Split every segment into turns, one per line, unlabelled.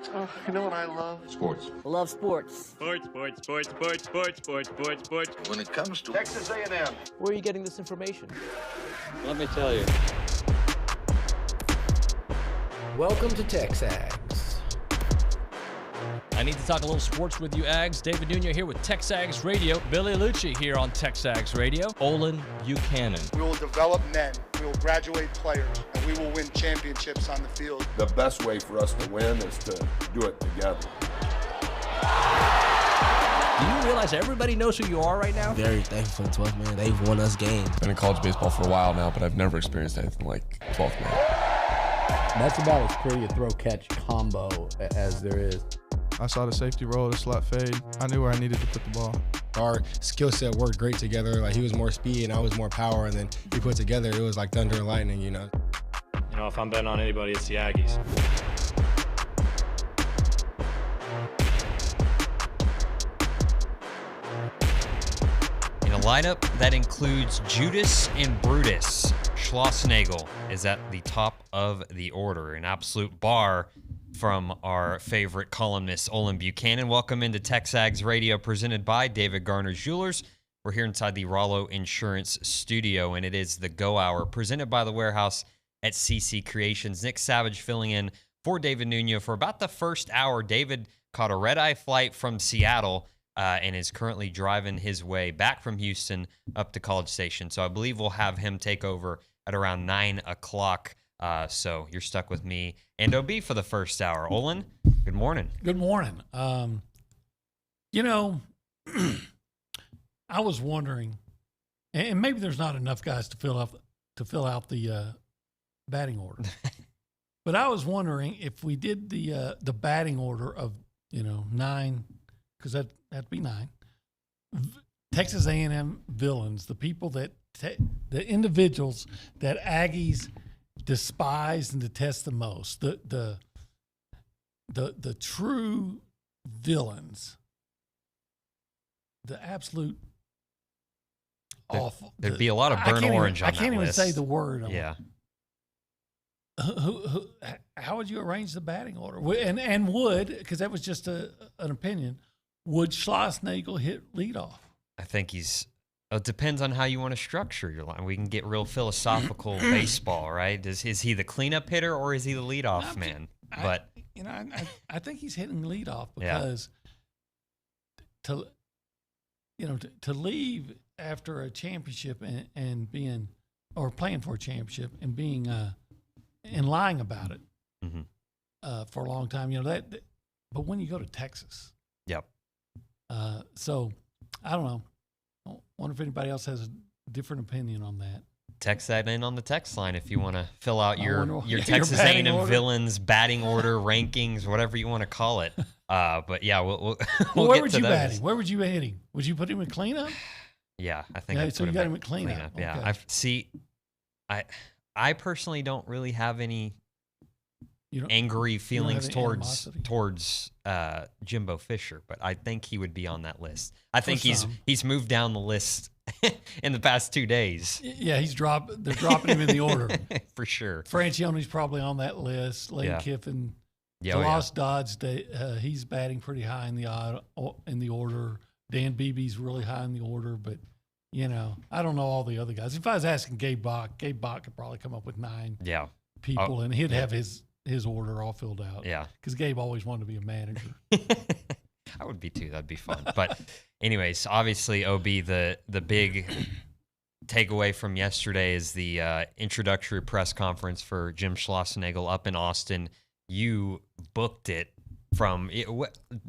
You know what I love?
Sports.
I love sports.
Sports.
When it comes to Texas A&M.
Where are you getting this information?
Let me tell you.
Welcome to TexAgs.
I need to talk a little sports with you, Ags. David Nuño here with TexAgs Radio. Billy Liucci here on TexAgs Radio. Olin Buchanan.
We will develop men. We will graduate players, and we will win championships on the field.
The best way for us to win is to do it together.
Do you realize everybody knows who you are right now?
Very thankful for 12th man. They've won us games.
Been in college baseball for a while now, but I've never experienced anything like 12th man.
That's about as pretty a throw-catch combo as there is.
I saw the safety roll, the slot fade. I knew where I needed to put the ball.
Our skill set worked great together. Like, he was more speed and I was more power, and then we put together, it was like thunder and lightning, you know.
You know, if I'm betting on anybody, it's the Aggies.
In a lineup that includes Judas and Brutus, Schlossnagle is at the top of the order. An absolute bar from our favorite columnist, Olin Buchanan. Welcome into TexAgs Radio, presented by David Garner's Jewelers. We're here inside the Rollo Insurance Studio, and it is the Go Hour, presented by the Warehouse at CC Creations. Nick Savage filling in for David Nuño for about the first hour. David caught a red-eye flight from Seattle and is currently driving his way back from Houston up to College Station. So I believe we'll have him take over at around 9 o'clock. So you're stuck with me and OB for the first hour. Olin, good morning.
Good morning. You know, I was wondering, and maybe there's not enough guys to fill out the batting order, but I was wondering if we did the batting order of 9, because that'd be 9. Texas A&M villains, the people that the individuals that Aggies despise and detest the most, the true villains, the absolute awful.
There'd be a lot of burnt orange on that list.
I can't even say the word.
Yeah.
How would you arrange the batting order? And would, because that was just an opinion, would Schlossnagle hit leadoff?
I think it depends on how you want to structure your line. We can get real philosophical baseball, right? Is he the cleanup hitter or is he the leadoff man?
I think he's hitting leadoff because to leave after a championship and being, or playing for a championship and being and lying about it for a long time, that. But when you go to Texas,
yep.
So I don't know. I wonder if anybody else has a different opinion on that.
Text that in on the text line if you want to fill out your Texas A&M villains batting order rankings, whatever you want to call it. But yeah, we'll
where
get
would
to
you
those.
batting? Where would you be hitting? Would you put him in cleanup?
Yeah, I think.
Yeah, so you got him at cleanup.
Yeah,
Okay.
I personally don't really have any angry feelings towards Jimbo Fisher, but I think he would be on that list. I think he's moved down the list in the past 2 days.
Yeah, they're dropping him in the order
for sure.
Franchione's probably on that list. Lane Kiffin, Lost Dodds, he's batting pretty high in the order. Dan Beebe's really high in the order, but I don't know all the other guys. If I was asking Gabe Bach could probably come up with 9 people, and he'd have his order all filled out.
Yeah.
Because Gabe always wanted to be a manager.
I would be too. That'd be fun. But anyways, obviously, OB, the big takeaway from yesterday is the introductory press conference for Jim Schlossnagle up in Austin. You booked it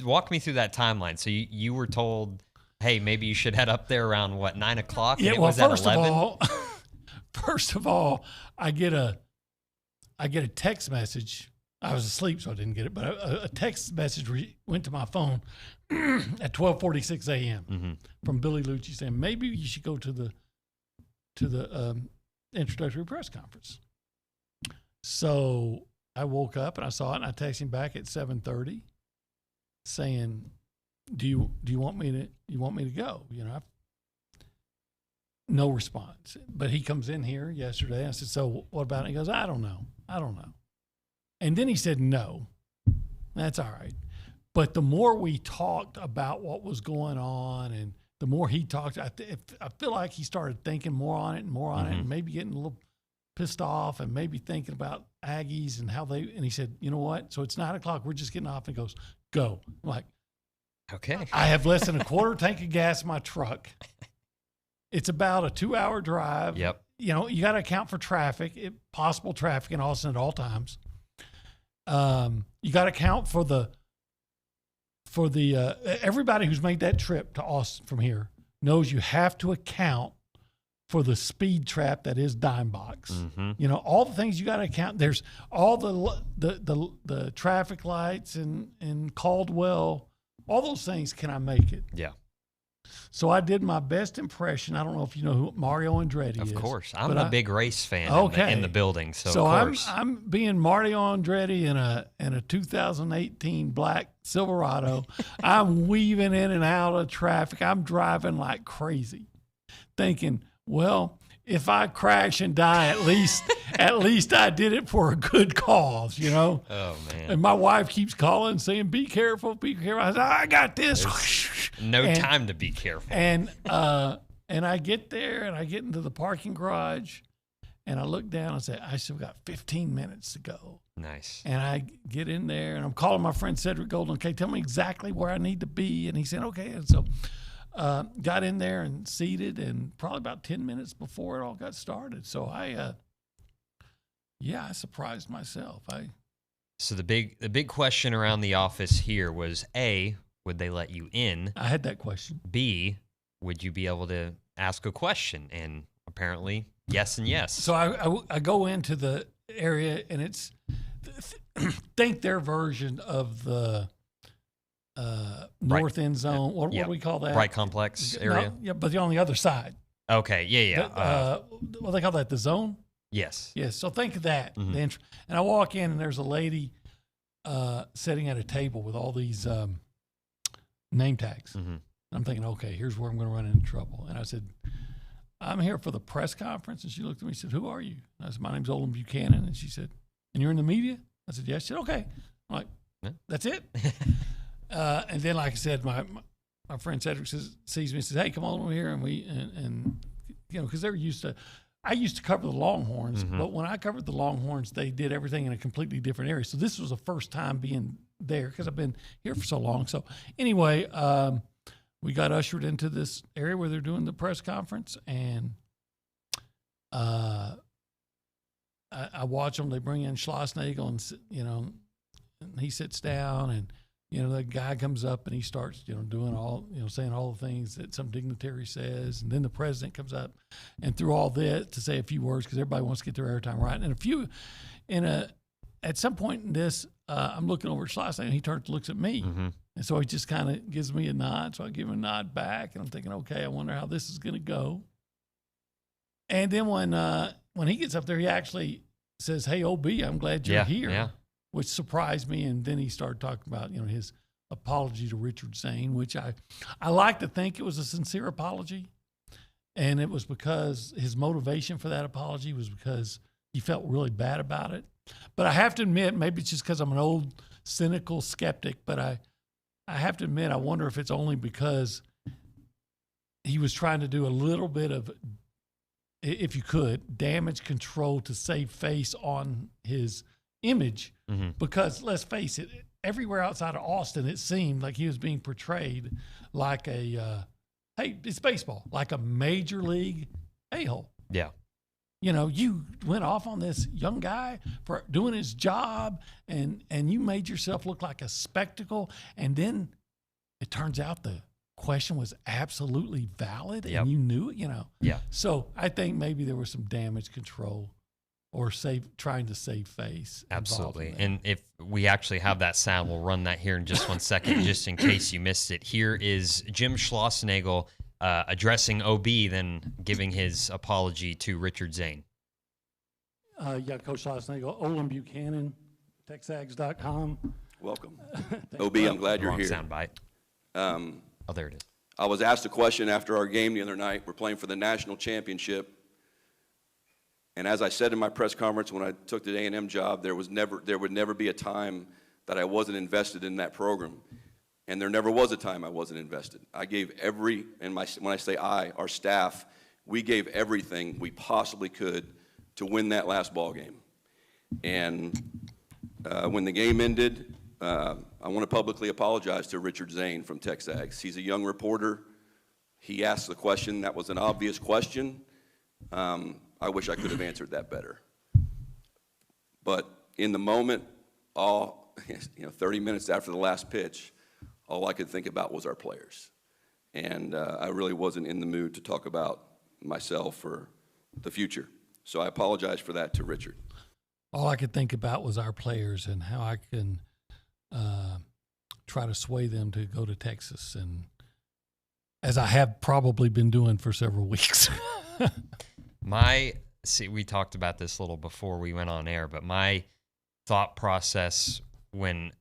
walk me through that timeline. So you were told, hey, maybe you should head up there around, 9 o'clock?
Yeah,
and it
well,
was at 11?
First of all, I get a text message. I was asleep, so I didn't get it. But a text message went to my phone at 12:46 a.m. From Billy Liucci saying maybe you should go to the introductory press conference. So I woke up and I saw it, and I texted him back at 7:30, saying, "Do you want me to go?" No response. But he comes in here yesterday. I said, "So what about it?" He goes, "I don't know." And then he said no. That's all right. But the more we talked about what was going on, and the more he talked, I feel like he started thinking more on it and more on it, and maybe getting a little pissed off, and maybe thinking about Aggies and how they. And he said, "You know what? So it's 9 o'clock. We're just getting off." And he goes, "Go." I'm like,
okay.
I have less than a quarter tank of gas in my truck. It's about a 2-hour drive.
Yep.
You know, you got to account for traffic, possible traffic in Austin at all times. You got to account for the everybody who's made that trip to Austin from here knows you have to account for the speed trap that is Dime Box. You know, all the things you got to account. There's all the traffic lights in Caldwell. All those things. Can I make it?
Yeah.
So I did my best impression. I don't know if you know who Mario Andretti is.
Of course. I'm a big race fan in the building. So of course.
I'm being Mario Andretti in a 2018 black Silverado. I'm weaving in and out of traffic. I'm driving like crazy, thinking, well, if I crash and die, at least I did it for a good cause, you know?
Oh, man.
And my wife keeps calling saying, be careful, be careful. I said, I got this.
There's time to be careful.
And I get there and I get into the parking garage and I look down and say, I still got 15 minutes to go.
Nice.
And I get in there and I'm calling my friend Cedric Golden. Okay, tell me exactly where I need to be. And he said, okay. And so got in there and seated, and probably about 10 minutes before it all got started. So I surprised myself.
So the big question around the office here was, A, would they let you in?
I had that question.
B, would you be able to ask a question? And apparently, yes and yes.
So I go into the area, and it's think their version of the north end zone. What do we call that?
Bright complex area?
No, yeah, but on the other side.
Okay, yeah.
What do they call that? The zone?
Yes.
Yes. So think of that. And I walk in, and there's a lady sitting at a table with all these name tags. I'm thinking, okay, here's where I'm going to run into trouble. And I said, I'm here for the press conference. And she looked at me and said, who are you? And I said, my name's Olin Buchanan. And she said, and you're in the media? I said, yes. She said, okay. I'm like, that's it? And then, like I said, my friend Cedric sees me and says, hey, come on over here. And you know, because they're used to, I used to cover the Longhorns, but when I covered the Longhorns, they did everything in a completely different area. So this was the first time being there because I've been here for so long. So anyway, we got ushered into this area where they're doing the press conference, and I watch them. They bring in Schlossnagle, and you know, and he sits down, and you know, the guy comes up and he starts, you know, doing all, you know, saying all the things that some dignitary says, and then the president comes up, and through all this to say a few words because everybody wants to get their airtime right. And at some point in this, I'm looking over at Schlossnagle, and he turns and looks at me, and so he just kind of gives me a nod. So I give him a nod back, and I'm thinking, okay, I wonder how this is going to go. And then when he gets up there, he actually says, "Hey, OB, I'm glad you're here." Yeah. Which surprised me. And then he started talking about, you know, his apology to Richard Zane, which I like to think it was a sincere apology. And it was because his motivation for that apology was because he felt really bad about it. But I have to admit, maybe it's just because I'm an old cynical skeptic, but I have to admit, I wonder if it's only because he was trying to do a little bit of, if you could, damage control to save face on his image. Because let's face it, everywhere outside of Austin, it seemed like he was being portrayed like a, hey, it's baseball, like a major league a-hole.
Yeah.
You know, you went off on this young guy for doing his job, and you made yourself look like a spectacle. And then it turns out the question was absolutely valid, and you knew it, you know.
Yeah.
So I think maybe there was some damage control or trying to save face.
Absolutely. And if we actually have that sound, we'll run that here in just 1 second, just in case you missed it. Here is Jim Schlossnagle addressing OB, then giving his apology to Richard Zane.
Coach Schlossnagle, Olin Buchanan, TexAgs.com.
Welcome. OB, I'm glad you're
Wrong
here.
Soundbite. Oh, there it is.
I was asked a question after our game the other night. We're playing for the national championship. And as I said in my press conference when I took the A&M job, there would never be a time that I wasn't invested in that program. And there never was a time I wasn't invested. I gave when I say our staff, we gave everything we possibly could to win that last ball game. And when the game ended, I want to publicly apologize to Richard Zane from TexAgs. He's a young reporter. He asked the question. That was an obvious question. I wish I could have answered that better. But in the moment, 30 minutes after the last pitch, all I could think about was our players. And I really wasn't in the mood to talk about myself or the future. So I apologize for that to Richard.
All I could think about was our players and how I can try to sway them to go to Texas, and as I have probably been doing for several weeks.
We talked about this a little before we went on air, but my thought process when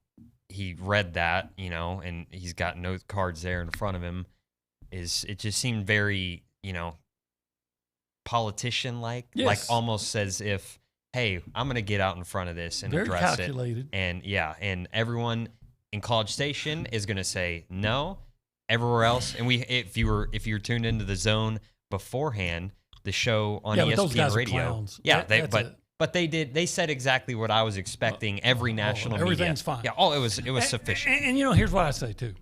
he read that, and he's got note cards there in front of him, is it just seemed very, politician-like,
yes.
Like almost as if, hey, I'm going to get out in front of this and
very
address
calculated.
it. And everyone in College Station is going to say no. Everywhere else, and if you were tuned into the Zone beforehand, the show on ESPN
but those guys
Radio,
are clowns.
But they said exactly what I was expecting. Every national
everything's
media.
fine.
Yeah, it was sufficient.
And here's what I say too.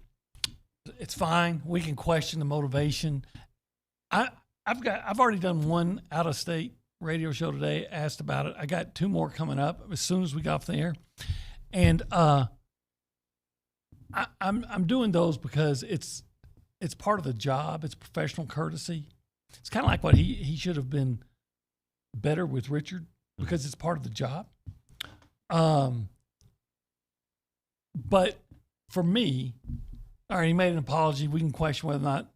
It's fine. We can question the motivation. I've already done one out of state radio show today. Asked about it. I got 2 more coming up as soon as we got off the air, and I'm doing those because it's part of the job. It's professional courtesy. It's kind of like what he should have been better with Richard, because it's part of the job. But for me, all right, he made an apology. We can question whether or not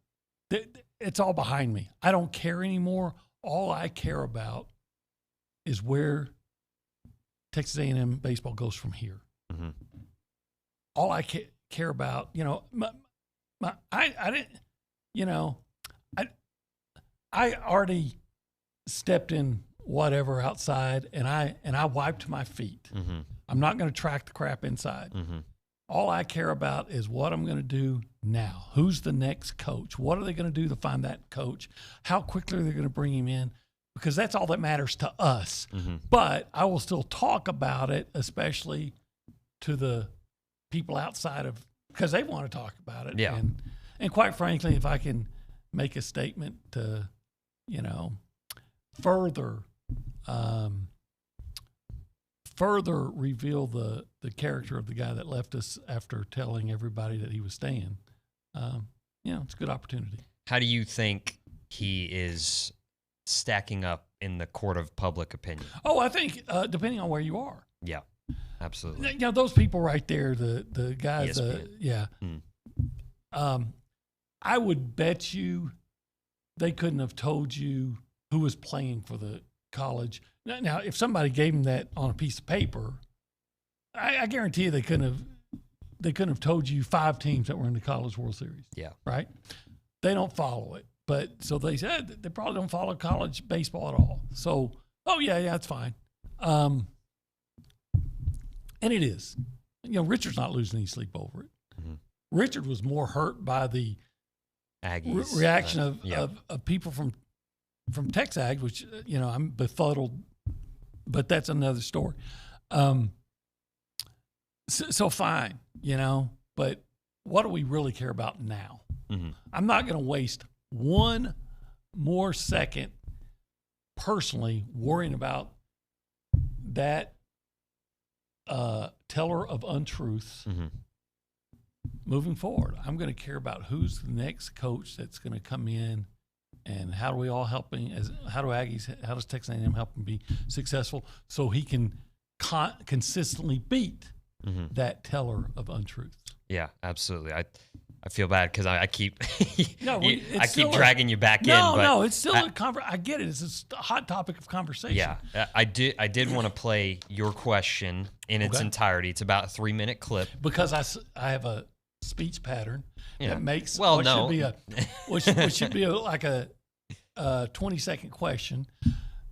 it's all behind me. I don't care anymore. All I care about is where Texas A&M baseball goes from here.
Mm-hmm.
All I care about, I didn't, I already stepped in whatever outside, and I wiped my feet.
Mm-hmm.
I'm not going to track the crap inside.
Mm-hmm.
All I care about is what I'm going to do now. Who's the next coach? What are they going to do to find that coach? How quickly are they going to bring him in? Because that's all that matters to us.
Mm-hmm.
But I will still talk about it, especially to the people outside of, because they want to talk about it.
Yeah.
And quite frankly, if I can make a statement to, further reveal the character of the guy that left us after telling everybody that he was staying, it's a good opportunity.
How do you think he is stacking up in the court of public opinion?
Oh, I think depending on where you are.
Yeah, absolutely.
Those people right there, the guys, I would bet you they couldn't have told you who was playing for the college. Now, if somebody gave them that on a piece of paper, I guarantee you they couldn't have told you 5 teams that were in the College World Series.
Yeah.
Right? They don't follow it. But so they said they probably don't follow college baseball at all. So, it's fine. And it is. Richard's not losing any sleep over it.
Mm-hmm.
Richard was more hurt by the
Aggies
reaction of people from TexAgs, which, I'm befuddled, but that's another story. So fine, but what do we really care about now?
Mm-hmm.
I'm not going to waste one more second personally worrying about that teller of untruths.
Mm-hmm.
Moving forward, I'm going to care about who's the next coach that's going to come in, and how do we all help him? How does Texas A&M help him be successful so he can consistently beat that teller of untruths?
Yeah, absolutely. I feel bad because I keep
I
keep dragging you back in.
No, it's still I get it. It's a hot topic of conversation.
Yeah, I did want to play your question in its entirety. It's about a 3-minute clip
because I have a speech pattern that makes which should be like a 20-second question,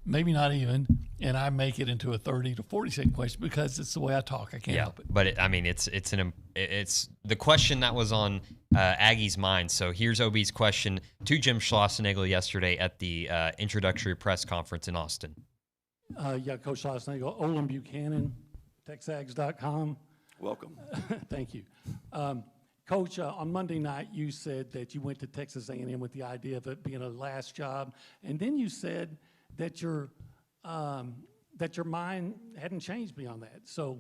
maybe not even, and I make it into a 30 to 40-second question because it's the way I talk. I can't help it.
But it's the question that was on Aggie's mind. So here's OB's question to Jim Schlossnagle yesterday at the introductory press conference in Austin.
Coach Schlossnagle, Olin Buchanan, TexAgs.com.
Welcome.
Thank you. Coach, on Monday night, you said that you went to Texas A&M with the idea of it being a last job, and then you said that your mind hadn't changed beyond that. So,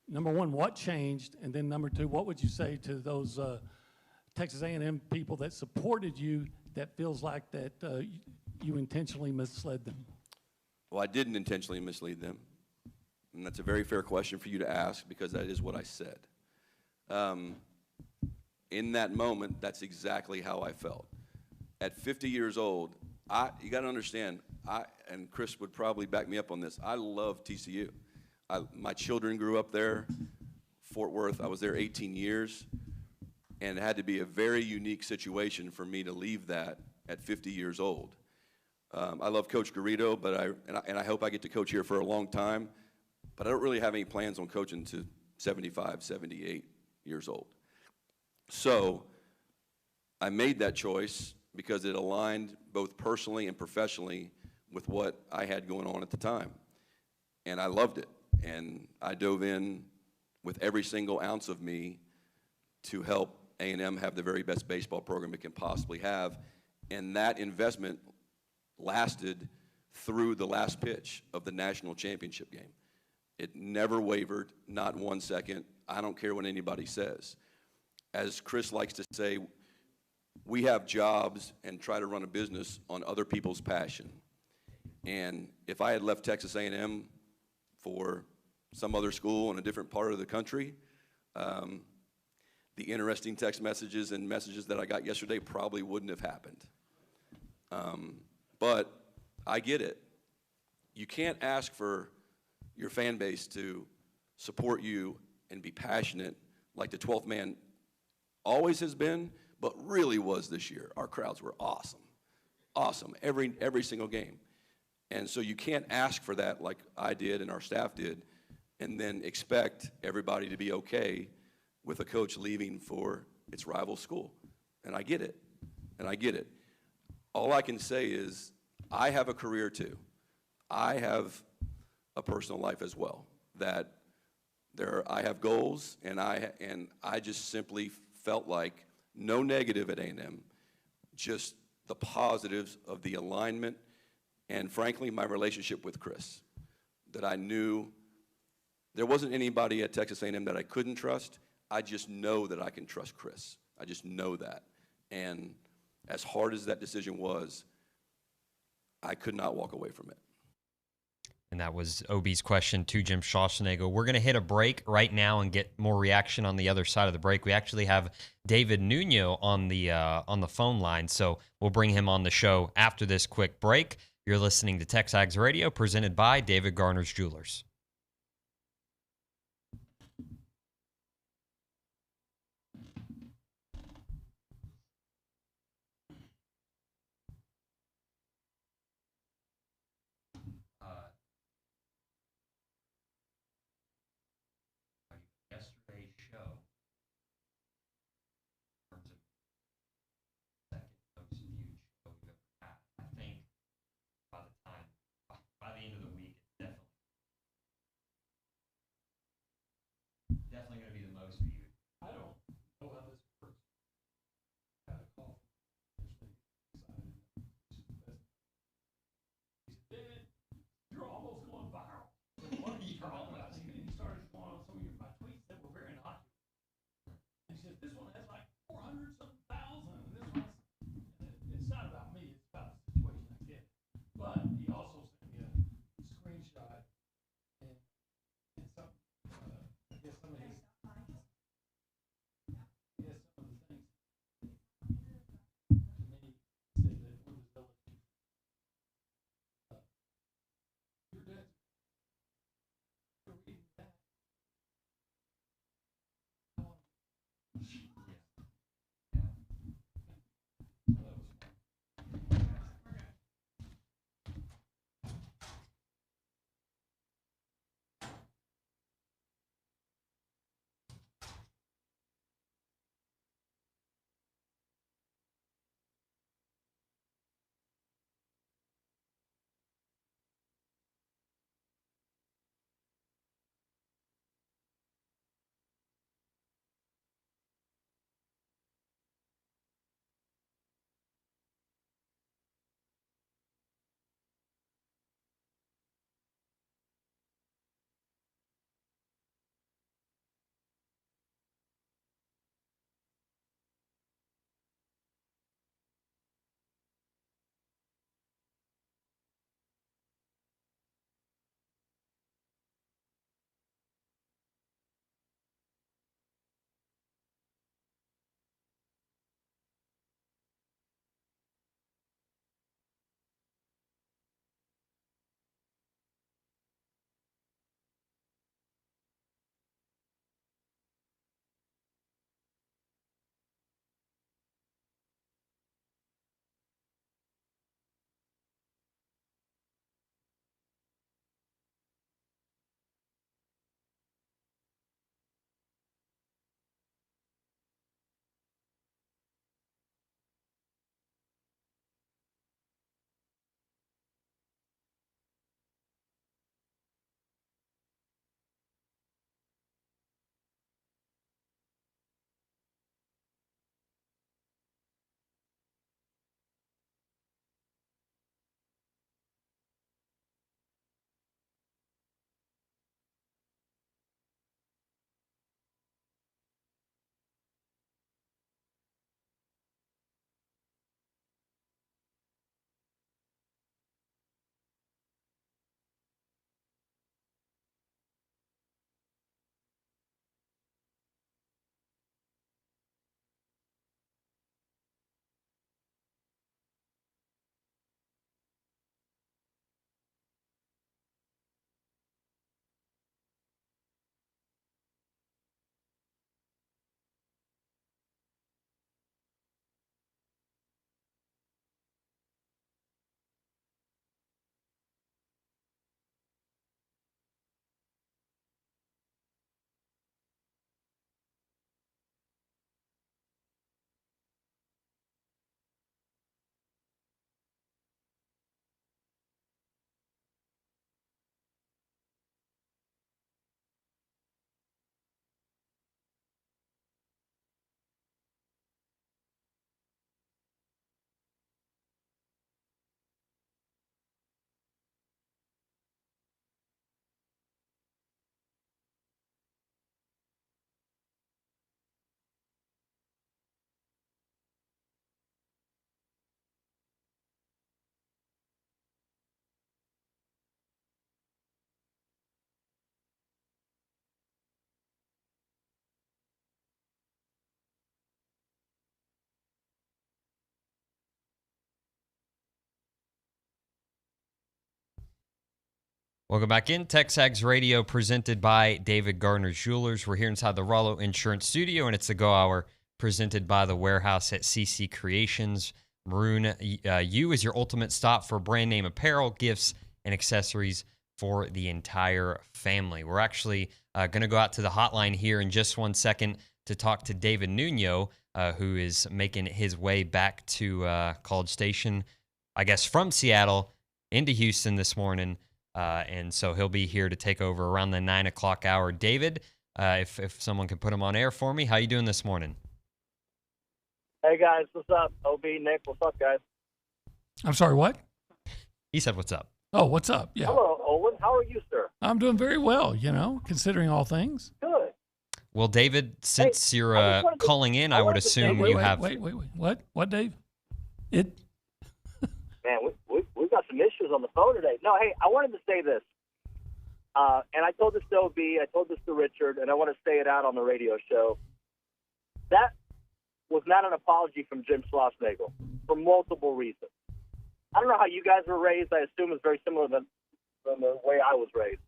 number one, what changed? And then number two, what would you say to those Texas A&M people that supported you that feels like that you intentionally misled them?
Well, I didn't intentionally mislead them. And that's a very fair question for you to ask because that is what I said. In that moment, that's exactly how I felt. At 50 years old, you got to understand, and Chris would probably back me up on this, I love TCU. My children grew up there, Fort Worth. I was there 18 years, and it had to be a very unique situation for me to leave that at 50 years old. I love Coach Garrido, but I hope I get to coach here for a long time, but I don't really have any plans on coaching to 75, 78 years old. So I made that choice because it aligned both personally and professionally with what I had going on at the time. And I loved it. And I dove in with every single ounce of me to help A&M have the very best baseball program it can possibly have. And that investment lasted through the last pitch of the national championship game. It never wavered, not 1 second. I don't care what anybody says. As Chris likes to say, we have jobs and try to run a business on other people's passion. And if I had left Texas A&M for some other school in a different part of the country, the interesting text messages and messages that I got yesterday probably wouldn't have happened. But I get it. You can't ask for your fan base to support you and be passionate like the 12th man always has been, but really was this year. Our crowds were awesome. Awesome, every single game. And so you can't ask for that like I did and our staff did, and then expect everybody to be okay with a coach leaving for its rival school. And I get it, and I get it. All I can say is I have a career too. I have a personal life as well. That I have goals, and I just simply felt like no negative at A&M, just the positives of the alignment and, frankly, my relationship with Chris, that I knew there wasn't anybody at Texas A&M that I couldn't trust. I just know that I can trust Chris. I just know that. And as hard as that decision was, I could not walk away from it.
And that was OB's question to Jim Schossnagle. We're going to hit a break right now and get more reaction on the other side of the break. We actually have David Nuño on the phone line, so we'll bring him on the show after this quick break. You're listening to TexAgs Radio, presented by David Garner's Jewelers. Yesterday's show, in terms of second most viewed show we've ever had. I think by the end of the week, it's definitely Welcome back in. TexAgs Radio presented by David Gardner Jewelers. We're here inside the Rollo Insurance Studio, and it's the Go Hour presented by the warehouse at CC Creations. Maroon U is your ultimate stop for brand name apparel, gifts, and accessories for the entire family. We're actually going to go out to the hotline here in just 1 second to talk to David Nuño, who is making his way back to College Station, I guess from Seattle into Houston this morning. And so he'll be here to take over around the 9 o'clock hour. David, if someone can put him on air for me, how you doing this morning?
Hey, guys. What's up? OB, Nick, what's up, guys?
I'm sorry, what?
He said, what's up?
Oh, what's up? Yeah.
Hello, Olin. How are you, sir?
I'm doing very well, considering all things.
Good.
Well, David, since you're calling in, I would assume you have...
Wait. What, Dave?
Man, we've got some issues on the phone today. No, hey, I wanted to say this. And I told this to OB, I told this to Richard, and I want to say it out on the radio show. That was not an apology from Jim Schlossnagle for multiple reasons. I don't know how you guys were raised. I assume it's very similar than the way I was raised.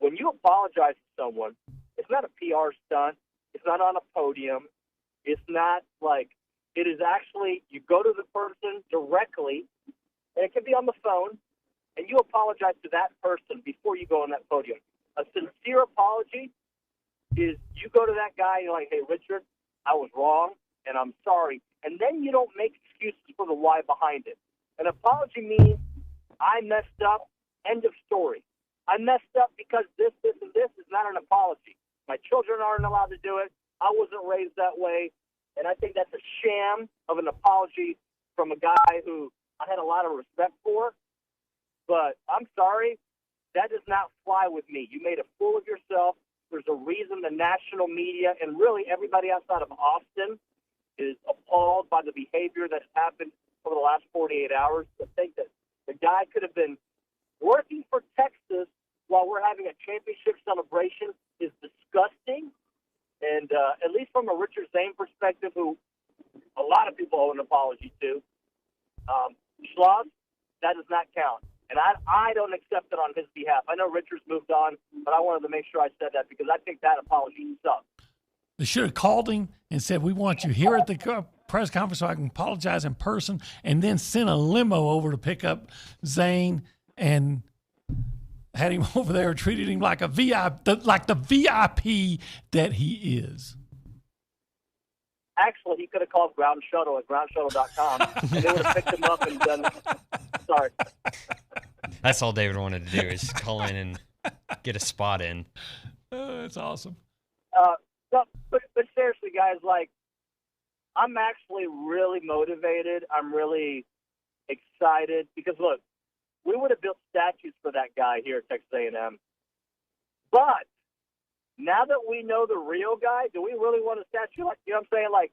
When you apologize to someone, it's not a PR stunt. It's not on a podium. It's not like, it is actually, you go to the person directly, and it can be on the phone, and you apologize to that person before you go on that podium. A sincere apology is you go to that guy and you're like, hey, Richard, I was wrong, and I'm sorry. And then you don't make excuses for the why behind it. An apology means I messed up, end of story. I messed up because this, and this is not an apology. My children aren't allowed to do it. I wasn't raised that way. And I think that's a sham of an apology from a guy who I had a lot of respect for. But I'm sorry, that does not fly with me. You made a fool of yourself. There's a reason the national media and really everybody outside of Austin is appalled by the behavior that has happened over the last 48 hours. To think that the guy could have been working for Texas while we're having a championship celebration is disgusting. And at least from a Richard Zane perspective, who a lot of people owe an apology to, Schloss, that does not count. And I don't accept it on his behalf. I know Richard's moved on, but I wanted to make sure I said that because I think that apology sucks.
They should have called him and said, we want you here at the press conference so I can apologize in person, and then sent a limo over to pick up Zane and had him over there, treated him like a VIP, like the VIP that he is.
Actually, he could have called Ground Shuttle at groundshuttle.com, and they would have picked him up and done it. Sorry.
That's all David wanted to do is call in and get a spot in.
That's awesome.
But seriously, guys, like, I'm actually really motivated. I'm really excited because, look, we would have built statues for that guy here at Texas A&M. But now that we know the real guy, do we really want a statue? Like, you know what I'm saying? Like,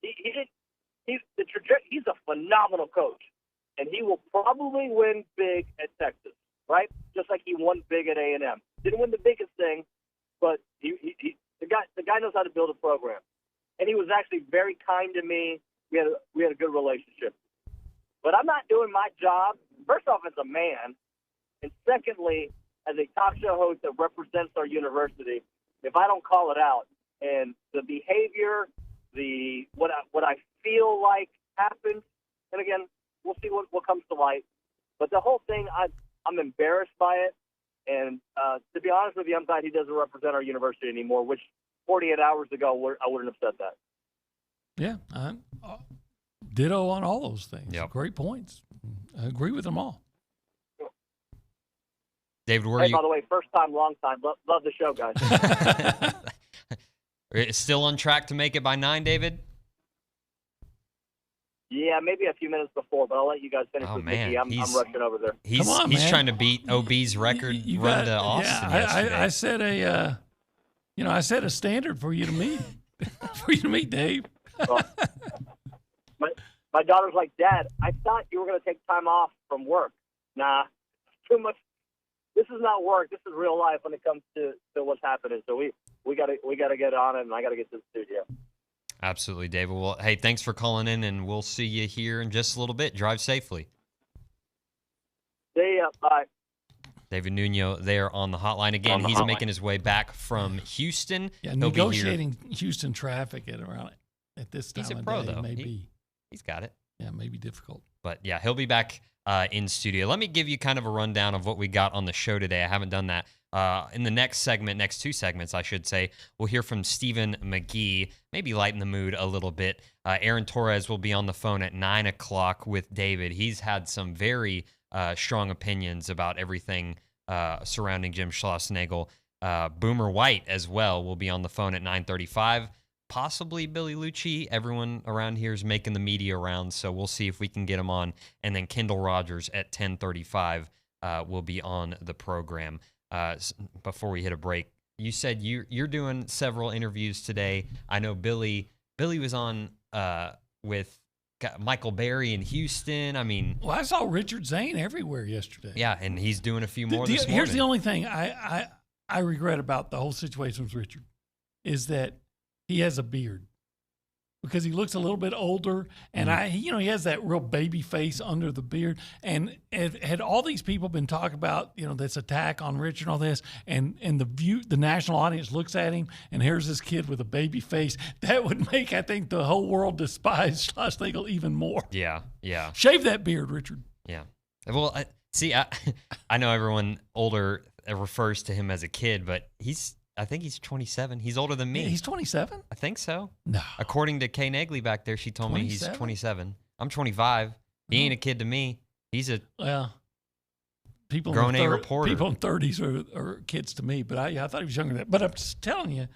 he's a phenomenal coach, and he will probably win big at Texas, right? Just like he won big at A&M. Didn't win the biggest thing, but the guy knows how to build a program, and he was actually very kind to me. We had a good relationship. But I'm not doing my job, first off, as a man, and secondly, as a talk show host that represents our university, if I don't call it out, and the behavior, what I feel like happened, and again, we'll see what comes to light. But the whole thing, I'm embarrassed by it, and to be honest with you, I'm glad he doesn't represent our university anymore, which 48 hours ago, I wouldn't have said that.
Yeah, ditto on all those things.
Yep.
Great points. I agree with them all.
David,
by the way, first time, long time. Love the show, guys.
It's still on track to make it by 9, David?
Yeah, maybe a few minutes before, but I'll let you guys finish with Mickey. I'm rushing over there.
He's trying to beat OB's record run to Austin yesterday.
I set a standard for you to meet, Dave.
Well, my daughter's like, Dad, I thought you were going to take time off from work. Nah, too much. This is not work. This is real life when it comes to what's happening. So we got to get on it, and I got to get to the studio.
Absolutely, David. Well, hey, thanks for calling in, and we'll see you here in just a little bit. Drive safely.
See ya. Bye.
David Nuño there on the hotline. Again, he's making his way back from Houston.
Yeah,
He'll
negotiating Houston traffic at this time
He's a
of
pro,
day
though.
maybe.
He's got it.
Yeah, maybe difficult.
But yeah, he'll be back in studio. Let me give you kind of a rundown of what we got on the show today. I haven't done that. In the next two segments, I should say, we'll hear from Stephen McGee, maybe lighten the mood a little bit. Aaron Torres will be on the phone at 9 o'clock with David. He's had some very strong opinions about everything surrounding Jim Schlossnagle. Boomer White as well will be on the phone at 9:35. Possibly Billy Liucci. Everyone around here is making the media rounds, so we'll see if we can get him on. And then Kendall Rogers at 10:35 will be on the program. Before we hit a break, you said you're doing several interviews today. I know Billy was on with Michael Berry in Houston. I mean,
well, I saw Richard Zane everywhere yesterday.
Yeah, and he's doing a few more this morning.
Here's the only thing I regret about the whole situation with Richard is that he has a beard because he looks a little bit older, and he has that real baby face under the beard. And had all these people been talking about this attack on Richard and all this, and the national audience looks at him, and here's this kid with a baby face, that would make, I think, the whole world despise Schlossnagle even more.
Yeah.
Shave that beard, Richard.
Yeah. Well, I know everyone older refers to him as a kid, but I think he's 27. He's older than me.
He's 27?
I think so.
No.
According to Kay Negley back there, she told me he's 27. I'm 25. He ain't a kid to me. He's a
people
grown A reporter.
People in 30s are kids to me, but I thought he was younger than that. But I'm just telling you,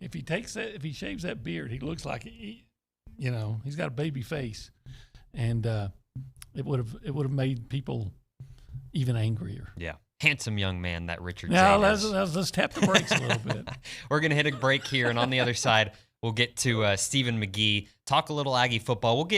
if he shaves that beard, he looks like he's got a baby face, and it would have made people even angrier.
Yeah. Handsome young man, that Richard.
Now let's tap the brakes a little bit.
We're going to hit a break here, and on the other side, we'll get to Stephen McGee, talk a little Aggie football.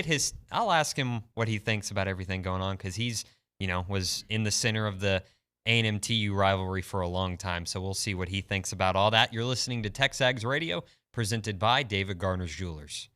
I'll ask him what he thinks about everything going on, because he's, was in the center of the A&M TU rivalry for a long time, so we'll see what he thinks about all that. You're listening to TexAgs Radio, presented by David Gardner's Jewelers.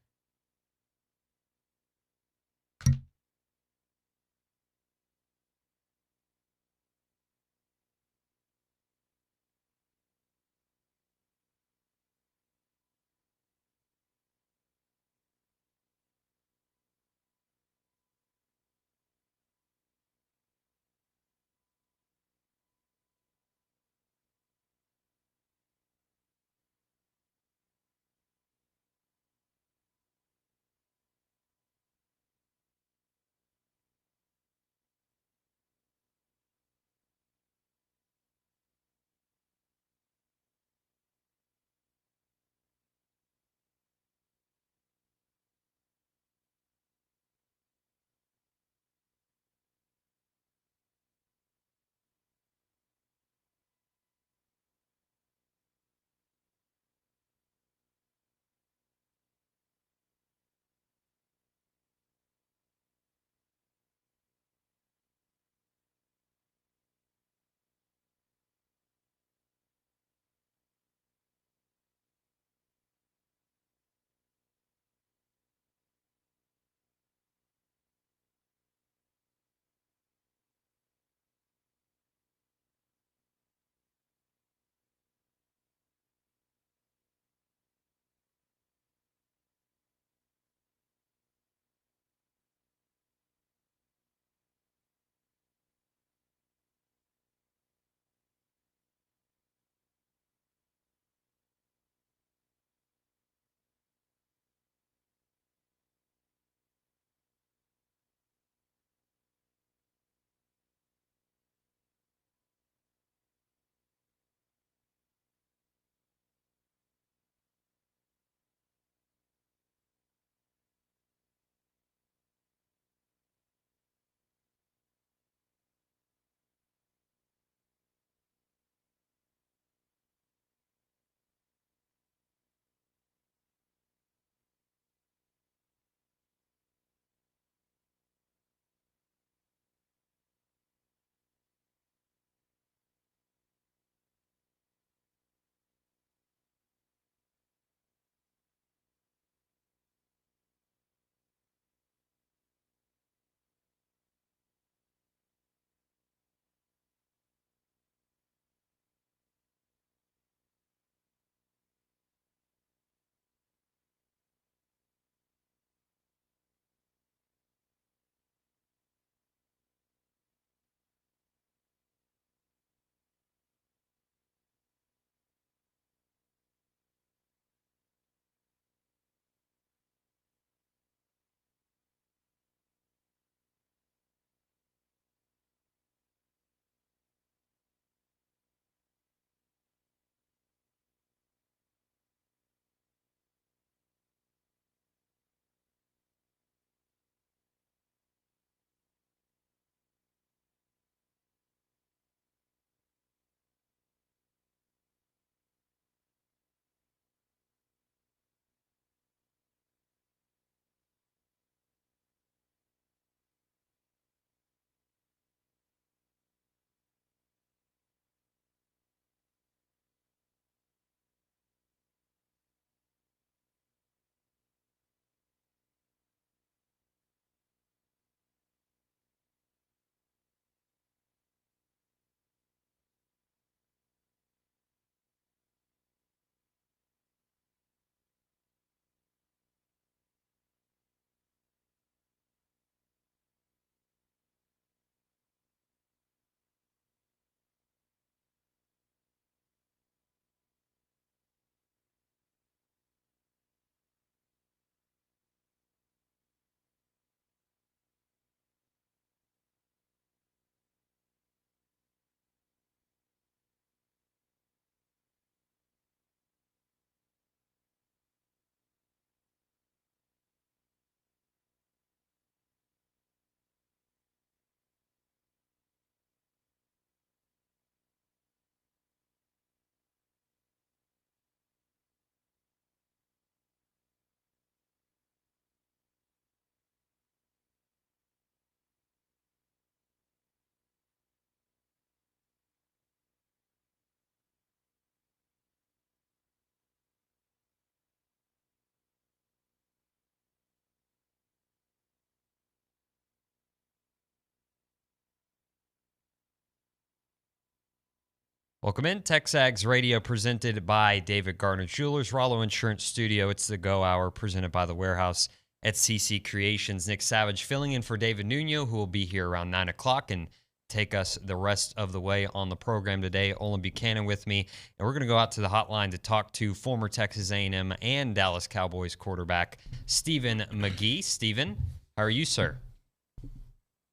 Welcome in. TexAgs Radio presented by David Gardner Jewelers, Rollo Insurance Studio. It's the Go Hour presented by The Warehouse at CC Creations. Nick Savage filling in for David Nuño, who will be here around 9 o'clock and take us the rest of the way on the program today. Olin Buchanan with me, and we're going to go out to the hotline to talk to former Texas A&M and Dallas Cowboys quarterback Stephen McGee. Stephen, how are you, sir?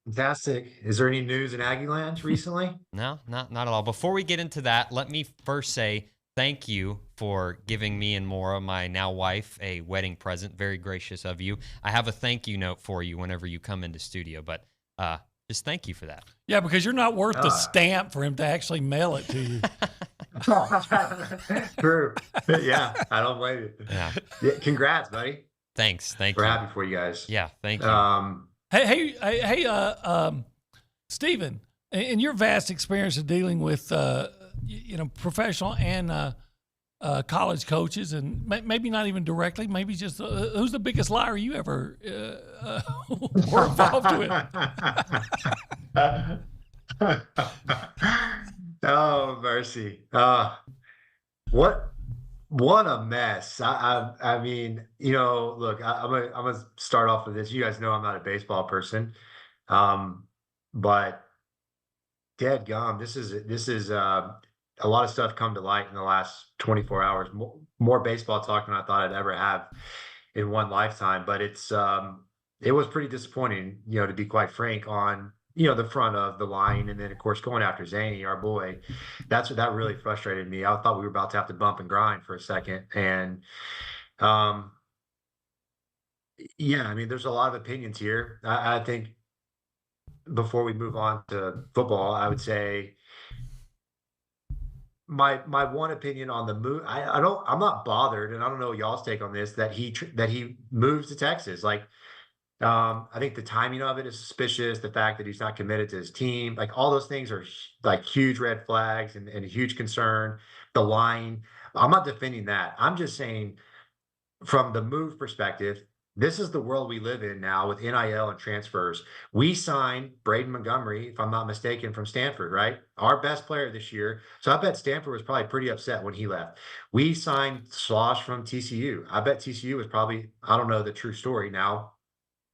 Fantastic. Is there any news in Aggie Land recently?
No, not at all. Before we get into that, let me first say thank you for giving me and Maura, my now wife, a wedding present. Very gracious of you. I have a thank you note for you whenever you come into studio, but just thank you for that.
Yeah, because you're not worth the stamp for him to actually mail it to you.
True. Yeah, I don't blame you.
Yeah.
Congrats, buddy.
Thanks. Thank
We're
you.
happy for you guys.
Yeah, thank you.
Hey, Stephen, in your vast experience of dealing with, professional and college coaches, and maybe not even directly, maybe just who's the biggest liar you ever were involved with?
Oh, mercy. What a mess. I mean, look, I'm gonna start off with this. You guys know I'm not a baseball person. But dadgum, this is a lot of stuff come to light in the last 24 hours, more baseball talk than I thought I'd ever have in one lifetime. But it was pretty disappointing, to be quite frank, on the front of the line, and then of course going after Zany, our boy. That really frustrated me. I thought we were about to have to bump and grind for a second. And yeah, I mean, there's a lot of opinions here. I think before we move on to football, I would say my one opinion on the move. I'm not bothered, and I don't know y'all's take on this, that he moves to Texas. Like, I think the timing of it is suspicious. The fact that he's not committed to his team, like all those things are like huge red flags and a huge concern. The line, I'm not defending that. I'm just saying from the move perspective, this is the world we live in now with NIL and transfers. We signed Braden Montgomery, if I'm not mistaken, from Stanford, right? Our best player this year. So I bet Stanford was probably pretty upset when he left. We signed Slosh from TCU. I bet TCU was probably, I don't know the true story now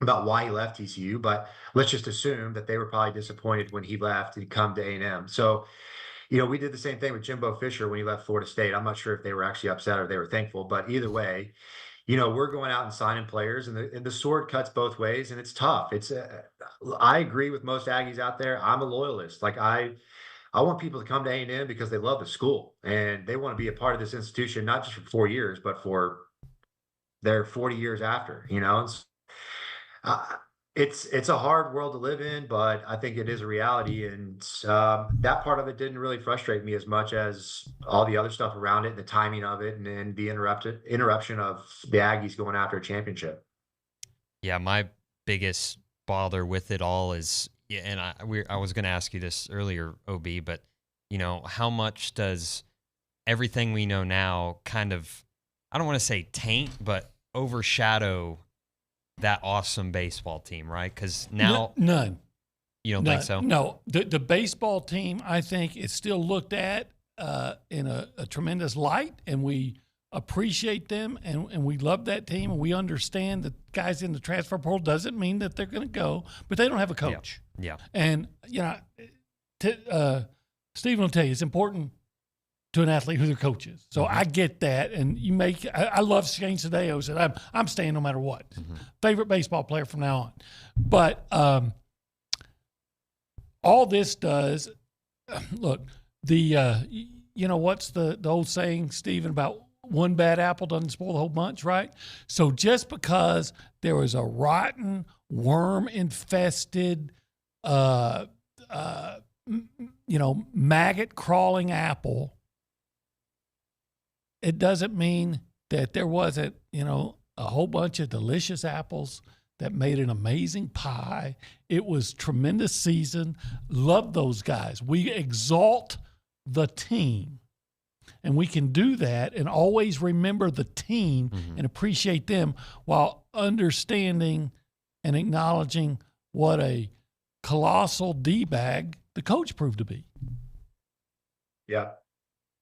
about why he left TCU, but let's just assume that they were probably disappointed when he left and come to A&M. So, we did the same thing with Jimbo Fisher when he left Florida State. I'm not sure if they were actually upset or they were thankful, but either way, we're going out and signing players, and the sword cuts both ways, and it's tough. I agree with most Aggies out there. I'm a loyalist. Like I want people to come to A&M because they love the school and they want to be a part of this institution, not just for 4 years, but for their 40 years after. It's a hard world to live in, but I think it is a reality. And that part of it didn't really frustrate me as much as all the other stuff around it, and the timing of it, and then the interruption of the Aggies going after a championship.
Yeah, my biggest bother with it all is, and I was going to ask you this earlier, OB, but how much does everything we know now kind of, I don't want to say taint, but overshadow that awesome baseball team, right? Because now
none.
You don't think so?
No, the baseball team, I think, is still looked at in a tremendous light, and we appreciate them, and we love that team, and we understand that guys in the transfer portal doesn't mean that they're going to go, but they don't have a coach.
Yeah.
And Stephen will tell you it's important to an athlete who their coach is. So I get that, and I love Shane Sadeo said I'm staying no matter what. Favorite baseball player from now on. But all this does, look, what's the old saying, Stephen, about one bad apple doesn't spoil the whole bunch, right? So just because there was a rotten, worm-infested, maggot-crawling apple, it doesn't mean that there wasn't, a whole bunch of delicious apples that made an amazing pie. It was tremendous season. Love those guys. We exalt the team, and we can do that and always remember the team and appreciate them while understanding and acknowledging what a colossal D-bag the coach proved to be.
Yeah.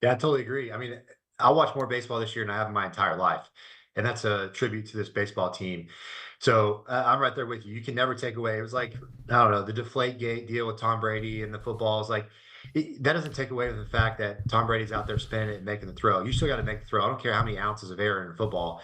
Yeah, I totally agree. I mean, I watched more baseball this year than I have in my entire life, and that's a tribute to this baseball team. So I'm right there with you. You can never take away. It was like, I don't know, the Deflate Gate deal with Tom Brady and the football is like, that doesn't take away the fact that Tom Brady's out there spinning it and making the throw. You still got to make the throw. I don't care how many ounces of air in football.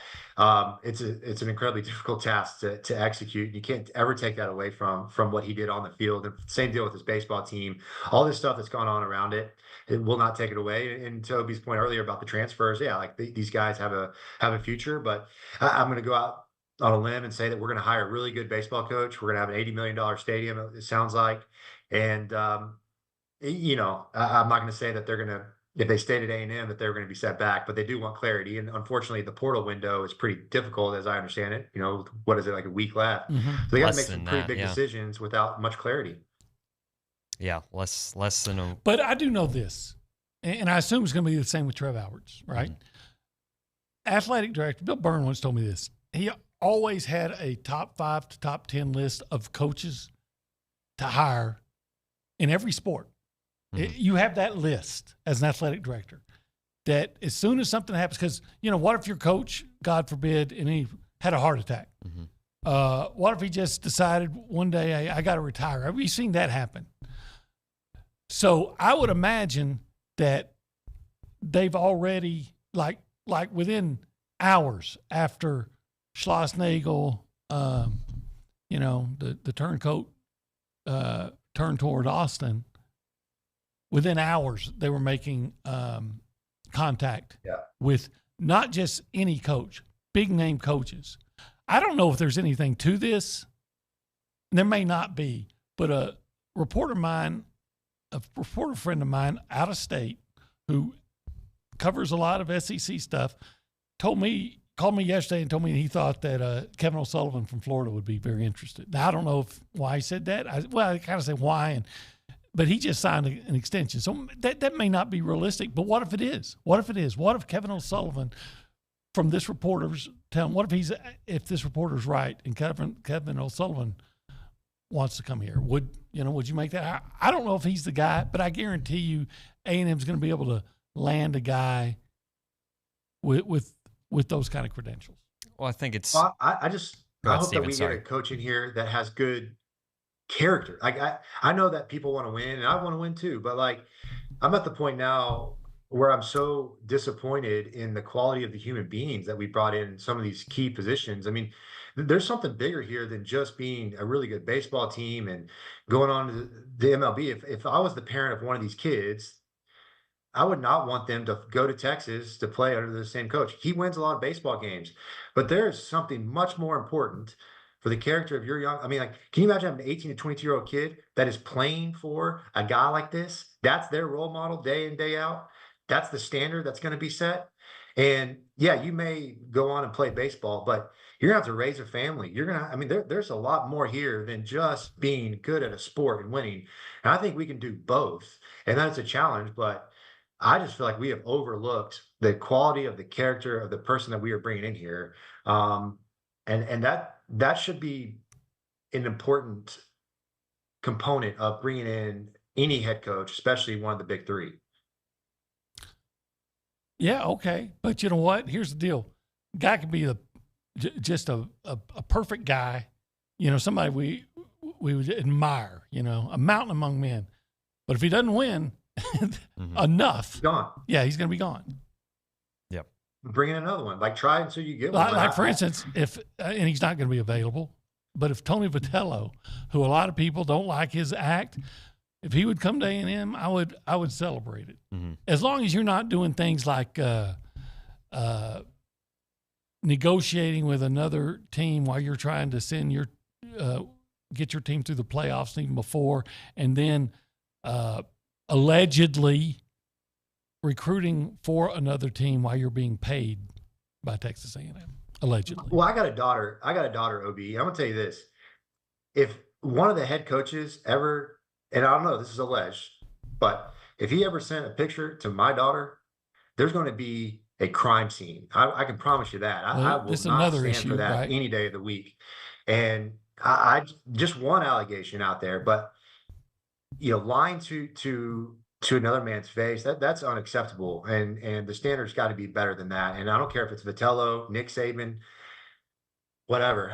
It's an incredibly difficult task to execute. You can't ever take that away from what he did on the field. And same deal with his baseball team. All this stuff that's gone on around it, it will not take it away. And Toby's point earlier about the transfers, yeah, like these guys have a future. But I'm going to go out on a limb and say that we're going to hire a really good baseball coach. We're going to have an $80 million stadium, it sounds like. And, I'm not going to say that they're going to, if they stayed at A&M, that they're going to be set back, but they do want clarity. And unfortunately, the portal window is pretty difficult, as I understand it. What is it, like a week left?
Mm-hmm.
So they got to make some pretty big decisions without much clarity.
Yeah, less than a.
But I do know this, and I assume it's going to be the same with Trev Alberts, right? Mm-hmm. Athletic director Bill Byrne once told me this. He always had a top 5 to top 10 list of coaches to hire in every sport. Mm-hmm. You have that list as an athletic director that as soon as something happens, because, what if your coach, God forbid, and he had a heart attack? Mm-hmm. What if he just decided one day, hey, I got to retire? Have you seen that happen? So I would imagine that they've already, like within hours after Schlossnagle, the turncoat turned toward Austin, within hours they were making contact with not just any coach, big name coaches. I don't know if there's anything to this. There may not be, but a reporter friend of mine out of state who covers a lot of SEC stuff called me yesterday and told me he thought that Kevin O'Sullivan from Florida would be very interested. Now, I don't know why he said that. I kind of say why, but he just signed an extension. So that may not be realistic, but what if it is? What if Kevin O'Sullivan from this reporter's town, if this reporter's right and Kevin O'Sullivan wants to come here, would you make that? I don't know if he's the guy, but I guarantee you A&M's going to be able to land a guy with those kind of credentials.
Well, I think it's.
I hope that we get a coach in here that has good character. I know that people want to win, and I want to win too. But I'm at the point now where I'm so disappointed in the quality of the human beings that we brought in some of these key positions. I mean, there's something bigger here than just being a really good baseball team and going on to the MLB. If I was the parent of one of these kids, I would not want them to go to Texas to play under the same coach. He wins a lot of baseball games, but there's something much more important for the character of your young. I mean, can you imagine having an 18 to 22-year-old kid that is playing for a guy like this? That's their role model day in, day out. That's the standard that's going to be set. And yeah, you may go on and play baseball, but you're going to have to raise a family. There's a lot more here than just being good at a sport and winning. And I think we can do both. And that's a challenge, but I just feel like we have overlooked the quality of the character of the person that we are bringing in here. And that should be an important component of bringing in any head coach, especially one of the big three.
Yeah, okay. But you know what? Here's the deal. Guy could be just a perfect guy, somebody we would admire, a mountain among men. But if he doesn't win enough,
gone.
Yeah, he's going to be gone.
Yep.
Bring in another one. Try until you get one.
Like for instance, and he's not going to be available, but if Tony Vitello, who a lot of people don't like his act, if he would come to A&M, I would celebrate it. Mm-hmm. As long as you're not doing things like negotiating with another team while you're trying to send get your team through the playoffs even before, and then allegedly recruiting for another team while you're being paid by Texas A&M. Allegedly.
Well, I got a daughter, OB. I'm going to tell you this. If one of the head coaches ever, and I don't know, this is alleged, but if he ever sent a picture to my daughter, there's going to be a crime scene. I can promise you that. I will not stand for that any day of the week. And I just one allegation out there, but lying to to another man's face, that's unacceptable. And the standard's got to be better than that. And I don't care if it's Vitello, Nick Saban, whatever.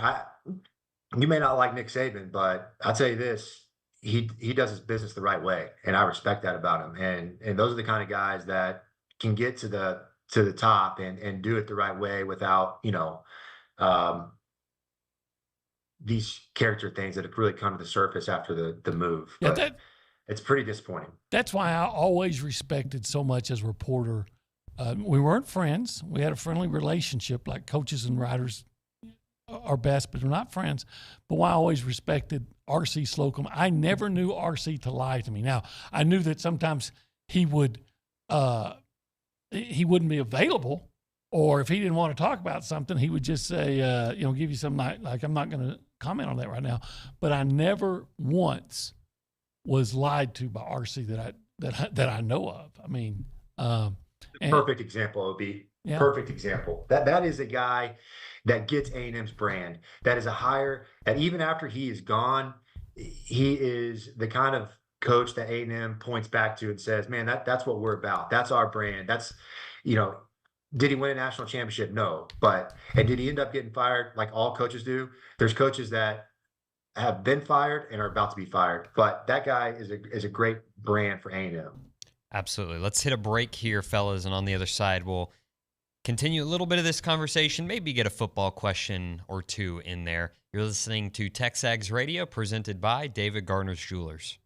You may not like Nick Saban, but I'll tell you this: he does his business the right way, and I respect that about him. And those are the kind of guys that can get to the top and do it the right way without these character things that have really come to the surface after the move.
Yeah,
but it's pretty disappointing.
That's why I always respected so much as a reporter. We weren't friends. We had a friendly relationship, like coaches and writers are best, but we're not friends. But why I always respected R.C. Slocum, I never knew R.C. to lie to me. Now, I knew that sometimes he wouldn't be available, or if he didn't want to talk about something, he would just say, give you some like I'm not going to comment on that right now. But I never once was lied to by RC that I know of. I mean,
perfect example would be perfect example. That is a guy that gets A&M's brand. That is a hire that even after he is gone, he is the kind of coach that A&M points back to and says, "Man, that's what we're about. That's our brand. That's, did he win a national championship? No, and did he end up getting fired like all coaches do? There's coaches that have been fired and are about to be fired, but that guy is a great brand for A&M.
Absolutely. Let's hit a break here, fellas, and on the other side, we'll continue a little bit of this conversation, maybe get a football question or two in there. You're listening to TexAgs Radio, presented by David Gardner's Jewelers.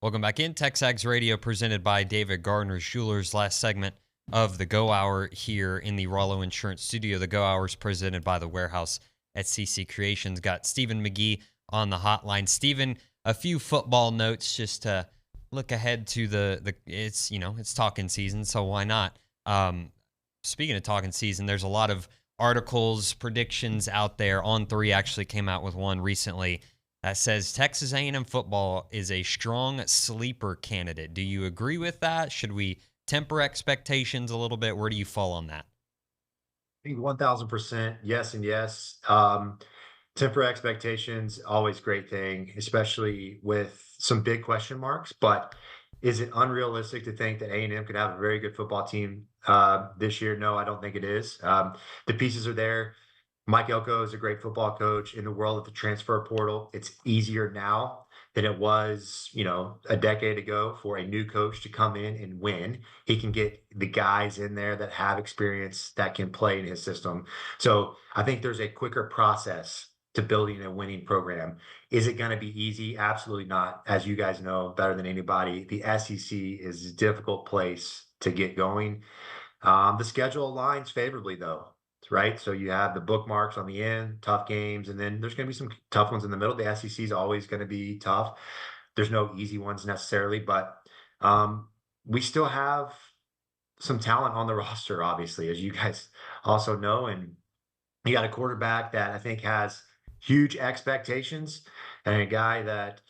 Welcome back in. TexAgs Radio presented by David Gardner Jewelers. Last segment of the Go Hour here in the Rollo Insurance Studio. The Go Hour is presented by the Warehouse at CC Creations. Got Stephen McGee on the hotline. Stephen, a few football notes just to look ahead to it's talking season, so why not? Speaking of talking season, there's a lot of articles, predictions out there. On3 actually came out with one recently that says Texas A&M football is a strong sleeper candidate. Do you agree with that? Should we temper expectations a little bit? Where do you fall on that?
I think 1000% yes and yes. Temper expectations, always great thing, especially with some big question marks. But is it unrealistic to think that A&M could have a very good football team this year? No, I don't think it is. The pieces are there. Mike Elko is a great football coach. In the world of the transfer portal, it's easier now than it was, a decade ago for a new coach to come in and win. He can get the guys in there that have experience that can play in his system. So I think there's a quicker process to building a winning program. Is it going to be easy? Absolutely not. As you guys know better than anybody, the SEC is a difficult place to get going. The schedule aligns favorably though. Right. So you have the bookmarks on the end, tough games, and then there's going to be some tough ones in the middle. The SEC is always going to be tough. There's no easy ones necessarily, but we still have some talent on the roster, obviously, as you guys also know. And you got a quarterback that I think has huge expectations and a guy that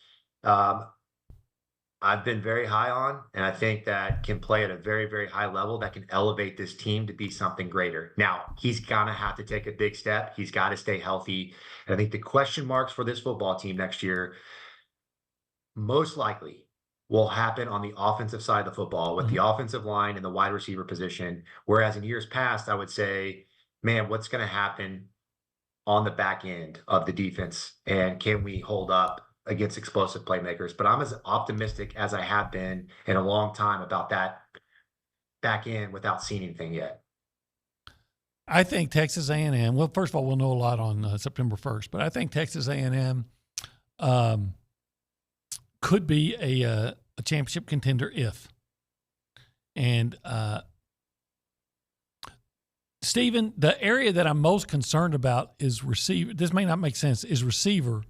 I've been very high on, and I think that can play at a very, very high level that can elevate this team to be something greater. Now, he's going to have to take a big step. He's got to stay healthy. And I think the question marks for this football team next year most likely will happen on the offensive side of the football with the offensive line and the wide receiver position. Whereas in years past, I would say, man, what's going to happen on the back end of the defense? And can we hold up against explosive playmakers? But I'm as optimistic as I have been in a long time about that back end without seeing anything yet.
I think Texas A&M, well, first of all, we'll know a lot on September 1st, but I think Texas A&M could be a championship contender if. And Stephen, the area that I'm most concerned about is receiver. This may not make sense, is receiver,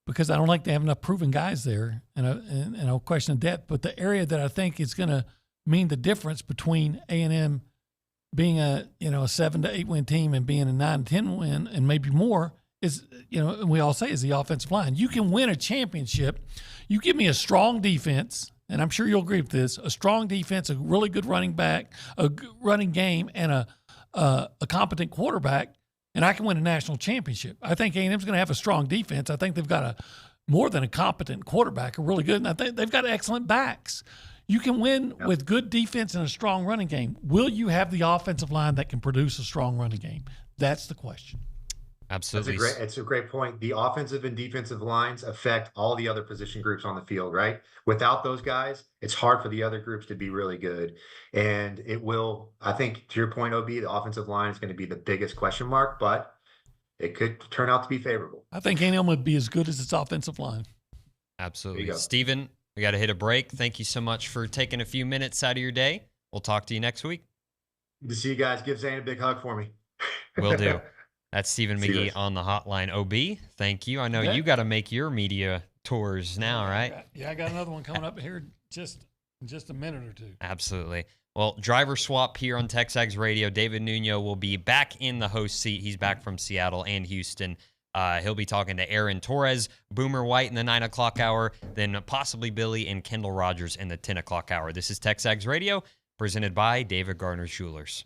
because I don't think they have enough proven guys there, and I'll question depth. But the area that I think is going to mean the difference between A&M being a 7 to 8 win team and being a 9 to 10 win and maybe more is, and we all say is the offensive line. You can win a championship. You give me a strong defense, and I'm sure you'll agree with this, a strong defense, a really good running back, a running game, and a competent quarterback, and I can win a national championship. I think A&M's going to have a strong defense. I think they've got more than a competent quarterback, a really good, and I think they've got excellent backs. You can win with good defense and a strong running game. Will you have the offensive line that can produce a strong running game? That's the question.
Absolutely.
It's a great point. The offensive and defensive lines affect all the other position groups on the field, right? Without those guys, it's hard for the other groups to be really good. And it will, I think, to your point, OB, the offensive line is going to be the biggest question mark, but it could turn out to be favorable.
I think A&M would be as good as its offensive line.
Absolutely. Stephen, we got to hit a break. Thank you so much for taking a few minutes out of your day. We'll talk to you next week.
Good to see you guys. Give Zane a big hug for me.
Will do. That's Stephen McGee on the hotline. OB, thank you. I know you got to make your media tours now, right?
Yeah, I got another one coming up here in just a minute or two.
Absolutely. Well, driver swap here on TexAgs Radio. David Nuño will be back in the host seat. He's back from Seattle and Houston. He'll be talking to Aaron Torres, Boomer White in the 9 o'clock hour, then possibly Billy and Kendall Rogers in the 10 o'clock hour. This is TexAgs Radio, presented by David Gardner Jewelers.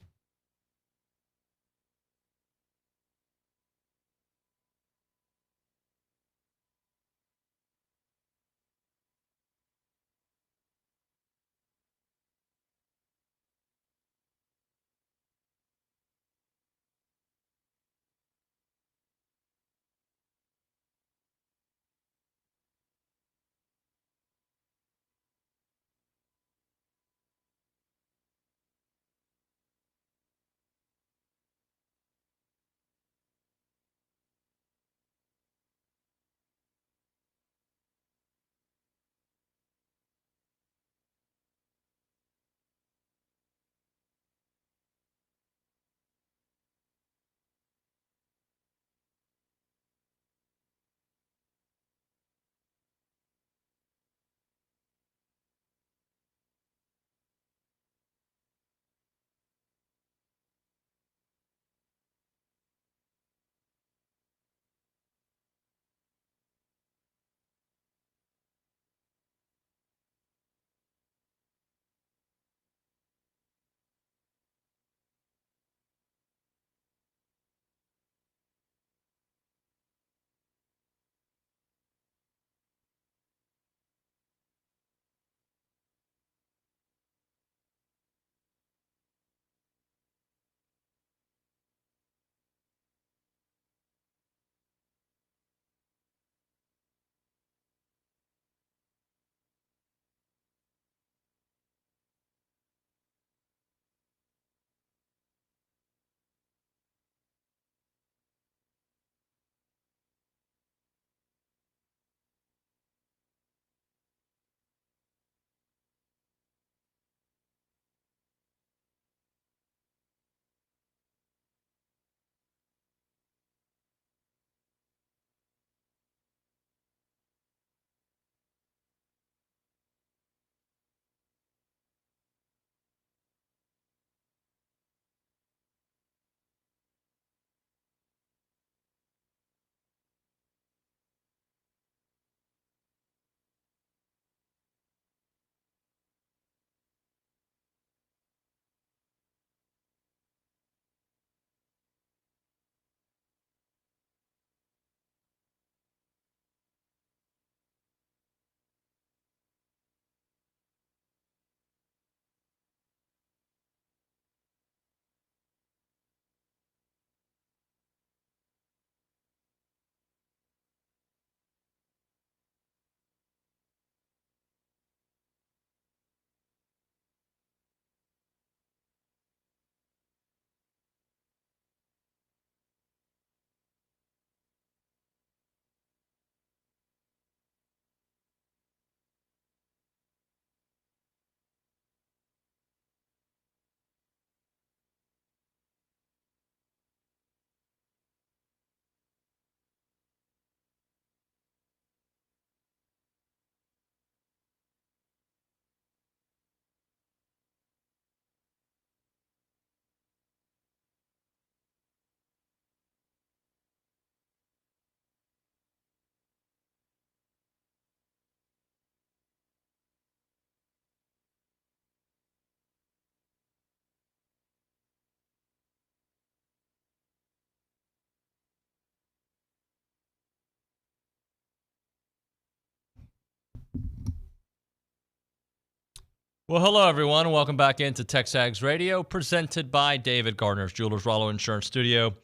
Well, hello, everyone. Welcome back into TexAgs Radio, presented by David Gardner's Jewelers Rollo Insurance Studio.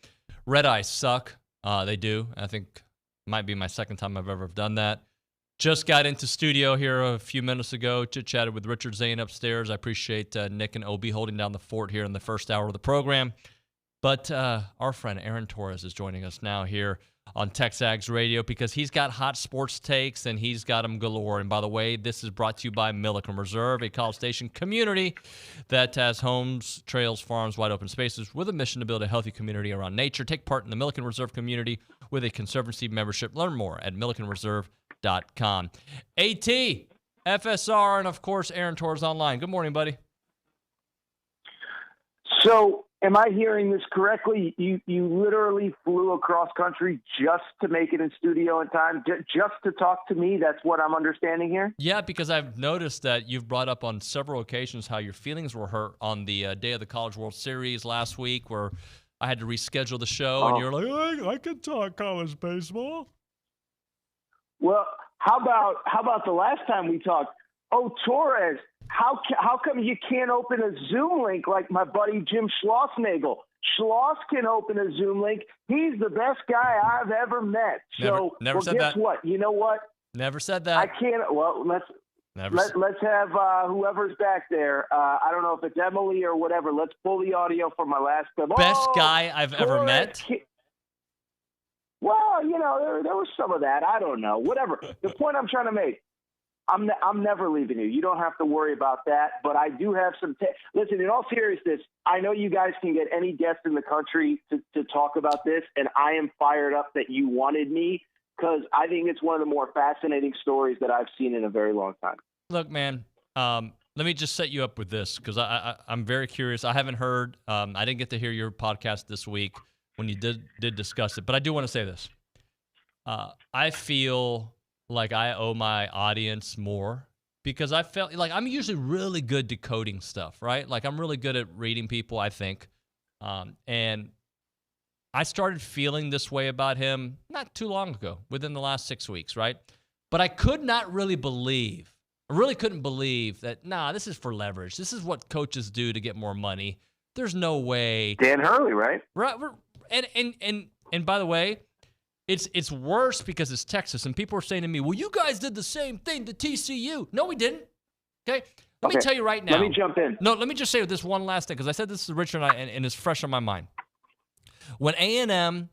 Red eyes suck. They do. I think it might be my second time I've ever done that. Just got into studio here a few minutes ago, chit-chatted with Richard Zane upstairs. I appreciate Nick and OB holding down the fort here in the first hour of the program. But our friend Aaron Torres is joining us now here on TexAgs Radio because he's got hot sports takes and he's got them galore. And by the way, this is brought to you by Milliken Reserve, a College Station community that has homes, trails, farms, wide open spaces with a mission to build a healthy community around nature. Take part in the Milliken Reserve community with a Conservancy membership. Learn more at millikenreserve.com. AT, FSR, and of course, Aaron Torres online. Good morning, buddy.
So, am I hearing this correctly? You literally flew across country just to make it in studio in time, just to talk to me? That's what I'm understanding here?
Yeah, because I've noticed that you've brought up on several occasions how your feelings were hurt on the day of the College World Series last week where I had to reschedule the show, and you're like, I can talk college baseball.
Well, how about the last time we talked? Oh, Torres, how come you can't open a Zoom link like my buddy Jim Schlossnagle? Schloss can open a Zoom link. He's the best guy I've ever met.
Never said
guess
that.
What? You know what?
Never said that.
I can't. Well, let's have whoever's back there. I don't know if it's Emily or whatever. Let's pull the audio from my last clip.
Best guy I've ever met.
Well, there was some of that. I don't know. Whatever. The point I'm trying to make, I'm never leaving you. You don't have to worry about that. But I do have some listen, in all seriousness, I know you guys can get any guest in the country to talk about this, and I am fired up that you wanted me because I think it's one of the more fascinating stories that I've seen in a very long time.
Look, man, let me just set you up with this because I'm very curious. I haven't heard I didn't get to hear your podcast this week when you did discuss it, but I do want to say this. I feel like I owe my audience more because I felt like I'm usually really good decoding stuff, right? Like I'm really good at reading people, I think. And I started feeling this way about him not too long ago, within the last 6 weeks, right? But I could not really believe, I really couldn't believe that, this is for leverage. This is what coaches do to get more money. There's no way.
Dan Hurley, right?
Right. And by the way, it's worse because it's Texas, and people are saying to me, well, you guys did the same thing to TCU. No, we didn't. Okay? Let me tell you right now.
Let me jump in.
No, let me just say this one last thing, because I said this to Richard and it's fresh on my mind. When A&M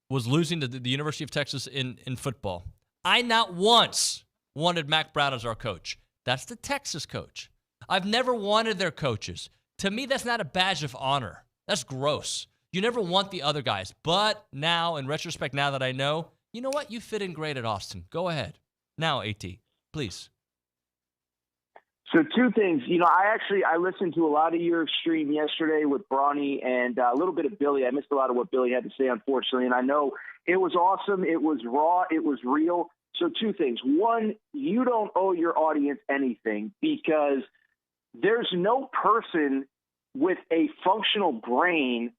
was losing to the University of Texas in football, I not once wanted Mac Brown as our coach. That's the Texas coach. I've never wanted their coaches. To me, that's not a badge of honor. That's gross. You never want the other guys. But now, in retrospect, now that I know, you know what? You fit in great at Austin. Go ahead. Now, AT, please.
So two things. I listened to a lot of your stream yesterday with Bronny and a little bit of Billy. I missed a lot of what Billy had to say, unfortunately. And I know it was awesome. It was raw. It was real. So two things. One, you don't owe your audience anything because there's no person with a functional brain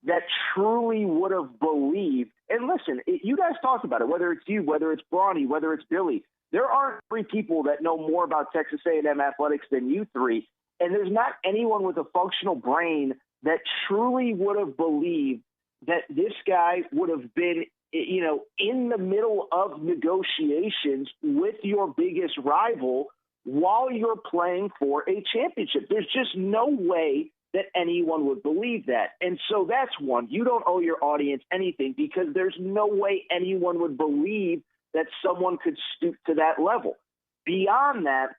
that truly would have believed. And listen, you guys talked about it, whether it's you, whether it's Bronny, whether it's Billy. There aren't three people that know more about Texas A&M athletics than you three. And there's not anyone with a functional brain that truly would have believed that this guy would have been, in the middle of negotiations with your biggest rival while you're playing for a championship. There's just no way that anyone would believe that. And so that's one. You don't owe your audience anything because there's no way anyone would believe that someone could stoop to that level. Beyond that,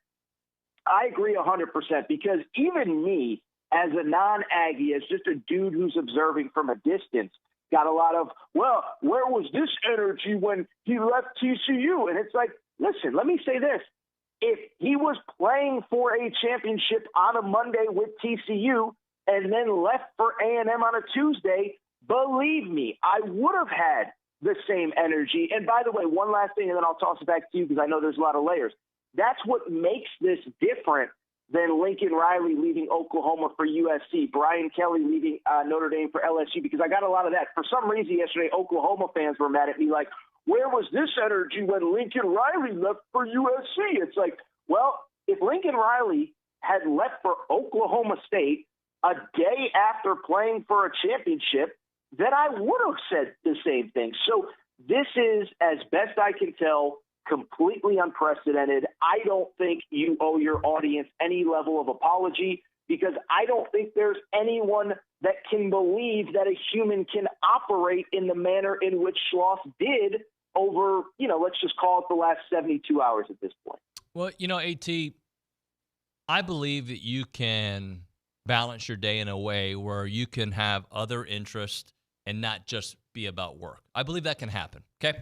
I agree 100% because even me, as a non-Aggie, as just a dude who's observing from a distance, got a lot of, well, where was this energy when he left TCU? And it's like, listen, let me say this. If he was playing for a championship on a Monday with TCU and then left for A&M on a Tuesday, believe me, I would have had the same energy. And by the way, one last thing, and then I'll toss it back to you because I know there's a lot of layers. That's what makes this different than Lincoln Riley leaving Oklahoma for USC, Brian Kelly leaving Notre Dame for LSU, because I got a lot of that. For some reason yesterday, Oklahoma fans were mad at me like, where was this energy when Lincoln Riley left for USC? It's like, well, if Lincoln Riley had left for Oklahoma State a day after playing for a championship, then I would have said the same thing. So this is, as best I can tell, completely unprecedented. I don't think you owe your audience any level of apology, because I don't think there's anyone that can believe that a human can operate in the manner in which Schloss did over, let's just call it the last 72 hours at this point.
Well, AT, I believe that you can balance your day in a way where you can have other interests and not just be about work. I believe that can happen, okay?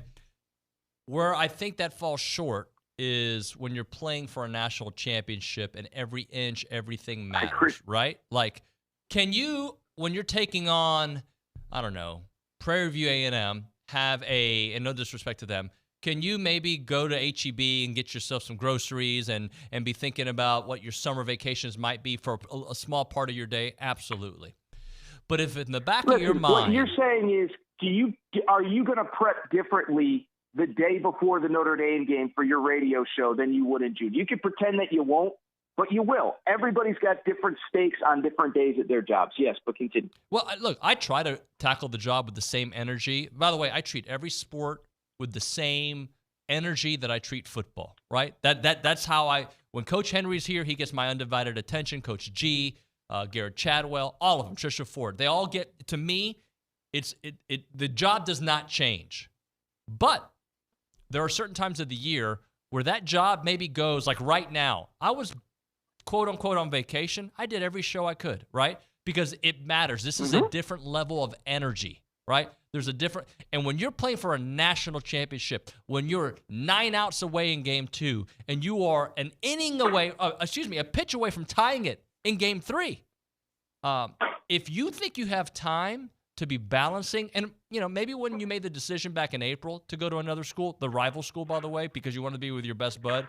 Where I think that falls short is when you're playing for a national championship and every inch, everything matters, right? Like, can you, when you're taking on, I don't know, Prairie View A&M, have and no disrespect to them, can you maybe go to H-E-B and get yourself some groceries and be thinking about what your summer vacations might be for a small part of your day? Absolutely. But if in the back of your mind...
What you're saying is, are you going to prep differently the day before the Notre Dame game for your radio show than you would in June? You can pretend that you won't, but you will. Everybody's got different stakes on different days at their jobs. Yes, but continue.
Well, look, I try to tackle the job with the same energy. By the way, I treat every sport with the same energy that I treat football, right? That's how when Coach Henry's here, he gets my undivided attention. Coach G, Garrett Chadwell, all of them, Trisha Ford, they all get, to me, the job does not change. But there are certain times of the year where that job maybe goes, like right now, I was quote unquote on vacation. I did every show I could, right? Because it matters. This is a different level of energy, right? There's a different, and when you're playing for a national championship, when you're 9 outs away in game 2, and you are an inning away, a pitch away from tying it in game 3, if you think you have time to be balancing, and maybe when you made the decision back in April to go to another school, the rival school, by the way, because you want to be with your best bud,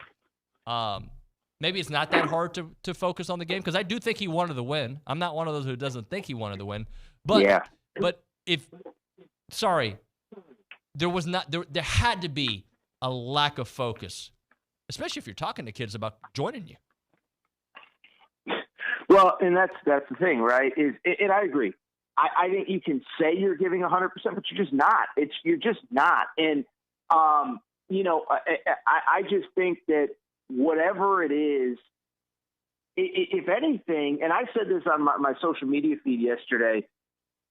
maybe it's not that hard to focus on the game, because I do think he wanted to win. I'm not one of those who doesn't think he wanted to win, but
yeah.
But there had to be a lack of focus, especially if you're talking to kids about joining you.
Well, and that's the thing, right? And I agree. I think you can say you're giving 100%, but you're just not. You're just not. And I just think that whatever it is, if anything, and I said this on my social media feed yesterday,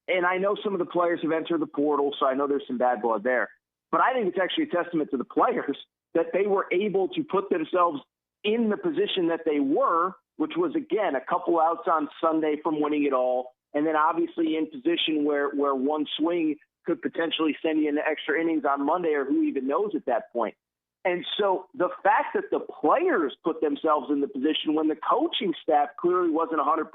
and I know some of the players have entered the portal, so I know there's some bad blood there. But I think it's actually a testament to the players that they were able to put themselves in the position that they were, which was, again, a couple outs on Sunday from winning it all, and then obviously in position where one swing could potentially send you into extra innings on Monday, or who even knows at that point. And so the fact that the players put themselves in the position when the coaching staff clearly wasn't 100%,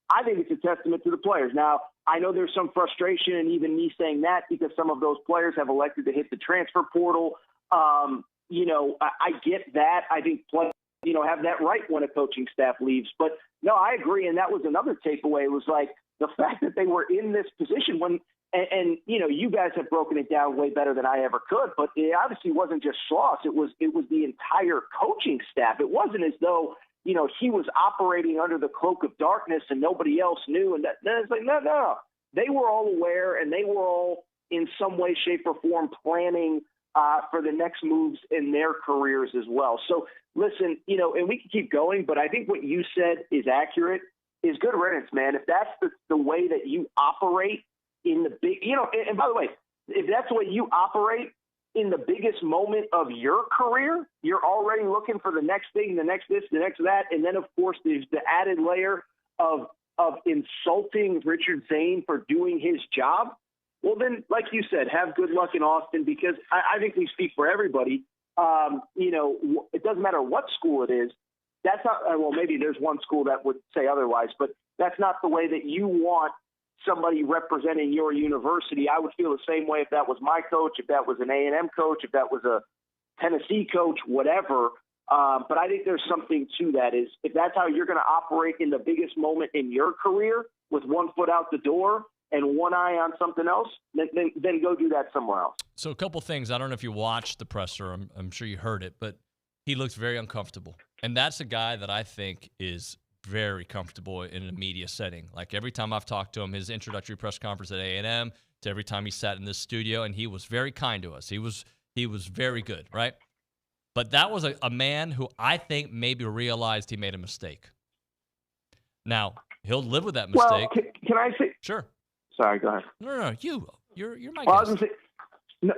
I think it's a testament to the players. Now, I know there's some frustration, and even me saying that, because some of those players have elected to hit the transfer portal. I get that. I think players, have that right when a coaching staff leaves. But no, I agree. And that was another takeaway. It was like the fact that they were in this position when, and you guys have broken it down way better than I ever could, but it obviously wasn't just Schloss. It was the entire coaching staff. It wasn't as though, he was operating under the cloak of darkness and nobody else knew. And it's like, no. They were all aware, and they were all in some way, shape, or form planning for the next moves in their careers as well. So listen, and we can keep going, but I think what you said is accurate, is good riddance, man. If that's the way that you operate in the big, and by the way, if that's the way you operate in the biggest moment of your career, you're already looking for the next thing, the next this, the next that. And then, of course, there's the added layer of insulting Richard Zane for doing his job. Well, then, like you said, have good luck in Austin, because I think we speak for everybody. It doesn't matter what school it is. That's not, well, maybe there's one school that would say otherwise, but that's not the way that you want somebody representing your university. I would feel the same way if that was my coach, if that was an A&M coach, if that was a Tennessee coach, whatever. But I think there's something to that, is if that's how you're going to operate in the biggest moment in your career, with one foot out the door and one eye on something else, then go do that somewhere else.
So a couple things. I don't know if you watched the presser. I'm sure you heard it, but he looks very uncomfortable. And that's a guy that I think is very comfortable in a media setting. Like every time I've talked to him, his introductory press conference at A&M, to every time he sat in this studio, and he was very kind to us. He was very good, right? But that was a man who I think maybe realized he made a mistake. Now, he'll live with that mistake.
Well, can I say?
Sure.
Sorry, go ahead.
No, you're my
Well, I
guest.
was gonna say, no,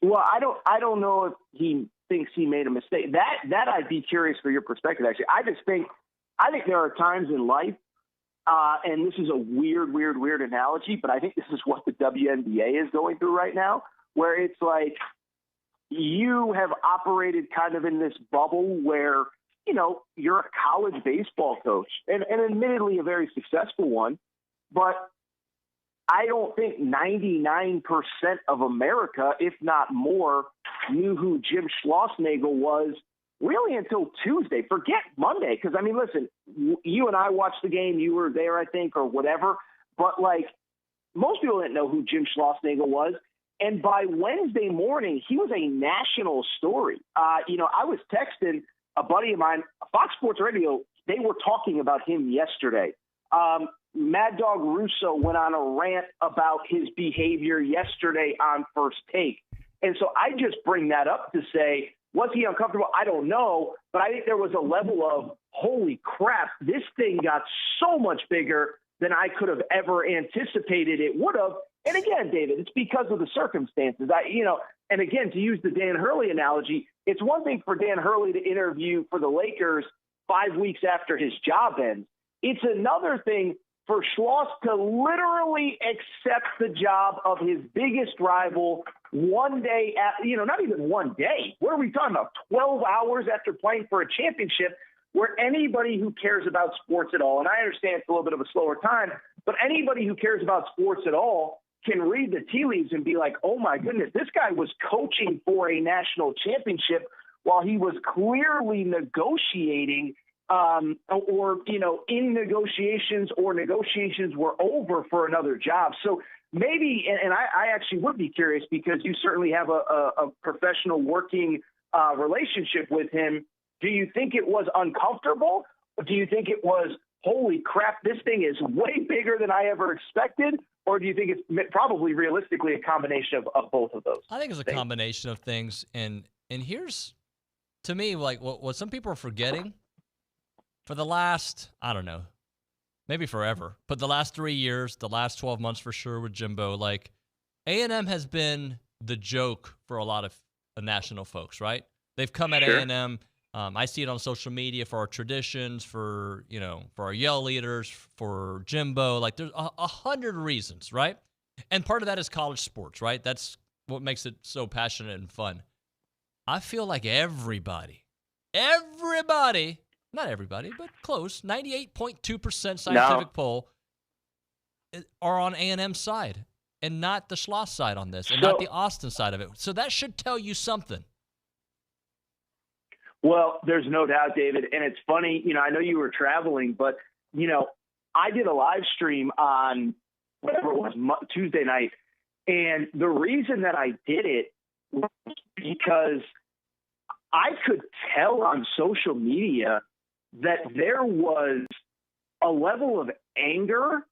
well, I don't know if he thinks he made a mistake. That I'd be curious for your perspective. Actually, I think there are times in life, and this is a weird analogy, but I think this is what the WNBA is going through right now, where it's like you have operated kind of in this bubble where, you know, you're a college baseball coach, and admittedly a very successful one, but I don't think 99% of America, if not more, knew who Jim Schlossnagle was really until Tuesday. Forget Monday, because, I mean, listen, you and I watched the game. You were there, I think, or whatever. But, like, most people didn't know who Jim Schlossnagle was. And by Wednesday morning, he was a national story. You know, I was texting a buddy of mine, Fox Sports Radio. They were talking about him yesterday. Mad Dog Russo went on a rant about his behavior yesterday on First Take. And so I just bring that up to say, was he uncomfortable? I don't know. But I think there was a level of, holy crap, this thing got so much bigger than I could have ever anticipated it would have. And again, David, it's because of the circumstances. And again, to use the Dan Hurley analogy, it's one thing for Dan Hurley to interview for the Lakers 5 weeks after his job ends. It's another thing for Schloss to literally accept the job of his biggest rival one day, not even one day. What are we talking about? 12 hours after playing for a championship, where anybody who cares about sports at all, and I understand it's a little bit of a slower time, but anybody who cares about sports at all can read the tea leaves and be like, oh my goodness, this guy was coaching for a national championship while he was clearly negotiating in negotiations, or negotiations were over for another job. So maybe, and I actually would be curious, because you certainly have a professional working relationship with him. Do you think it was uncomfortable? Or do you think it was, holy crap, this thing is way bigger than I ever expected? Or do you think it's probably realistically a combination of both of those?
I think it's a combination of things. And here's, to me, like what some people are forgetting. For the last, I don't know, maybe forever, but the last 3 years, the last 12 months for sure with Jimbo, like A&M has been the joke for a lot of national folks, right? They've come at A&M. I see it on social media for our traditions, for our yell leaders, for Jimbo. Like there's 100 reasons, right? And part of that is college sports, right? That's what makes it so passionate and fun. I feel like everybody, not everybody, but close, 98.2% scientific poll are on A&M's side, and not the Schloss side on this, and not the Austin side of it. So that should tell you something.
Well, there's no doubt, David. And it's funny, I know you were traveling, but, I did a live stream on whatever it was, Tuesday night. And the reason that I did it was because I could tell on social media that there was a level of anger,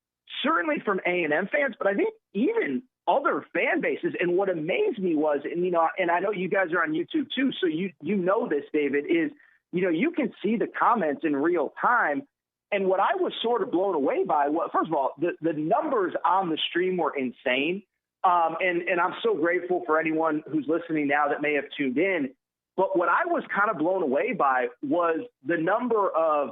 certainly from A&M fans, but I think even other fan bases. And what amazed me was, and I know you guys are on YouTube too, so you know this, David, is, you can see the comments in real time. And what I was sort of blown away by, well, first of all, the numbers on the stream were insane. And I'm so grateful for anyone who's listening now that may have tuned in. But what I was kind of blown away by was the number of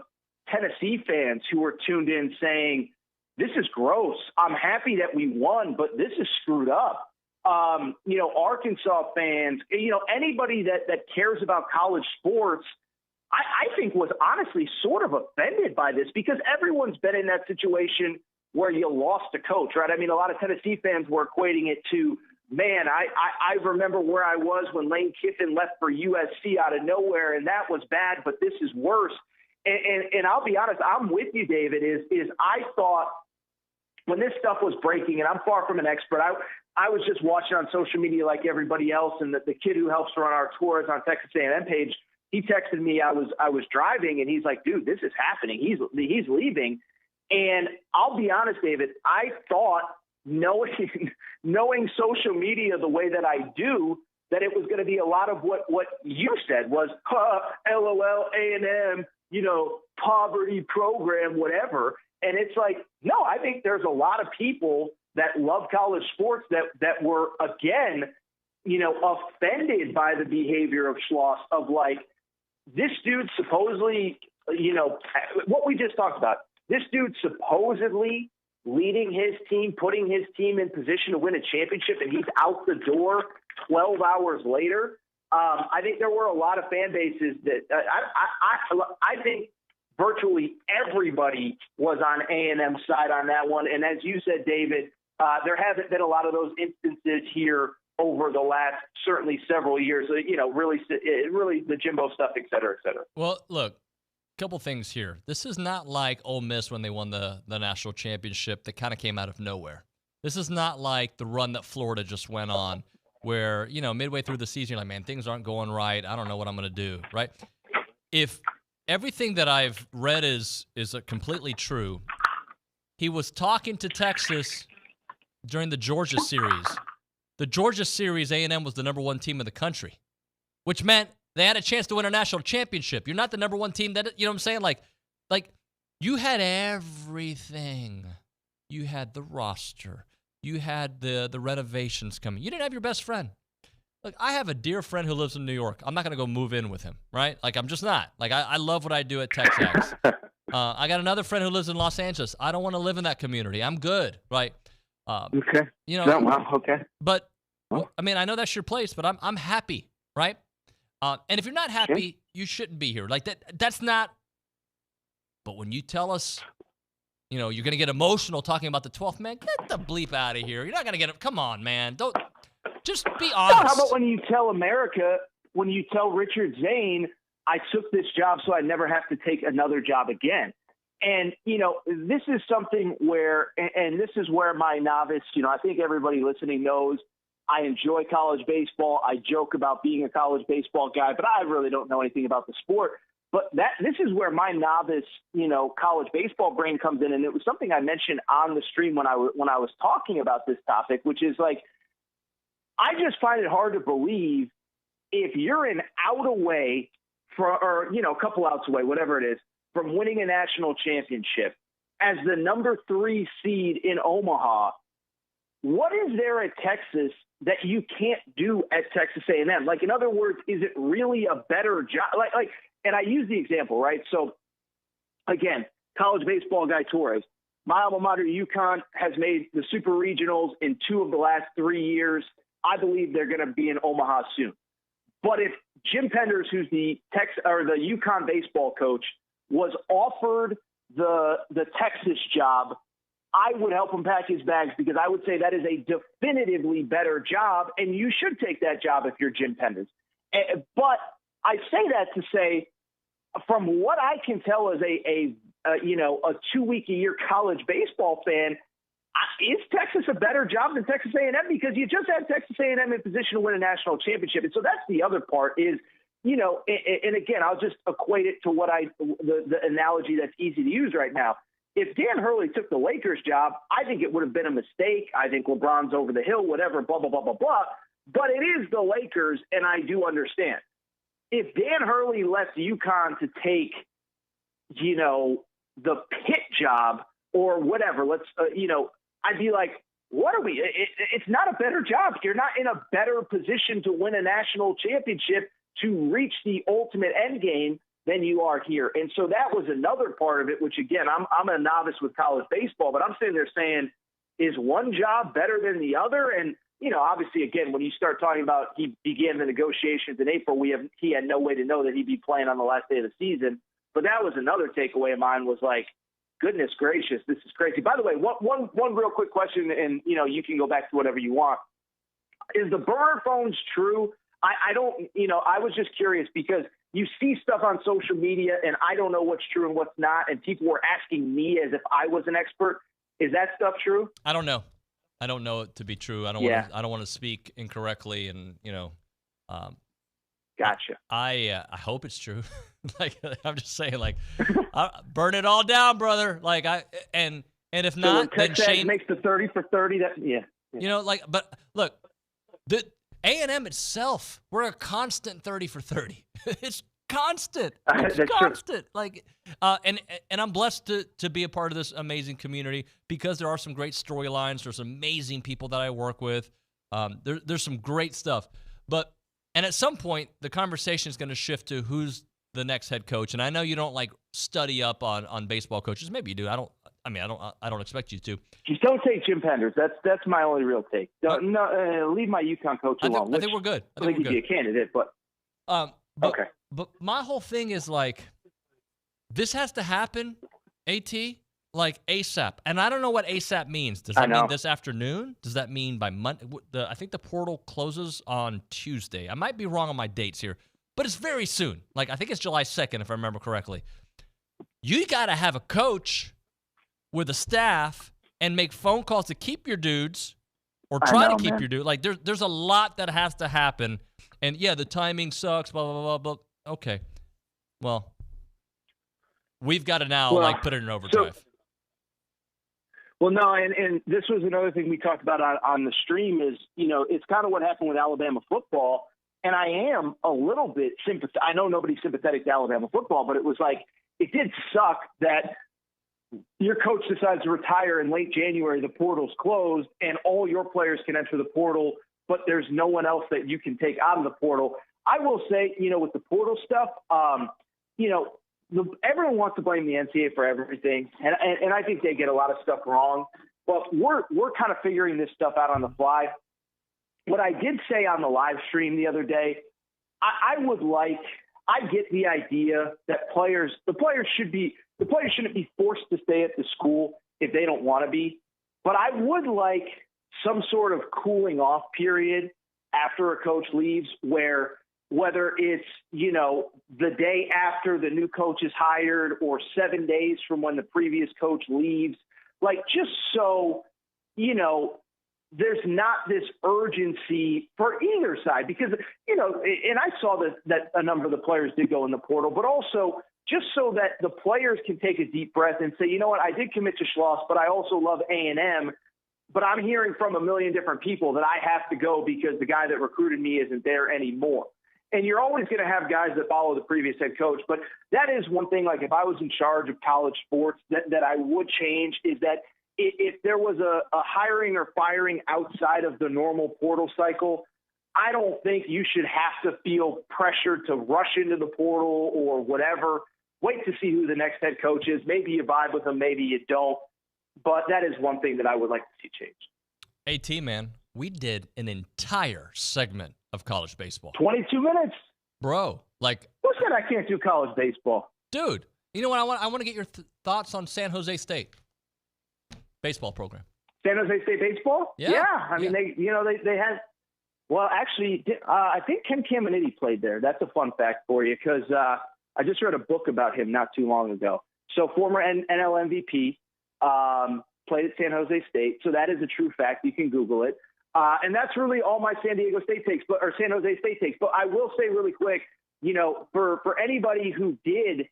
Tennessee fans who were tuned in saying, this is gross. I'm happy that we won, but this is screwed up. Arkansas fans, anybody that cares about college sports, I think was honestly sort of offended by this, because everyone's been in that situation where you lost a coach, right? I mean, a lot of Tennessee fans were equating it to, man, I remember where I was when Lane Kiffin left for USC out of nowhere, and that was bad, but this is worse. And I'll be honest, I'm with you, David, is I thought when this stuff was breaking, and I'm far from an expert, I was just watching on social media like everybody else, and the kid who helps run our Torres on Texas A&M page he texted me. I was driving, and he's like, "Dude, this is happening. He's leaving." And I'll be honest, David, I thought, knowing social media the way that I do, that it was going to be a lot of what you said was, LOL, A&M, poverty program, whatever. And it's like, no, I think there's a lot of people that love college sports that were, again, offended by the behavior of Schloss, of like, this dude supposedly, what we just talked about, this dude supposedly leading his team, putting his team in position to win a championship, and he's out the door 12 hours later. I think there were a lot of fan bases that I think virtually everybody was on A&M's side on that one. And as you said, David, there hasn't been a lot of those instances here over the last certainly several years. Really the Jimbo stuff, et cetera, et cetera.
Well, look. Couple things here. This is not like Ole Miss when they won the national championship that kind of came out of nowhere. This is not like the run that Florida just went on where, midway through the season, you're like, man, things aren't going right. I don't know what I'm going to do, right? If everything that I've read is completely true, he was talking to Texas during the Georgia series. The Georgia series, A&M was the number 1 team in the country, which meant they had a chance to win a national championship. You're not the number 1 team that, you know what I'm saying? Like you had everything. You had the roster. You had the renovations coming. You didn't have your best friend. Look, I have a dear friend who lives in New York. I'm not going to go move in with him, right? Like, I'm just not. Like, I love what I do at TexAgs. I got another friend who lives in Los Angeles. I don't want to live in that community. I'm good, right?
Okay. Okay.
But, I mean, I know that's your place, but I'm happy, right? And if you're not happy, you shouldn't be here. Like that's not. But when you tell us, you're going to get emotional talking about the 12th man, get the bleep out of here. You're not going to get it. Come on, man. Don't just be honest.
How about when you tell America, when you tell Richard Zane, I took this job so I never have to take another job again. And, this is something where, and this is where my novice, I think everybody listening knows, I enjoy college baseball. I joke about being a college baseball guy, but I really don't know anything about the sport. But this is where my novice, college baseball brain comes in. And it was something I mentioned on the stream when I was talking about this topic, which is like, I just find it hard to believe if you're an out away or a couple outs away, whatever it is, from winning a national championship as the number 3 seed in Omaha. What is there at Texas that you can't do at Texas A&M? Like, in other words, is it really a better job? Like, and I use the example, right? So, again, college baseball guy Torres, my alma mater, UConn, has made the super regionals in 2 of the last 3 years. I believe they're going to be in Omaha soon. But if Jim Penders, who's the UConn baseball coach, was offered the Texas job, I would help him pack his bags because I would say that is a definitively better job, and you should take that job if you're Jim Penders. But I say that to say, from what I can tell as a 2-week-a-year college baseball fan, is Texas a better job than Texas A&M? Because you just had Texas A&M in position to win a national championship. And so that's the other part is, and again, I'll just equate it to the analogy that's easy to use right now. If Dan Hurley took the Lakers job, I think it would have been a mistake. I think LeBron's over the hill, whatever, blah, blah, blah, blah, blah. But it is the Lakers, and I do understand. If Dan Hurley left UConn to take, the Pitt job or whatever, I'd be like, what are we? It's not a better job. You're not in a better position to win a national championship to reach the ultimate end game than you are here. And so that was another part of it, which, again, I'm a novice with college baseball, but I'm sitting there saying, is one job better than the other? And, obviously, again, when you start talking about he began the negotiations in April, he had no way to know that he'd be playing on the last day of the season. But that was another takeaway of mine was like, goodness gracious, this is crazy. By the way, one real quick question, and, you can go back to whatever you want. Is the burner phones true? I don't, I was just curious because you see stuff on social media and I don't know what's true and what's not. And people were asking me as if I was an expert. Is that stuff true?
I don't know. I don't know it to be true. I don't want to speak incorrectly. And,
Gotcha.
I hope it's true. Like, I'm just saying, like, burn it all down, brother. Like, and if not,
so when
then
TexAgs
Shane
makes the 30 for 30. Yeah.
You know, like, but look, the A&M itself, we're a constant 30 for 30. It's constant. It's constant. True. Like, and I'm blessed to be a part of this amazing community because there are some great storylines. There's amazing people that I work with. There's some great stuff. And at some point, the conversation is going to shift to who's the next head coach. And I know you don't like study up on baseball coaches. Maybe you do. I don't expect you to.
Just don't take Jim Penders. That's my only real take. Leave my UConn coach alone.
I think we're good.
I think he'd be a candidate, but okay.
But my whole thing is like, this has to happen, AT, like ASAP. And I don't know what ASAP means. Does that mean this afternoon? Does that mean by Monday? I think the portal closes on Tuesday. I might be wrong on my dates here, but it's very soon. Like, I think it's July 2nd, if I remember correctly. You got to have a coach with a staff and make phone calls to keep your dudes or try to keep your dude. Like, there's a lot that has to happen. And, yeah, the timing sucks, blah, blah, blah, blah. Okay. Well, we've got to now, put it in overdrive.
Well, no, and this was another thing we talked about on the stream is, it's kind of what happened with Alabama football. And I am a little bit sympathetic. I know nobody's sympathetic to Alabama football, but it was like, it did suck that your coach decides to retire in late January, the portal's closed, and all your players can enter the portal, but there's no one else that you can take out of the portal. I will say, with the portal stuff, everyone wants to blame the NCAA for everything, and I think they get a lot of stuff wrong. But we're kind of figuring this stuff out on the fly. What I did say on the live stream the other day, I get the idea that the players shouldn't be forced to stay at the school if they don't want to be. But I would like some sort of cooling off period after a coach leaves, whether it's, the day after the new coach is hired or 7 days from when the previous coach leaves, just so, there's not this urgency for either side because, and I saw that a number of the players did go in the portal, but also just so that the players can take a deep breath and say, you know what, I did commit to Schloss, but I also love A&M, but I'm hearing from a million different people that I have to go because the guy that recruited me isn't there anymore. And you're always going to have guys that follow the previous head coach. But that is one thing, like if I was in charge of college sports, that I would change is that if there was a hiring or firing outside of the normal portal cycle, I don't think you should have to feel pressured to rush into the portal or whatever. Wait to see who the next head coach is. Maybe you vibe with them, maybe you don't. But that is one thing that I would like to see changed.
AT, man, we did an entire segment of college baseball.
22 minutes.
Bro,
who said I can't do college baseball?
Dude, you know what? I want to get your thoughts on San Jose State baseball program.
San Jose State baseball?
Yeah.
I mean, they had, well, actually, I think Ken Caminiti played there. That's a fun fact for you because I just read a book about him not too long ago. So former NL MVP, played at San Jose State. So that is a true fact. You can Google it. And that's really all my San Jose State takes. But I will say really quick, for anybody who did,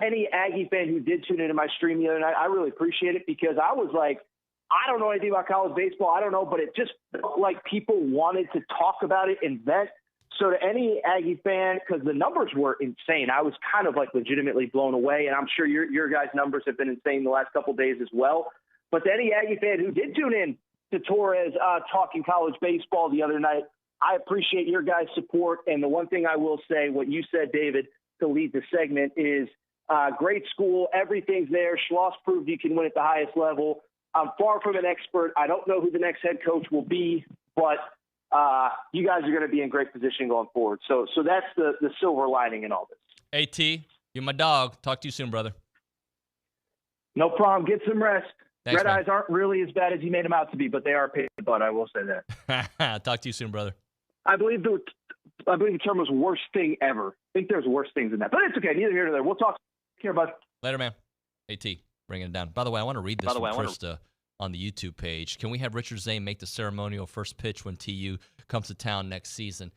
any Aggie fan who did tune into my stream the other night, I really appreciate it because I was like, I don't know anything about college baseball. I don't know, but it just felt like people wanted to talk about it and vent. So to any Aggie fan, because the numbers were insane, I was kind of legitimately blown away. And I'm sure your guys' numbers have been insane the last couple of days as well. But to any Aggie fan who did tune in to Torres talking college baseball the other night, I appreciate your guys' support. And the one thing I will say, what you said, David, to lead the segment is great school. Everything's there. Schloss proved you can win at the highest level. I'm far from an expert. I don't know who the next head coach will be, but you guys are going to be in great position going forward. So that's the silver lining in all this.
AT, you're my dog. Talk to you soon, brother.
No problem. Get some rest.
Thanks,
Red
man.
eyes aren't really as bad as you made them out to be, but they are paid in the butt. I will say that.
Talk to you soon, brother.
I believe the term was worst thing ever. I think there's worse things than that, but it's okay. Neither here nor there. We'll talk. Take care, bud.
Later, man. AT, bringing it down. By the way, I want to read this from Krista on the YouTube page. Can we have Richard Zane make the ceremonial first pitch when TU comes to town next season?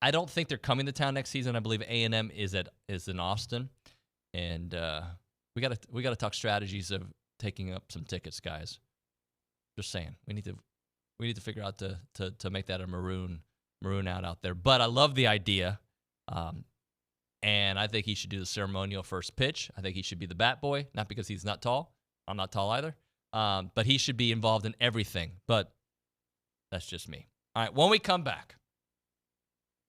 I don't think they're coming to town next season. I believe A&M is in Austin, and we gotta talk strategies of taking up some tickets, guys. Just saying, we need to figure out to make that a maroon out there. But I love the idea, and I think he should do the ceremonial first pitch. I think he should be the bat boy, not because he's not tall. I'm not tall either, but he should be involved in everything. But that's just me. All right, when we come back,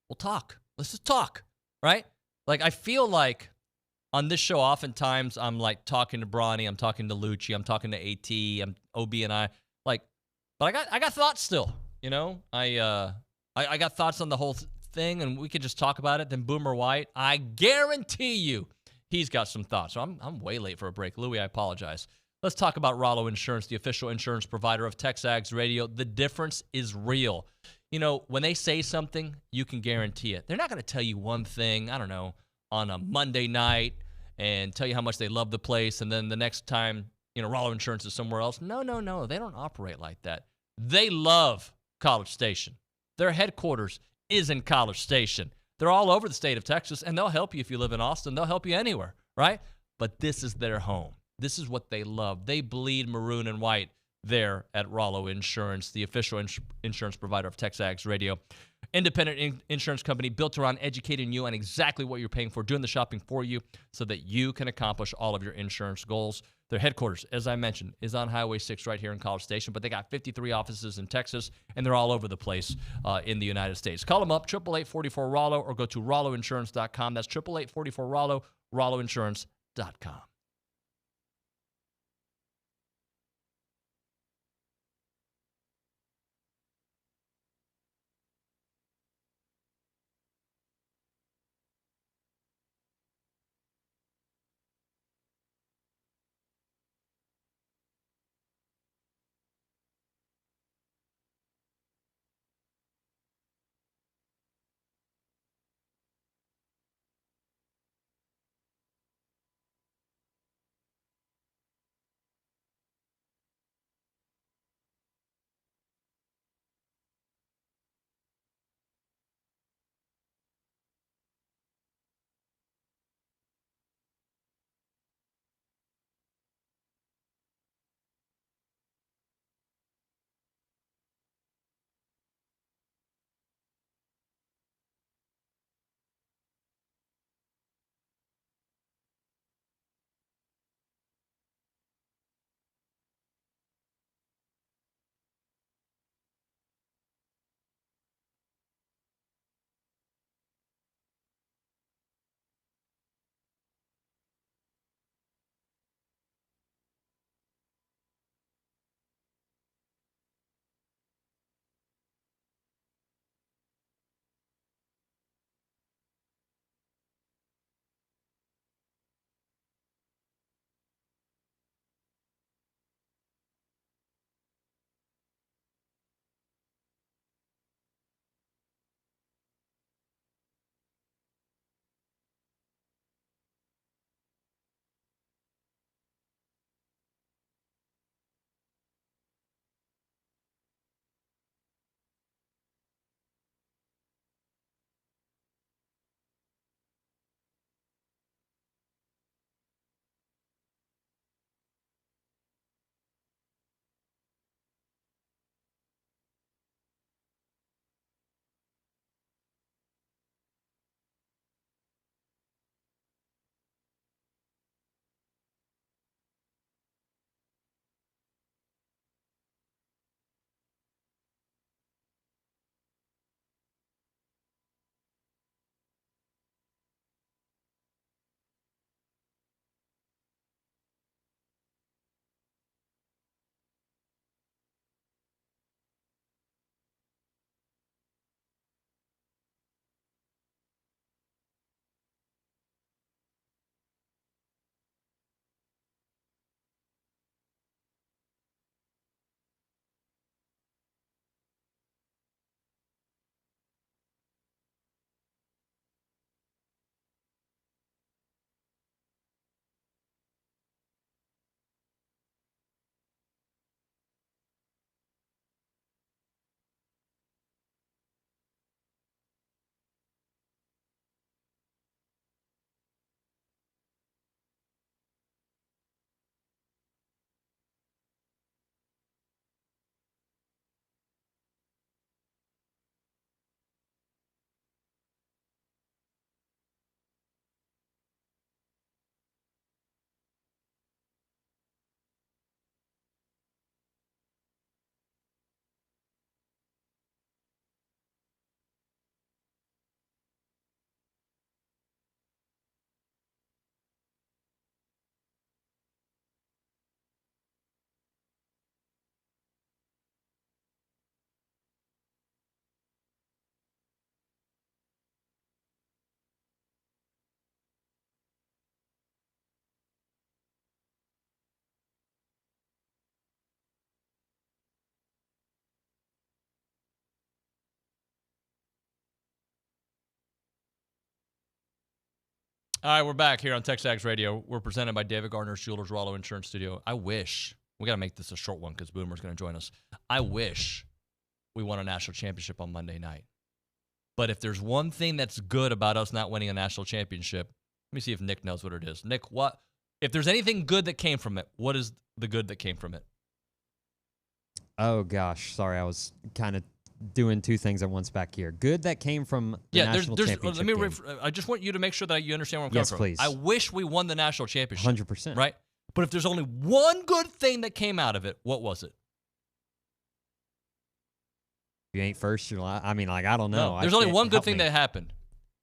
we'll talk. Let's just talk, right? Like, I feel like on this show, oftentimes I'm like talking to Bronny, I'm talking to Liucci, I'm talking to AT, I'm OB and I, like, but I got thoughts still, you know? I got thoughts on the whole thing, and we could just talk about it. Then Boomer White, I guarantee you, he's got some thoughts. So I'm way late for a break. Louie, I apologize. Let's talk about Rollo Insurance, the official insurance provider of TexAgs Radio. The difference is real. You know, when they say something, you can guarantee it. They're not going to tell you one thing, I don't know, on a Monday night and tell you how much they love the place, and then the next time, you know, Rollo Insurance is somewhere else. No. They don't operate like that. They love College Station. Their headquarters is in College Station. They're all over the state of Texas, and they'll help you if you live in Austin. They'll help you anywhere, right? But this is their home. This is what they love. They bleed maroon and white there at Rollo Insurance, the official insurance provider of TexAgs Radio. Independent insurance company built around educating you on exactly what you're paying for, doing the shopping for you so that you can accomplish all of your insurance goals. Their headquarters, as I mentioned, is on Highway 6 right here in College Station, but they got 53 offices in Texas, and they're all over the place in the United States. Call them up, 888-44-ROLLO, or go to rolloinsurance.com. That's 888-44-ROLLO, rolloinsurance.com. All right, we're back here on TexAgs Radio. We're presented by David Gardner's Jewelers Rollo Insurance Studio. I wish, we got to make this a short one because Boomer's going to join us. I wish we won a national championship on Monday night. But if there's one thing that's good about us not winning a national championship, let me see if Nick knows what it is. Nick, what? If there's anything good that came from it, what is the good that came from it?
Oh, gosh. Sorry, I was kind of doing two things at once back here. Good that came from the national championship game.
I just want you to make sure that you understand where I'm coming from.
Yes, please.
I wish we won the national championship.
100%.
Right? But if there's only one good thing that came out of it, what was it?
If you ain't first, you're I don't know.
No, there's only one good thing that happened.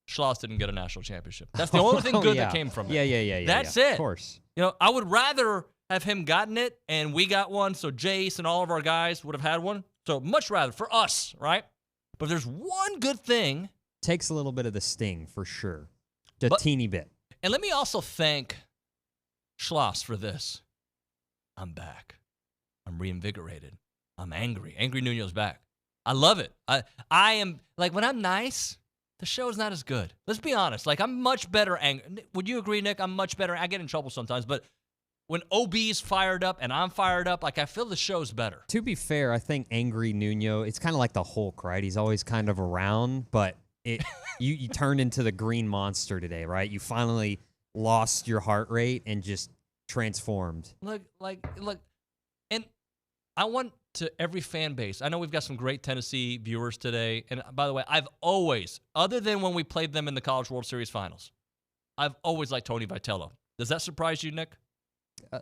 Schloss didn't get a national championship. That's the only thing good that came from it.
Yeah.
That's it.
Of course.
I would rather have him gotten it and we got one, so Jace and all of our guys would have had one. So much rather for us, right? But if there's one good thing.
Takes a little bit of the sting for sure. A teeny bit.
And let me also thank Schloss for this. I'm back. I'm reinvigorated. I'm angry. Angry Nuño's back. I love it. I am, like, when I'm nice, the show's not as good. Let's be honest. Like, I'm much better angry. Would you agree, Nick? I'm much better. I get in trouble sometimes, but when OB's fired up and I'm fired up, like, I feel the show's better.
To be fair, I think Angry Nuño, it's kind of like the Hulk, right? He's always kind of around, but you turned into the green monster today, right? You finally lost your heart rate and just transformed.
Look, and I want to every fan base. I know we've got some great Tennessee viewers today. And by the way, I've always, other than when we played them in the College World Series Finals, I've always liked Tony Vitello. Does that surprise you, Nick?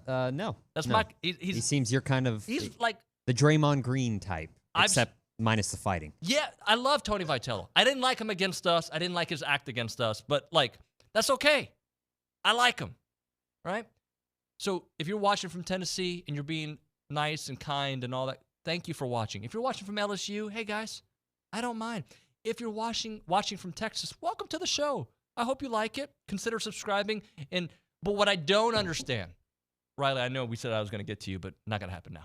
No.
That's
no.
He
seems you're kind of
he's like
the Draymond Green type, except minus the fighting.
Yeah, I love Tony Vitello. I didn't like him against us. I didn't like his act against us. But, like, that's okay. I like him, right? So if you're watching from Tennessee and you're being nice and kind and all that, thank you for watching. If you're watching from LSU, hey, guys, I don't mind. If you're watching from Texas, welcome to the show. I hope you like it. Consider subscribing. But what I don't understand, Riley, I know we said I was going to get to you, but not going to happen now.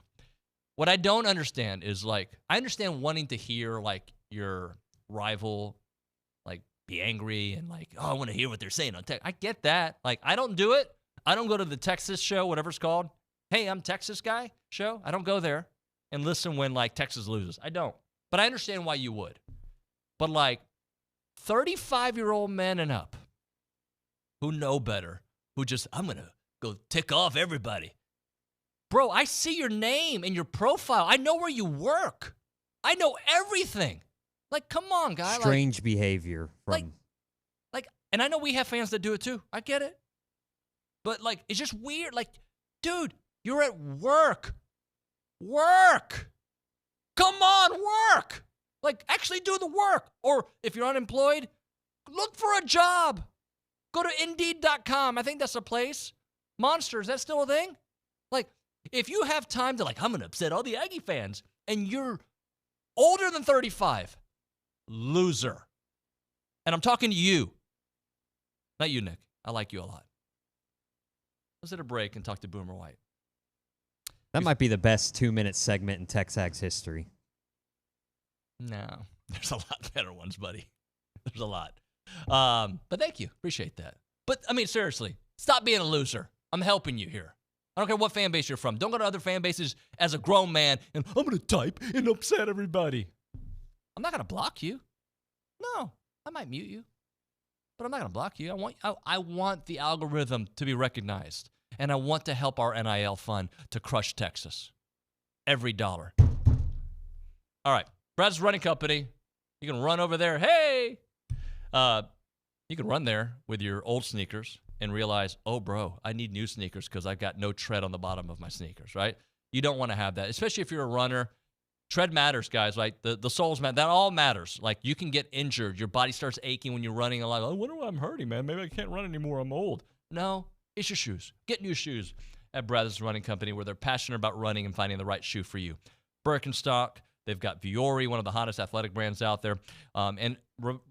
What I don't understand is, like, I understand wanting to hear, like, your rival, like, be angry and, like, oh, I want to hear what they're saying on Texas. I get that. Like, I don't do it. I don't go to the Texas show, whatever it's called. Hey, I'm Texas guy show. I don't go there and listen when, like, Texas loses. I don't. But I understand why you would. But, like, 35-year-old men and up who know better, who just, I'm going to go tick off everybody. Bro, I see your name and your profile. I know where you work. I know everything. Like, come on, guy.
Strange behavior from.
Like, and I know we have fans that do it too. I get it. But, like, it's just weird. Like, dude, you're at work. Work. Come on, work. Like, actually do the work. Or if you're unemployed, look for a job. Go to Indeed.com. I think that's a place. Monster, is that still a thing? Like, if you have time to, like, I'm going to upset all the Aggie fans, and you're older than 35, loser. And I'm talking to you. Not you, Nick. I like you a lot. Let's hit a break and talk to Boomer White.
That might be the best 2-minute segment in TexAgs history.
No, there's a lot better ones, buddy. There's a lot. But thank you. Appreciate that. But, I mean, seriously, stop being a loser. I'm helping you here. I don't care what fan base you're from. Don't go to other fan bases as a grown man and I'm going to type and upset everybody. I'm not going to block you. No, I might mute you, but I'm not going to block you. I want the algorithm to be recognized, and I want to help our NIL fund to crush Texas. Every dollar. All right, Brad's running company. You can run over there. Hey! You can run there with your old sneakers and realize, oh, bro, I need new sneakers because I've got no tread on the bottom of my sneakers, right? You don't want to have that, especially if you're a runner. Tread matters, guys. Like, the soles matter. That all matters. Like, you can get injured. Your body starts aching when you're running a lot. I wonder why I'm hurting, man. Maybe I can't run anymore. I'm old. No, it's your shoes. Get new shoes at Brothers Running Company, where they're passionate about running and finding the right shoe for you. Birkenstock. They've got Viore, one of the hottest athletic brands out there. And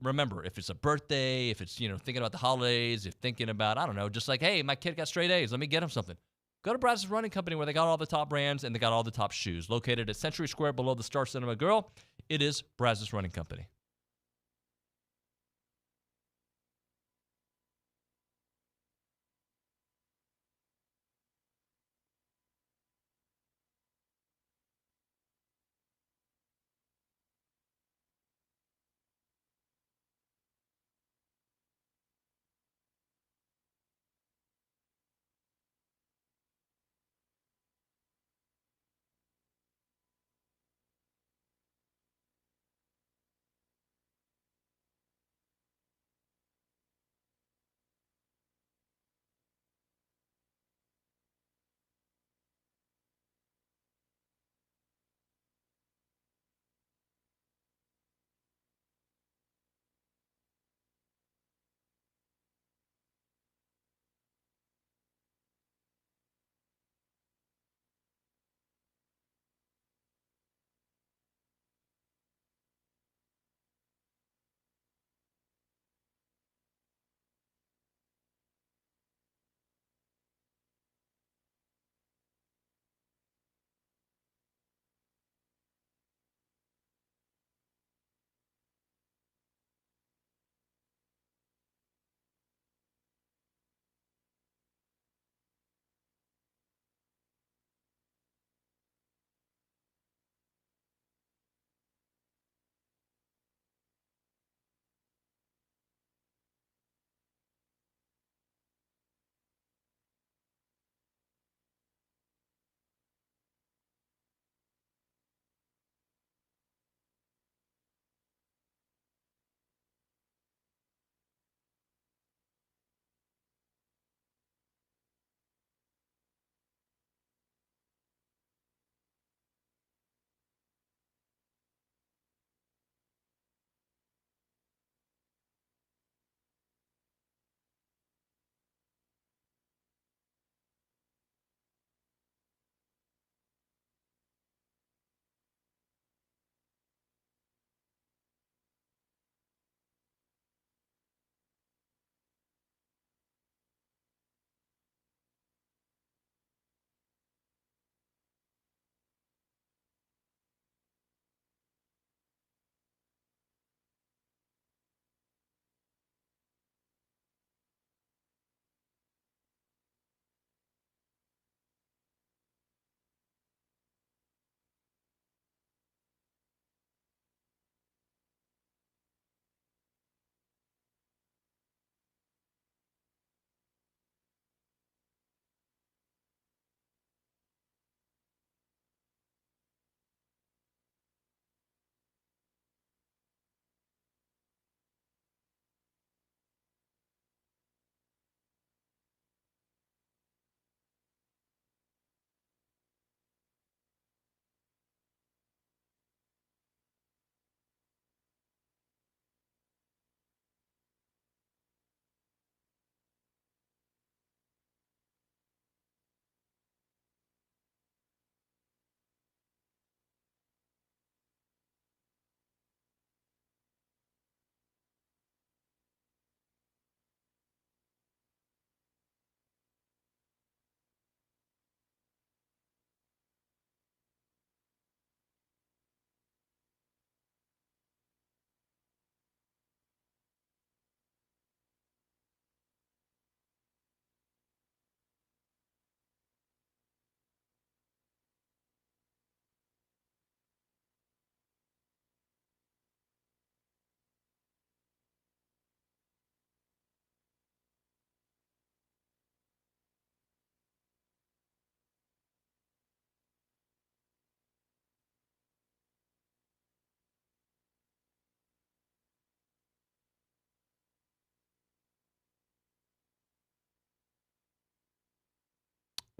remember, if it's a birthday, if it's, thinking about the holidays, if thinking about, I don't know, just like, hey, my kid got straight A's, let me get him something. Go to Brazos Running Company, where they got all the top brands and they got all the top shoes. Located at Century Square below the Star Cinema Grill, it is Brazos Running Company.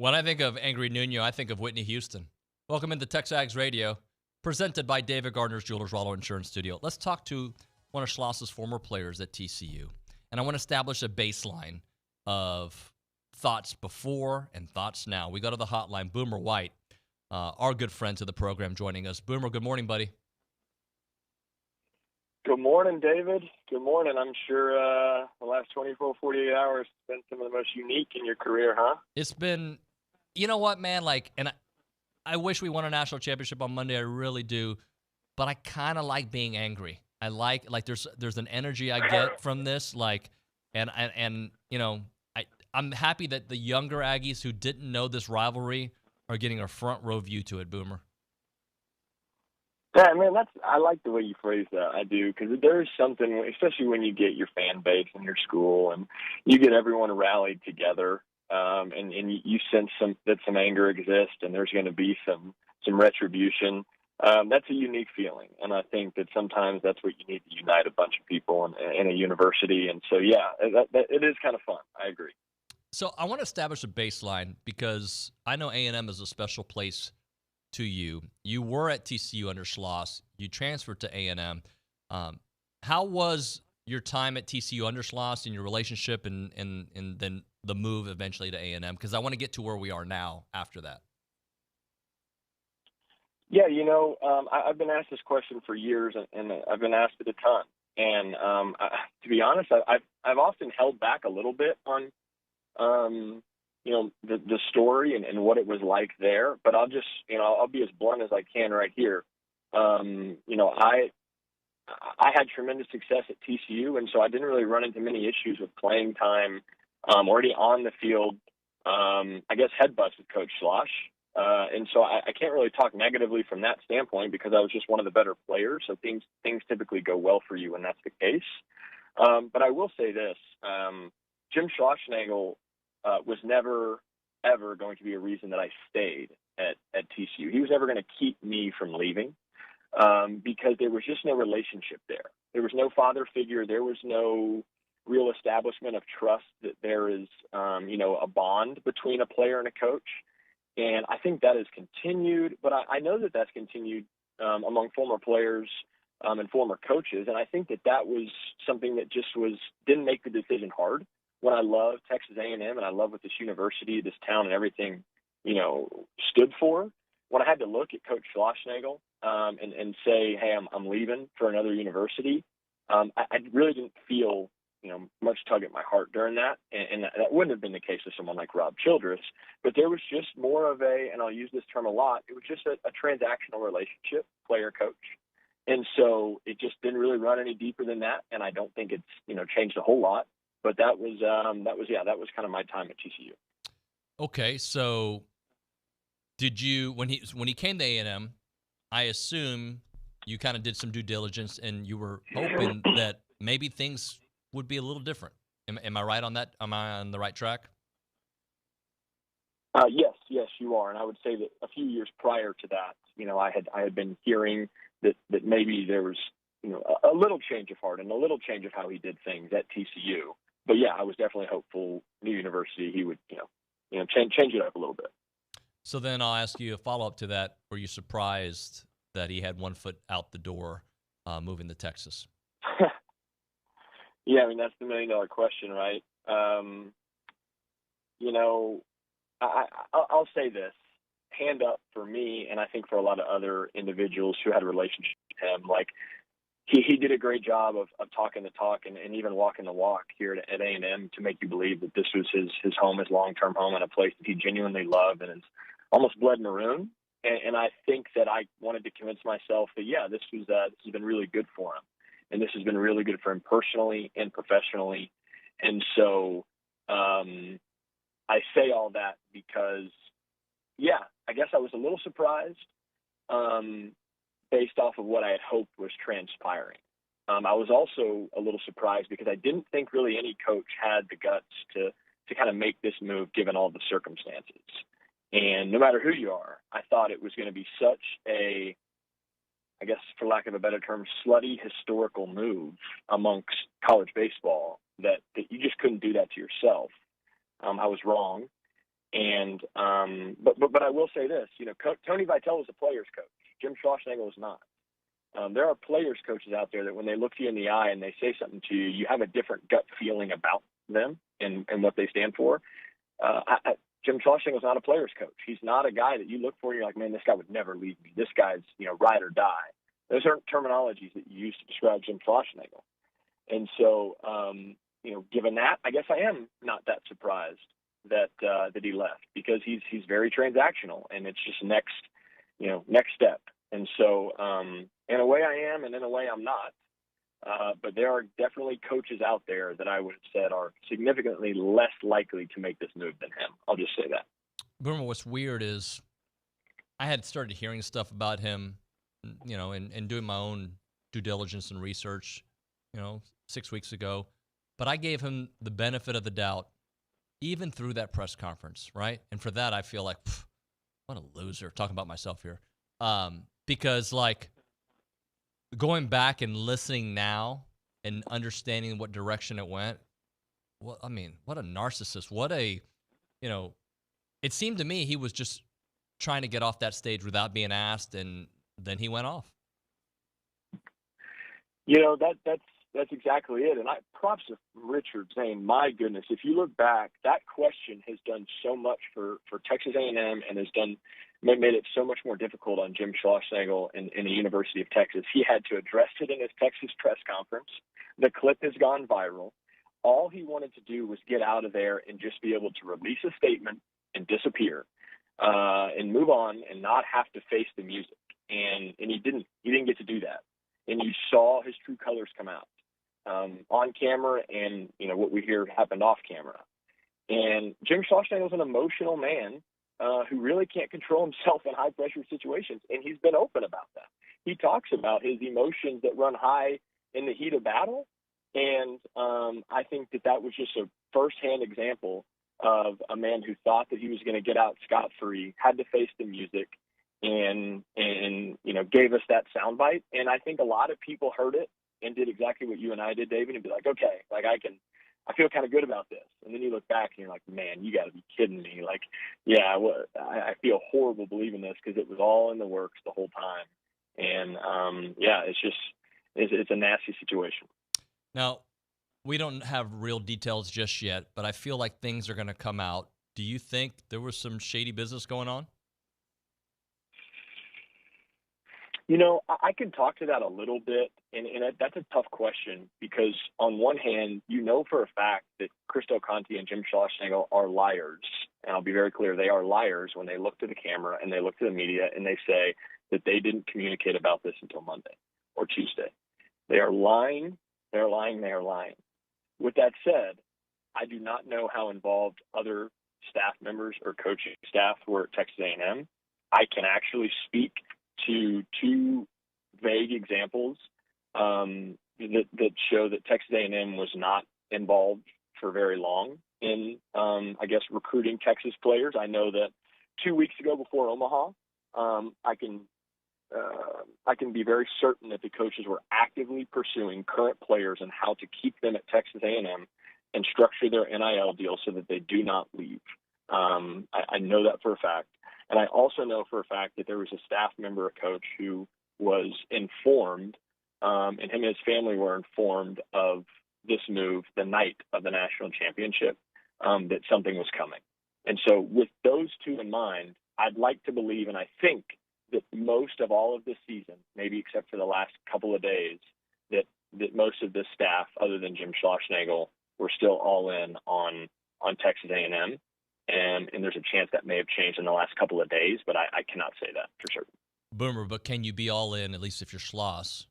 When I think of Angry Nuño, I think of Whitney Houston. Welcome into TexAgs Radio, presented by David Gardner's Jewelers Rollo Insurance Studio. Let's talk to one of Schloss's former players at TCU. And I want to establish a baseline of thoughts before and thoughts now. We go to the hotline. Boomer White, our good friend to the program, joining us. Boomer, good morning, buddy.
Good morning, David. Good morning. I'm sure the last 24, 48 hours has been some of the most unique in your career, huh?
It's been, you know what, man? Like, and I wish we won a national championship on Monday. I really do. But I kind of like being angry. I like there's an energy I get from this. Like, and you know, I'm happy that the younger Aggies who didn't know this rivalry are getting a front row view to it, Boomer.
Yeah, man, I like the way you phrase that. I do, because there's something, especially when you get your fan base in your school and you get everyone rallied together, and you sense that some anger exists and there's going to be some retribution. That's a unique feeling, and I think that sometimes that's what you need to unite a bunch of people in a university. And so, yeah, it is kind of fun. I agree.
So I want to establish a baseline because I know A&M is a special place to you. You were at TCU under Schloss. You transferred to A&M. How was your time at TCU under Schloss and your relationship and then the move eventually to A&M? Because I want to get to where we are now after that.
Yeah, you know, I've been asked this question for years, and I've been asked it a ton. And to be honest, I've often held back a little bit on you know, the story and what it was like there, but I'll just, you know, I'll be as blunt as I can right here. You know, I had tremendous success at TCU, and so I didn't really run into many issues with playing time, already on the field. I guess head butts with Coach Schloss. And so I can't really talk negatively from that standpoint because I was just one of the better players. So things typically go well for you when that's the case. But I will say this, Jim Schlossnagle was never, ever going to be a reason that I stayed at TCU. He was never going to keep me from leaving because there was just no relationship there. There was no father figure. There was no real establishment of trust that there is, you know, a bond between a player and a coach. And I think that has continued, but I know that that's continued among former players and former coaches. And I think that was something that just didn't make the decision hard. When I love Texas A&M and I love what this university, this town, and everything, you know, stood for, when I had to look at Coach Schlossnagle and say, hey, I'm leaving for another university, I really didn't feel, you know, much tug at my heart during that. And that wouldn't have been the case with someone like Rob Childress. But there was just more of and I'll use this term a lot, it was just a transactional relationship, player-coach. And so it just didn't really run any deeper than that. And I don't think it's, you know, changed a whole lot. But that was kind of my time at TCU.
Okay, so did you when he came to A&M, I assume you kind of did some due diligence and you were hoping that maybe things would be a little different. Am I right on that? Am I on the right track?
Yes, you are. And I would say that a few years prior to that, you know, I had been hearing that maybe there was, you know, a little change of heart and a little change of how he did things at TCU. But yeah, I was definitely hopeful. New university, he would, you know, change it up a little bit.
So then I'll ask you a follow up to that. Were you surprised that he had one foot out the door, moving to Texas?
Yeah, I mean that's the $1 million question, right? You know, I'll say this: hand up for me, and I think for a lot of other individuals who had a relationship with him, like. He did a great job of talking the talk and even walking the walk here at A&M to make you believe that this was his home, his long-term home, and a place that he genuinely loved and is almost blood maroon. And I think that I wanted to convince myself that, yeah, this has been really good for him. And this has been really good for him personally and professionally. And so I say all that because, yeah, I guess I was a little surprised. Based off of what I had hoped was transpiring. I was also a little surprised because I didn't think really any coach had the guts to kind of make this move given all the circumstances. And no matter who you are, I thought it was going to be such a, I guess for lack of a better term, slutty historical move amongst college baseball that you just couldn't do that to yourself. I was wrong. And but I will say this, Tony Vitello is a player's coach. Jim Schossnagle is not. There are players coaches out there that when they look you in the eye and they say something to you, you have a different gut feeling about them and what they stand for. Jim Schossnagle is not a player's coach. He's not a guy that you look for and you're like, man, this guy would never leave me. This guy's, ride or die. Those aren't terminologies that you use to describe Jim Schlossnagle. And so, given that, I guess I am not that surprised that he left, because he's very transactional, and it's just next step. And so, in a way I am, and in a way I'm not. But there are definitely coaches out there that I would have said are significantly less likely to make this move than him. I'll just say that.
Boomer, what's weird is I had started hearing stuff about him, and doing my own due diligence and research, 6 weeks ago. But I gave him the benefit of the doubt, even through that press conference, right? And for that, I feel like, what a loser, talking about myself here. Because, going back and listening now and understanding what direction it went, well, I mean, what a narcissist. What a, it seemed to me he was just trying to get off that stage without being asked, and then he went off.
That's exactly it. And props to Richard saying, my goodness, if you look back, that question has done so much for Texas A&M and has made it so much more difficult on Jim Schlossnagle and the University of Texas. He had to address it in his Texas press conference. The clip has gone viral. All he wanted to do was get out of there and just be able to release a statement and disappear, and move on and not have to face the music. And he didn't get to do that. And you saw his true colors come out on camera, and what we hear happened off camera. And Jim Schlossnagle is an emotional man who really can't control himself in high pressure situations, and he's been open about that. He talks about his emotions that run high in the heat of battle, and I think that was just a firsthand example of a man who thought that he was going to get out scot-free, had to face the music, and gave us that soundbite. And I think a lot of people heard it and did exactly what you and I did, David, and be like, okay, I feel kind of good about this. And then you look back and you're like, man, you got to be kidding me. I feel horrible believing this, because it was all in the works the whole time. And it's a nasty situation.
Now, we don't have real details just yet, but I feel like things are going to come out. Do you think there was some shady business going on?
I can talk to that a little bit, and that's a tough question, because on one hand, for a fact that Chris Del Conte and Jim Schossnagle are liars, and I'll be very clear, they are liars when they look to the camera and they look to the media and they say that they didn't communicate about this until Monday or Tuesday. They are lying, they're lying, they are lying. With that said, I do not know how involved other staff members or coaching staff were at Texas A&M. I can actually speak to two vague examples that show that Texas A&M was not involved for very long in, recruiting Texas players. I know that 2 weeks ago before Omaha, I can be very certain that the coaches were actively pursuing current players and how to keep them at Texas A&M and structure their NIL deal so that they do not leave. I know that for a fact. And I also know for a fact that there was a staff member, a coach, who was informed, and him and his family were informed of this move the night of the national championship, that something was coming. And so with those two in mind, I'd like to believe, and I think that most of all of this season, maybe except for the last couple of days, that most of this staff, other than Jim Schlossnagle, were still all in on Texas A&M. And there's a chance that may have changed in the last couple of days, but I cannot say that for certain.
Boomer, but can you be all in, at least if you're Schloss,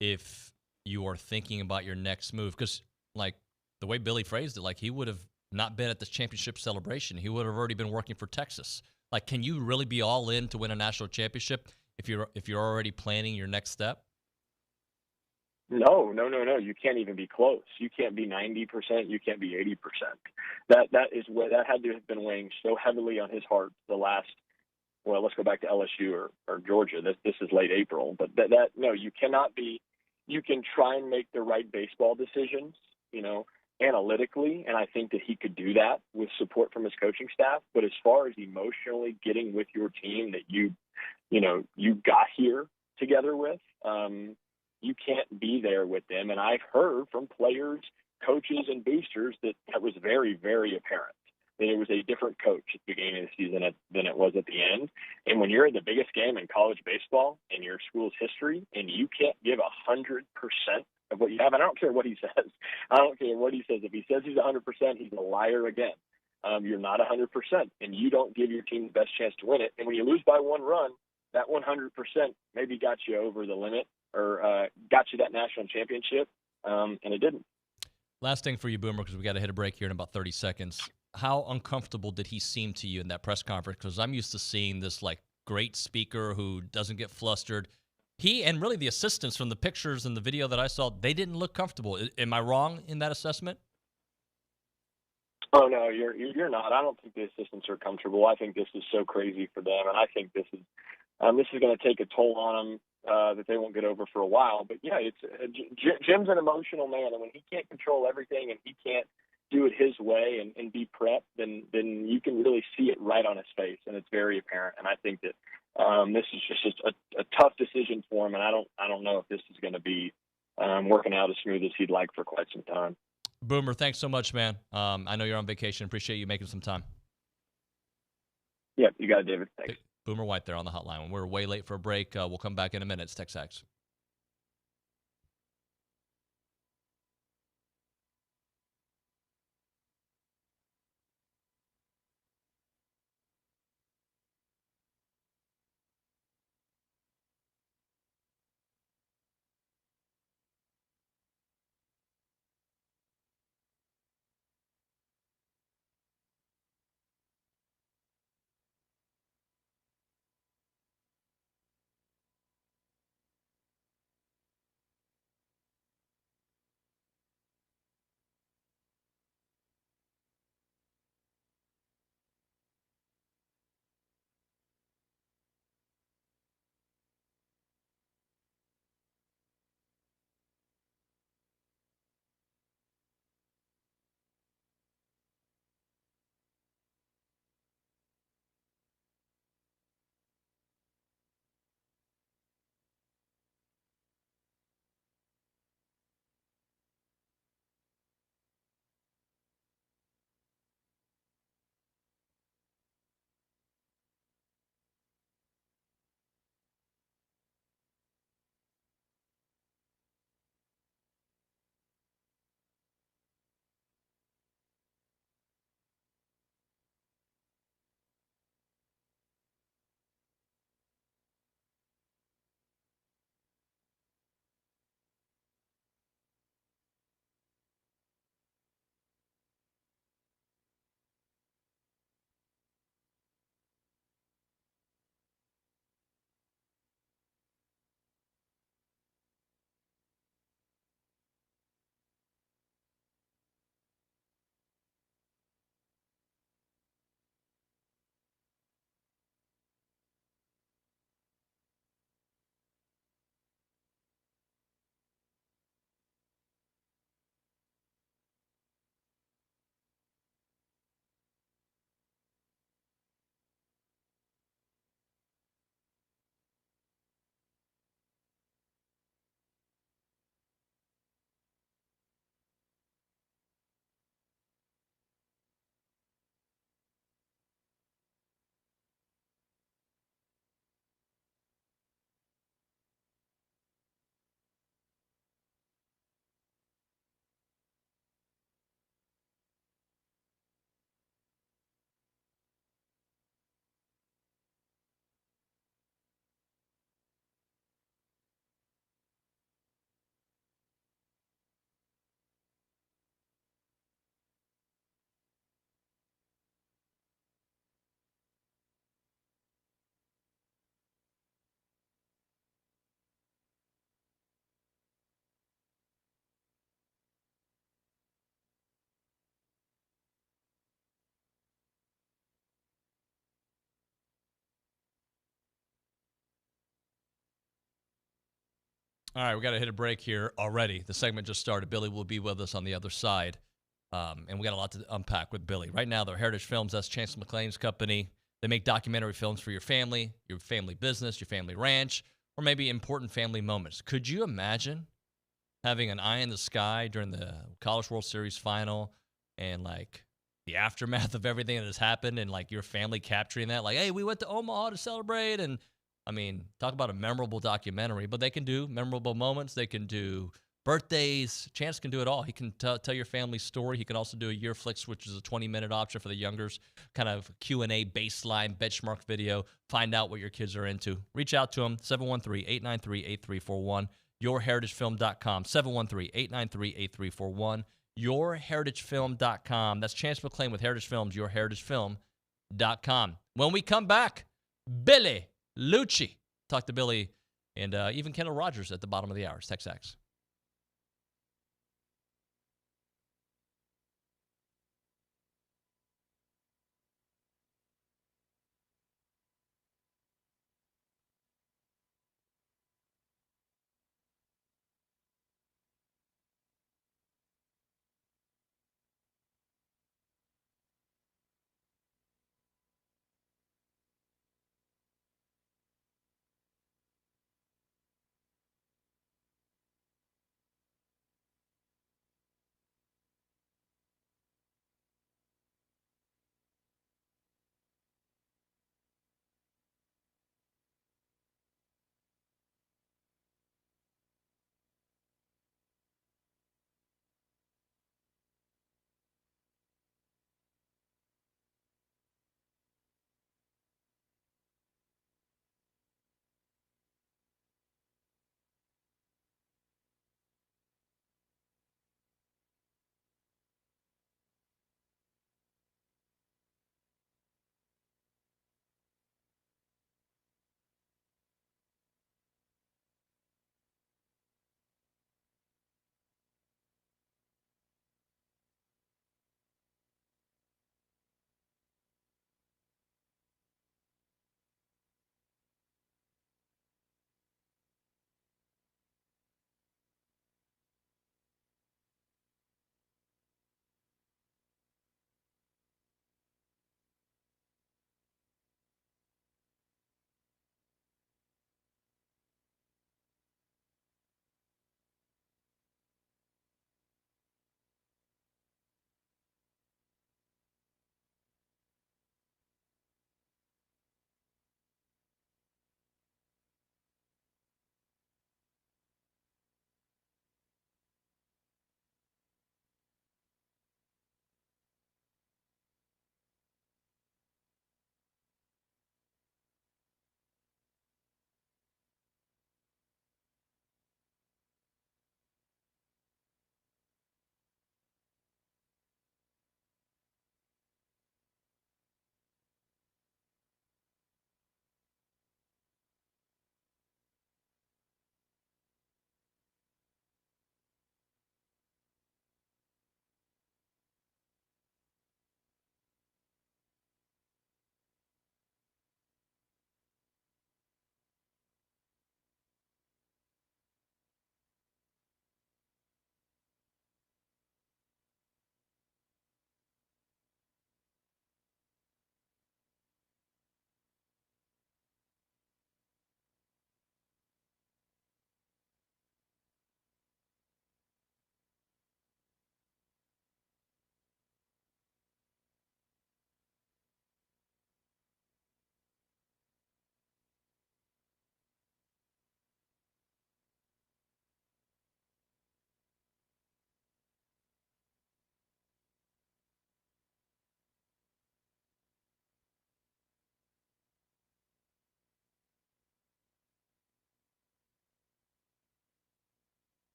if you are thinking about your next move? Because, the way Billy phrased it, he would have not been at this championship celebration. He would have already been working for Texas. Can you really be all in to win a national championship if you're already planning your next step?
No. You can't even be close. You can't be 90%. You can't be 80%. That had to have been weighing so heavily on his heart the last. Well, let's go back to LSU or Georgia. This is late April, but no, you cannot be. You can try and make the right baseball decisions, analytically, and I think that he could do that with support from his coaching staff. But as far as emotionally getting with your team that you got here together with, you can't be there with them. And I've heard from players, coaches, and boosters that was very, very apparent that it was a different coach at the beginning of the season than it was at the end. And when you're in the biggest game in college baseball in your school's history, and you can't give 100% of what you have, and I don't care what he says. I don't care what he says. If he says he's 100%, he's a liar again. You're not 100%, and you don't give your team the best chance to win it. And when you lose by 1 run, that 100% maybe got you over the limit or got you that national championship, and it didn't.
Last thing for you, Boomer, because we got to hit a break here in about 30 seconds. How uncomfortable did he seem to you in that press conference? Because I'm used to seeing this great speaker who doesn't get flustered. He and really the assistants from the pictures and the video that I saw, they didn't look comfortable. Am I wrong in that assessment?
Oh no, you're not. I don't think the assistants are comfortable. I think this is so crazy for them, and I think this is going to take a toll on them that they won't get over for a while. But yeah, Jim's an emotional man, and when he can't control everything and he can't do it his way and be prepped, then you can really see it right on his face, and it's very apparent. And I think that this is just a tough decision for him, and I don't know if this is going to be working out as smooth as he'd like for quite some time.
Boomer, thanks so much, man. I know you're on vacation. Appreciate you making some time.
Yeah, you got it, David. Thanks.
Boomer White there on the hotline. When we're way late for a break, we'll come back in a minute. It's TexAgs. All right, we got to hit a break here already. The segment just started. Billy will be with us on the other side. And we got a lot to unpack with Billy. Right now, they're Heritage Films. That's Chancellor McLean's company. They make documentary films for your family business, your family ranch, or maybe important family moments. Could you imagine having an eye in the sky during the College World Series final and, like, the aftermath of everything that has happened and, like, your family capturing that? Like, hey, we went to Omaha to celebrate. And, I mean, talk about a memorable documentary. But they can do memorable moments. They can do birthdays. Chance can do it all. He can tell your family's story. He can also do a Year Flicks, which is a 20-minute option for the youngers, kind of Q&A baseline benchmark video. Find out what your kids are into. Reach out to him, 713-893-8341, yourheritagefilm.com, 713-893-8341, yourheritagefilm.com. That's Chance McLean with Heritage Films, yourheritagefilm.com. When we come back, Billy Liucci. Talk to Billy and even Kendall Rogers at the bottom of the hour. TexAgs.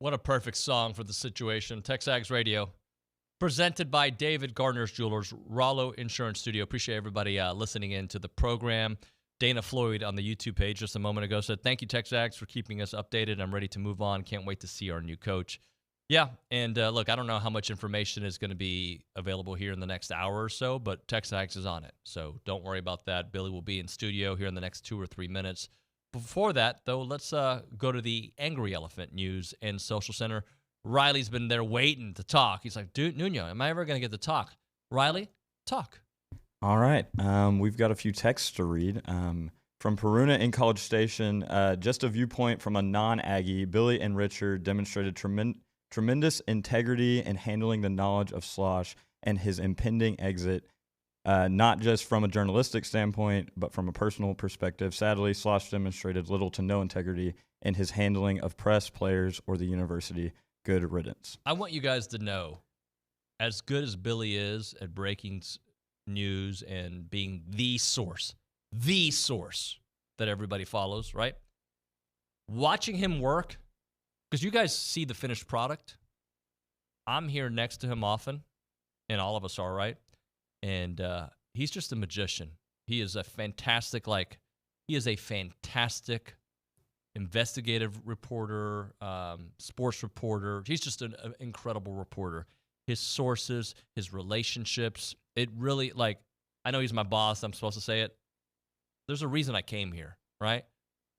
What a perfect song for the situation. TexAgs Radio. presented by David Gardner's Jewelers, Rollo Insurance Studio. Appreciate everybody listening in to the program. Dana Floyd on the YouTube page just a moment ago said, thank you, TexAgs, for keeping us updated. I'm ready to move on. Can't wait to see our new coach. Yeah, and look, I don't know how much information is going to be available here in the next hour or so, but TexAgs is on it, so don't worry about that. Billy will be in studio here in the next 2 or 3 minutes. Before that, though, let's go to the Angry Elephant News and Social Center. Riley's been there waiting to talk. He's like, dude, Nuño, am I ever going to get to talk? Riley, talk.
All right. We've got a few texts to read. From Peruna in College Station, just a viewpoint from a non-Aggie, Billy and Richard demonstrated tremendous integrity in handling the knowledge of Slosh and his impending exit, not just from a journalistic standpoint, but from a personal perspective. Sadly, Slosh demonstrated little to no integrity in his handling of press, players, or the university. Good riddance.
I want you guys to know, as good as Billy is at breaking news and being the source that everybody follows, right? Watching him work, because you guys see the finished product. I'm here next to him often, and all of us are, right? And he's just a magician. He is a fantastic, investigative reporter, sports reporter. He's just an incredible reporter. His sources, his relationships, it really, I know he's my boss. I'm supposed to say it. There's a reason I came here, right?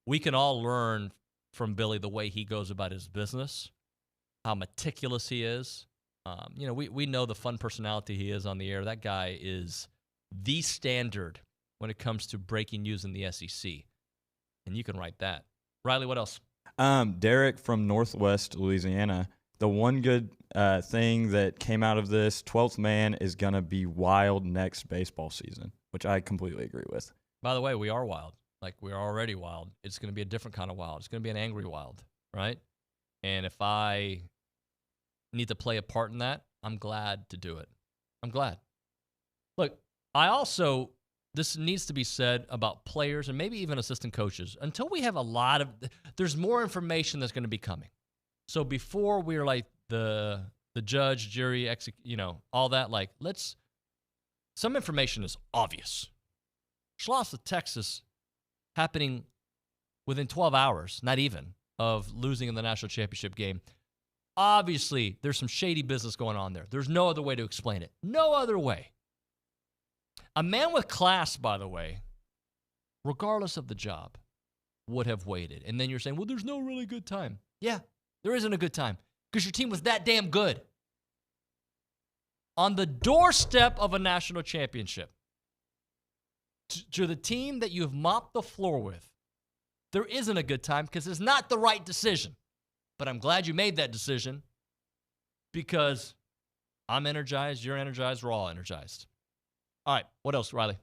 We can all learn from Billy the way he goes about his business, how meticulous he is. We know the fun personality he is on the air. That guy is the standard when it comes to breaking news in the SEC. And you can write that. Riley, what else?
Derek from Northwest Louisiana. The one good thing that came out of this, 12th man is going to be wild next baseball season, which I completely agree with.
By the way, we are wild. We're already wild. It's going to be a different kind of wild. It's going to be an angry wild, right? And if I need to play a part in that, I'm glad to do it. I'm glad. Look, this needs to be said about players and maybe even assistant coaches. Until we have there's more information that's going to be coming. So before we're like the judge, jury, all that, some information is obvious. Schloss of Texas happening within 12 hours, not even, of losing in the national championship game. Obviously, there's some shady business going on there. There's no other way to explain it. No other way. A man with class, by the way, regardless of the job, would have waited. And then you're saying, well, there's no really good time. Yeah, there isn't a good time because your team was that damn good. On the doorstep of a national championship, to the team that you have mopped the floor with, there isn't a good time because it's not the right decision. But I'm glad you made that decision because I'm energized, you're energized, we're all energized. All right, what else, Riley?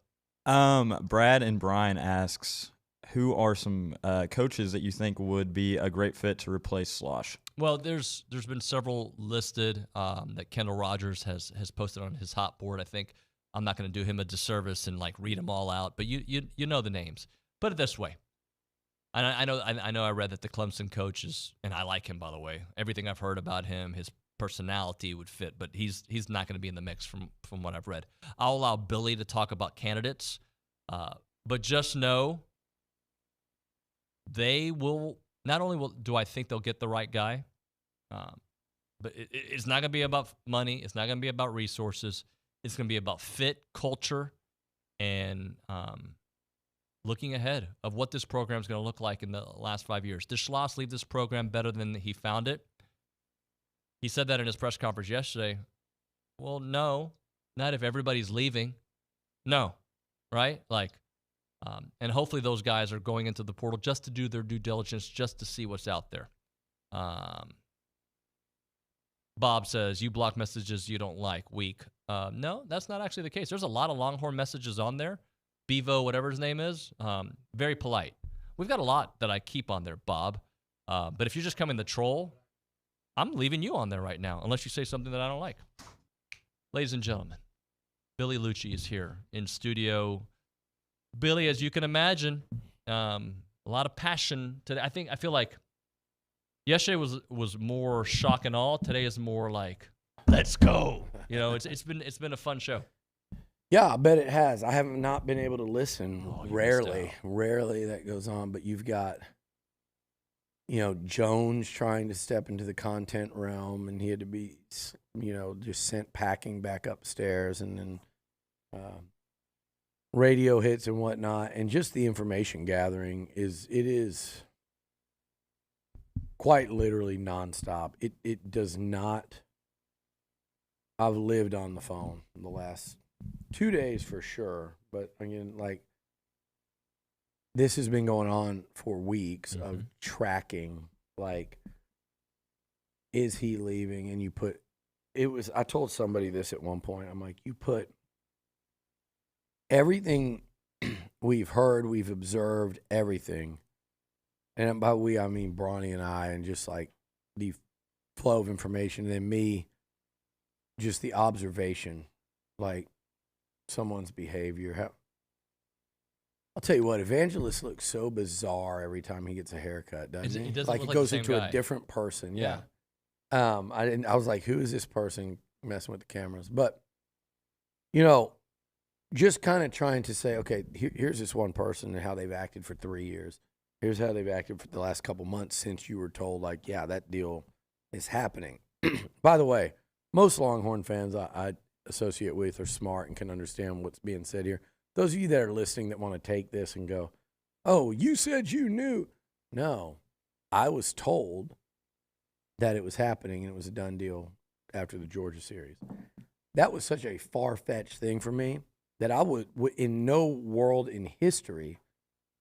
Brad and Brian asks, who are some coaches that you think would be a great fit to replace Slosh?
Well, there's been several listed that Kendall Rogers has posted on his hot board. I think I'm not going to do him a disservice and read them all out, but you know the names. Put it this way. I know I read that the Clemson coach is, and I like him, by the way. Everything I've heard about him, his personality would fit, but he's not going to be in the mix from what I've read. I'll allow Billy to talk about candidates, but just know they will, not only do I think they'll get the right guy, but it's not going to be about money. It's not going to be about resources. It's going to be about fit, culture, and looking ahead of what this program is going to look like in the last 5 years. Does Schloss leave this program better than he found it? He said that in his press conference yesterday. Well, no, not if everybody's leaving. No, right? And hopefully those guys are going into the portal just to do their due diligence, just to see what's out there. Bob says, you block messages you don't like. Weak. No, that's not actually the case. There's a lot of Longhorn messages on there. Bevo, whatever his name is, very polite. We've got a lot that I keep on there, Bob. But if you're just coming to troll, I'm leaving you on there right now, unless you say something that I don't like. Ladies and gentlemen, Billy Liucci is here in studio. Billy, as you can imagine, a lot of passion today. I feel like yesterday was more shock and awe. Today is more like, let's go. You know, it's been a fun show.
Yeah, I bet it has. I have not been able to listen.
Oh,
Rarely that goes on. But you've got, Jones trying to step into the content realm, and he had to be, just sent packing back upstairs, and then radio hits and whatnot, and just the information gathering is quite literally nonstop. It does not. I've lived on the phone the last 2 days for sure, but again, this has been going on for weeks of tracking, is he leaving? And I told somebody this at one point. I'm like, you put everything we've heard, we've observed, everything. And by we, I mean Bronny and I, and just the flow of information, and then me, just the observation, someone's behavior. I'll tell you what, Evangelist looks so bizarre every time he gets a haircut, doesn't he?
He doesn't look
it
like
goes
the same
into
guy.
a different person.
Yeah.
I was like, who is this person messing with the cameras? But, just kind of trying to say, okay, here's this one person and how they've acted for 3 years. Here's how they've acted for the last couple months since you were told, yeah, that deal is happening. By the way, most Longhorn fans I associate with are smart and can understand what's being said here. Those of you that are listening that want to take this and go, oh, you said you knew. No, I was told that it was happening and it was a done deal after the Georgia series. That was such a far-fetched thing for me that I would in no world in history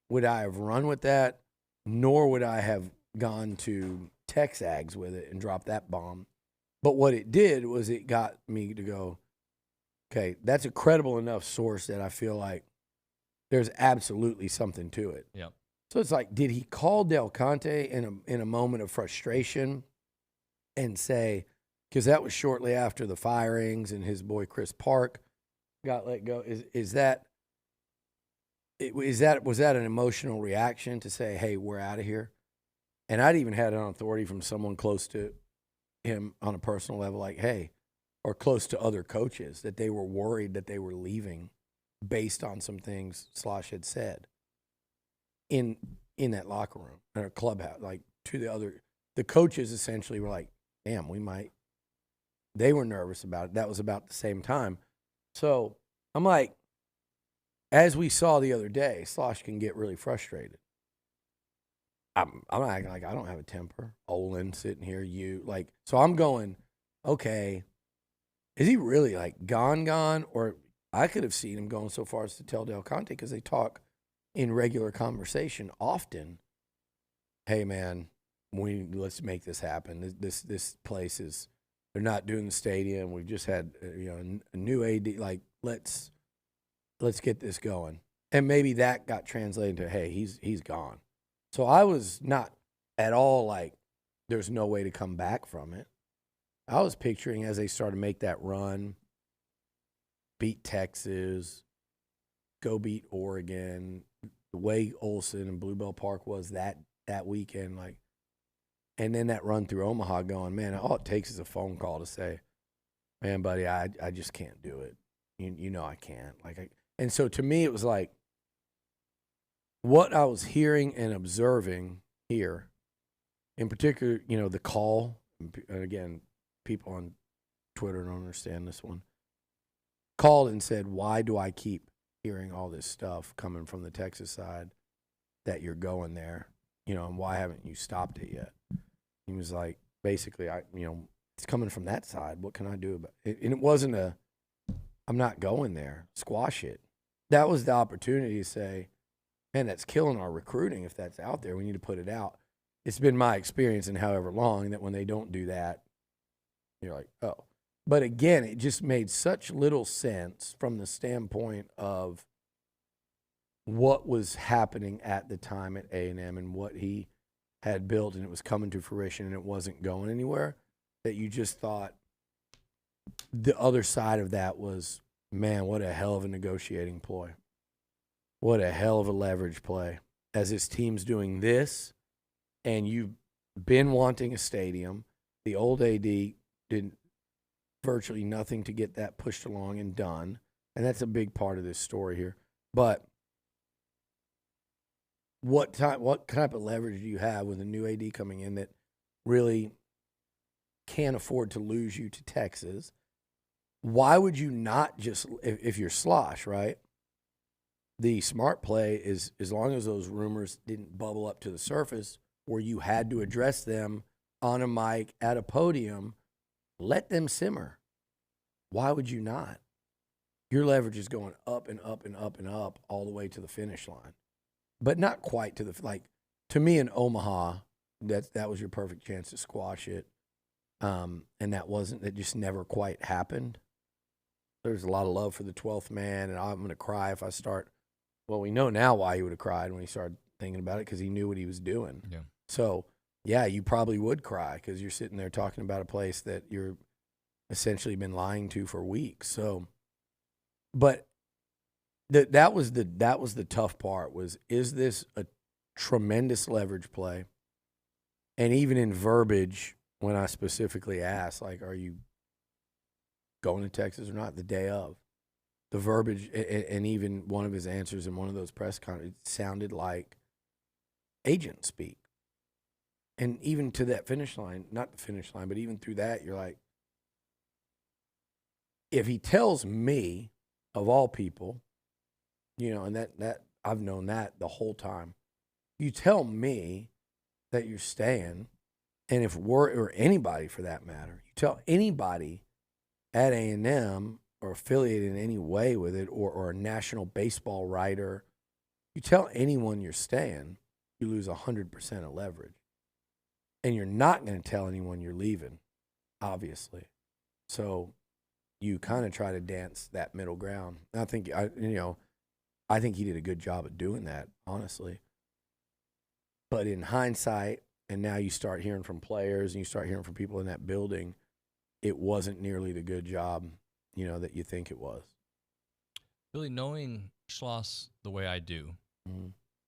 would I have run with that, nor would I have gone to TexAgs with it and dropped that bomb. But what it did was it got me to go, okay, that's a credible enough source that I feel like there's absolutely something to it.
Yep.
So it's like, did he call Del Conte in a moment of frustration and say, because that was shortly after the firings and his boy Chris Park got let go. Was that an emotional reaction to say, hey, we're out of here? And I'd even had an authority from someone close to him on a personal level, like, hey, or close to other coaches, that they were worried that they were leaving based on some things Slosh had said in that locker room or clubhouse, the coaches essentially were like, damn, they were nervous about it. That was about the same time. So I'm like, as we saw the other day, Slosh can get really frustrated. I'm not acting like I don't have a temper. Olin sitting here, so I'm going, okay, is he really gone? Or I could have seen him going so far as to tell Del Conte, because they talk in regular conversation often, hey man, let's make this happen. This place is, they're not doing the stadium. We've just had a new AD. Let's get this going. And maybe that got translated to, hey, he's gone. So I was not at all there's no way to come back from it. I was picturing as they started to make that run, beat Texas, go beat Oregon, the way Olsen and Bluebell Park was that weekend, and then that run through Omaha going, man, all it takes is a phone call to say, man, buddy, I just can't do it. You know I can't. And so to me, it was what I was hearing and observing here, in particular, the call, and again, people on Twitter don't understand this one, called and said, why do I keep hearing all this stuff coming from the Texas side that you're going there, and why haven't you stopped it yet? He was like, basically, it's coming from that side. What can I do about it? And it wasn't I'm not going there. Squash it. That was the opportunity to say, man, that's killing our recruiting. If that's out there, we need to put it out. It's been my experience in however long that when they don't do that, you're like, oh. But again, it just made such little sense from the standpoint of what was happening at the time at A&M and what he had built, and it was coming to fruition and it wasn't going anywhere, that you just thought the other side of that was, man, what a hell of a negotiating ploy. What a hell of a leverage play. As this team's doing this, and you've been wanting a stadium, the old AD didn't, virtually nothing to get that pushed along and done. And that's a big part of this story here. But what type of leverage do you have with a new AD coming in that really can't afford to lose you to Texas? Why would you not just, if you're Slosh, right? The smart play is, as long as those rumors didn't bubble up to the surface where you had to address them on a mic at a podium, let them simmer. Why would you not? Your leverage is going up and up and up and up all the way to the finish line. But not quite to the, like, to me in Omaha, that was your perfect chance to squash it. And that just never quite happened. There's a lot of love for the 12th man, and I'm going to cry if I start. Well, we know now why he would have cried when he started thinking about it, because he knew what he was doing.
Yeah.
So, yeah, you probably would cry because you're sitting there talking about a place that you're essentially been lying to for weeks. So, but that was the tough part. Is this a tremendous leverage play? And even in verbiage, when I specifically asked, like, are you going to Texas or not the day of? The verbiage, and even one of his answers in one of those press conferences sounded like agent speak. And even to that finish line, not the finish line, but even through that, you're like, if he tells me, of all people, and that I've known that the whole time, you tell me that you're staying, and if or anybody for that matter, you tell anybody at A&M or affiliated in any way with it, or a national baseball writer, you tell anyone you're staying, you lose 100% of leverage. And you're not going to tell anyone you're leaving, obviously. So you kind of try to dance that middle ground. And I think he did a good job of doing that, honestly. But in hindsight, and now you start hearing from players and you start hearing from people in that building, it wasn't nearly the good job, that you think it was.
Billy, knowing Schloss the way I do,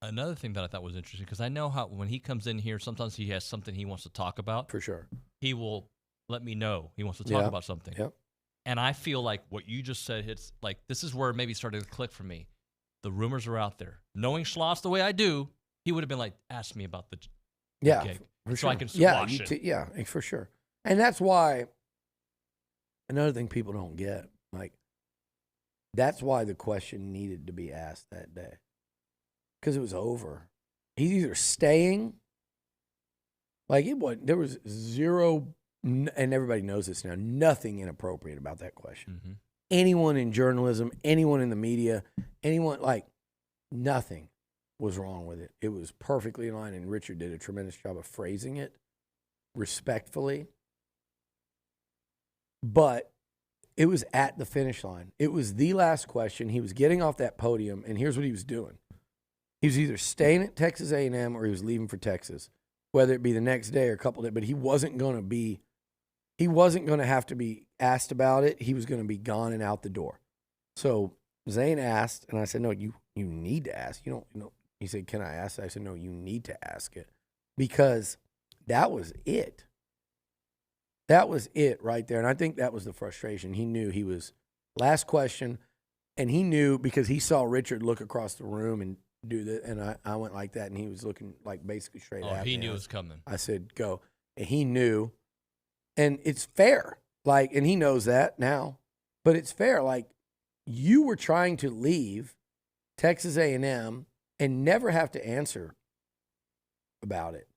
another thing that I thought was interesting, because I know how when he comes in here, sometimes he has something he wants to talk about.
For sure.
He will let me know he wants to talk about something.
Yep.
And I feel like what you just said hits, like, this is where it maybe started to click for me. The rumors are out there. Knowing Schloss the way I do, he would have been like, ask me about the gig.
For
so
sure.
I can squash it.
Yeah, for sure. And that's why, another thing people don't get, like, that's why the question needed to be asked that day. Because it was over. He's either staying, like, there was zero, and everybody knows this now, nothing inappropriate about that question.
Mm-hmm.
Anyone in journalism, anyone in the media, anyone, like, nothing was wrong with it. It was perfectly in line, and Richard did a tremendous job of phrasing it respectfully. But it was at the finish line. It was the last question. He was getting off that podium, and here's what he was doing. He was either staying at Texas A&M or he was leaving for Texas, whether it be the next day or a couple of days. But he wasn't going to have to be asked about it. He was going to be gone and out the door. So Zane asked, and I said, no, you need to ask. You don't. He said, can I ask? I said, no, you need to ask it, because that was it. That was it right there. And I think that was the frustration. He knew he was last question, and he knew because he saw Richard look across the room and do that, and I went like that, and he was looking like basically straight at me.
He knew it was coming.
I said, go. And he knew, and it's fair. Like, and he knows that now, but it's fair. Like, you were trying to leave Texas A&M and never have to answer about it.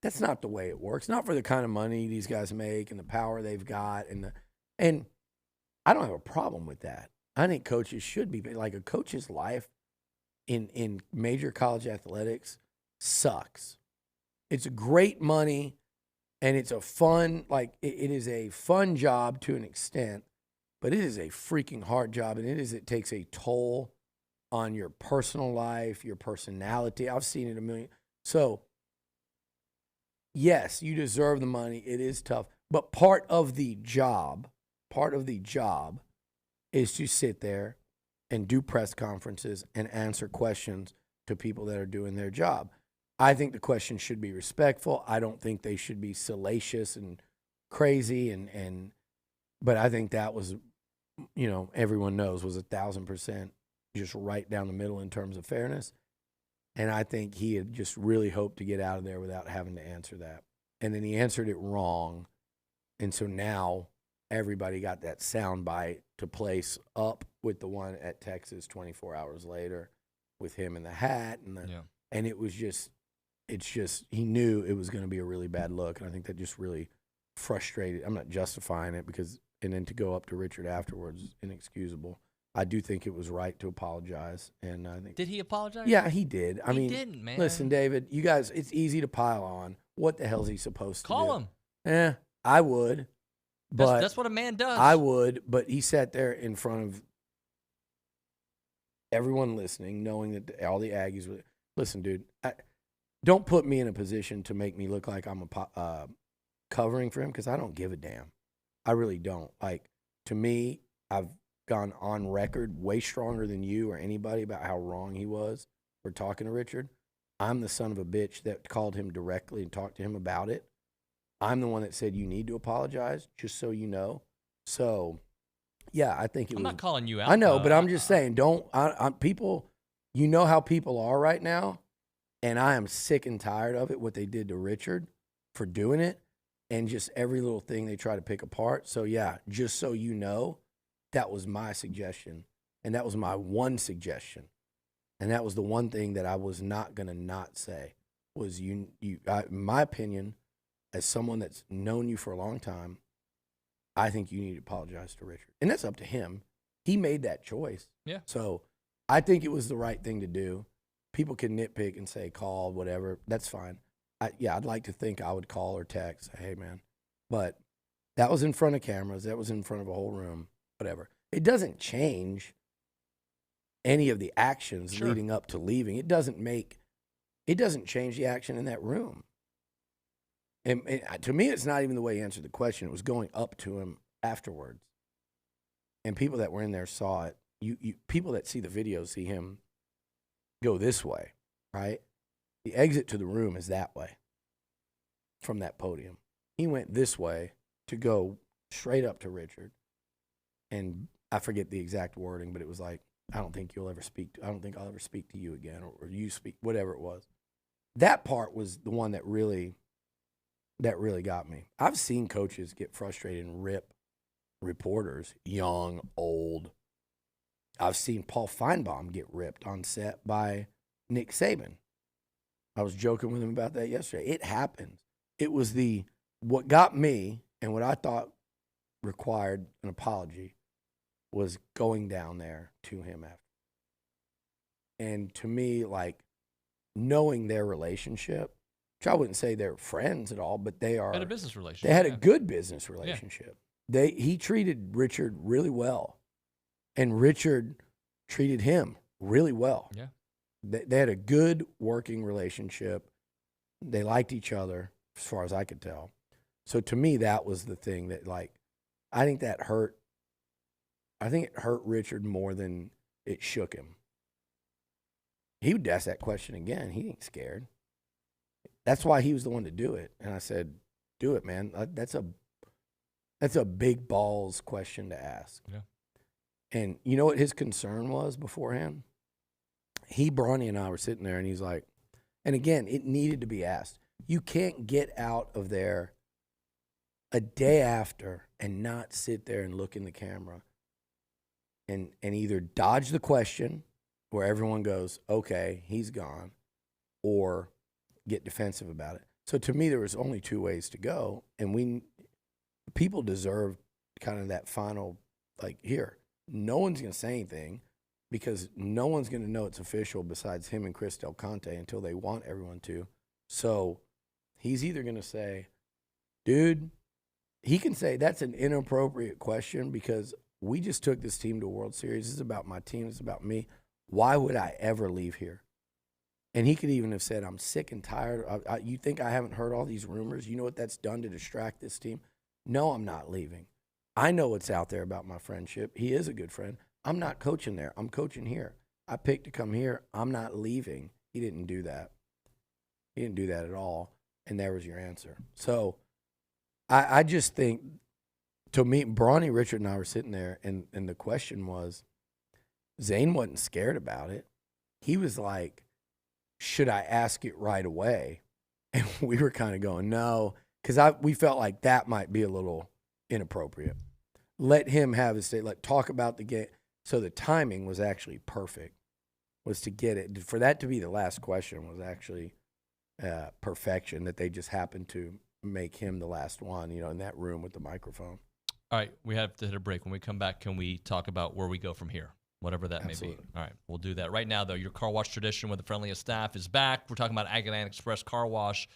That's not the way it works. Not for the kind of money these guys make and the power they've got. And I don't have a problem with that. I think coaches should be. Like, a coach's life in major college athletics sucks. It's great money, and it's a fun, like, it is a fun job to an extent, but it is a freaking hard job, and it takes a toll on your personal life, your personality. I've seen it a million. So, yes, you deserve the money. It is tough. But part of the job is to sit there and do press conferences and answer questions to people that are doing their job. I think the questions should be respectful. I don't think they should be salacious and crazy and But I think that was, everyone knows was 1,000% just right down the middle in terms of fairness. And I think he had just really hoped to get out of there without having to answer that. And then he answered it wrong. And so now everybody got that sound bite to place up with the one at Texas 24 hours later with him in the hat. And it was just, he knew it was going to be a really bad look. And I think that just really frustrated. I'm not justifying it and then to go up to Richard afterwards is inexcusable. I do think it was right to apologize. And I think.
Did he apologize?
Yeah, he did.
He didn't, man.
Listen, David, you guys, it's easy to pile on. What the hell is he supposed to do?
Call him.
I would. But
that's what a man does.
I would, but he sat there in front of everyone listening, knowing that all the Aggies were. Listen, dude, don't put me in a position to make me look like I'm covering for him because I don't give a damn. I really don't. Like, to me, I've gone on record way stronger than you or anybody about how wrong he was for talking to Richard. I'm the son of a bitch that called him directly and talked to him about it. I'm the one that said you need to apologize, just so you know. So, yeah, I think
I'm not calling you out.
I know, but I'm just saying, people, you know how people are right now, and I am sick and tired of it, what they did to Richard for doing it, and just every little thing they try to pick apart. So, yeah, just so you know, that was my suggestion, and that was my one suggestion. And that was the one thing that I was not going to not say was in my opinion, as someone that's known you for a long time, I think you need to apologize to Richard. And that's up to him. He made that choice.
Yeah.
So I think it was the right thing to do. People can nitpick and say call, whatever. That's fine. I'd like to think I would call or text, say, hey, man. But that was in front of cameras. That was in front of a whole room, whatever. It doesn't change any of the actions leading up to leaving. It doesn't change the action in that room. And to me, it's not even the way he answered the question. It was going up to him afterwards. And people that were in there saw it. People that see the video see him go this way, right? The exit to the room is that way from that podium. He went this way to go straight up to Richard. And I forget the exact wording, but it was like, I don't think I'll ever speak to you again, or you speak, whatever it was. That part was the one that really got me. I've seen coaches get frustrated and rip reporters, young, old. I've seen Paul Feinbaum get ripped on set by Nick Saban. I was joking with him about that yesterday. It happens. It was what got me and what I thought required an apology was going down there to him after. And to me, like, knowing their relationship, which I wouldn't say they're friends at all, but they had
a business relationship.
They had a good business relationship. Yeah. He treated Richard really well, and Richard treated him really well.
Yeah.
They had a good working relationship. They liked each other, as far as I could tell. So to me, that was the thing that, like, I think that hurt. I think it hurt Richard more than it shook him. He would ask that question again. He ain't scared. That's why he was the one to do it. And I said, do it, man. That's a big balls question to ask.
Yeah.
And you know what his concern was beforehand? Bronny and I were sitting there, and he's like, and again, it needed to be asked. You can't get out of there a day after and not sit there and look in the camera and either dodge the question where everyone goes, okay, he's gone, or get defensive about it. So to me, there was only two ways to go, and people deserve kind of that final, like, here, no one's going to say anything because no one's going to know it's official besides him and Chris Del Conte until they want everyone to. So he's either going to say, dude, he can say that's an inappropriate question because we just took this team to a World Series. This is about my team. It's about me. Why would I ever leave here? And he could even have said, I'm sick and tired. You think I haven't heard all these rumors? You know what that's done to distract this team? No, I'm not leaving. I know what's out there about my friendship. He is a good friend. I'm not coaching there. I'm coaching here. I picked to come here. I'm not leaving. He didn't do that. He didn't do that at all. And there was your answer. So I just think to me, Bronny, Richard, and I were sitting there, and the question was, Zane wasn't scared about it. He was like, should I ask it right away? And we were kind of going, no, because we felt like that might be a little inappropriate. Let him have his say, talk about the game. So the timing was actually perfect, was to get it. For that to be the last question was actually perfection, that they just happened to make him the last one, in that room with the microphone.
All right, we have to hit a break. When we come back, can we talk about where we go from here? Whatever that may be. All right, we'll do that. Right now, though, your car wash tradition with the friendliest staff is back. We're talking about Aggieland Express Car Wash,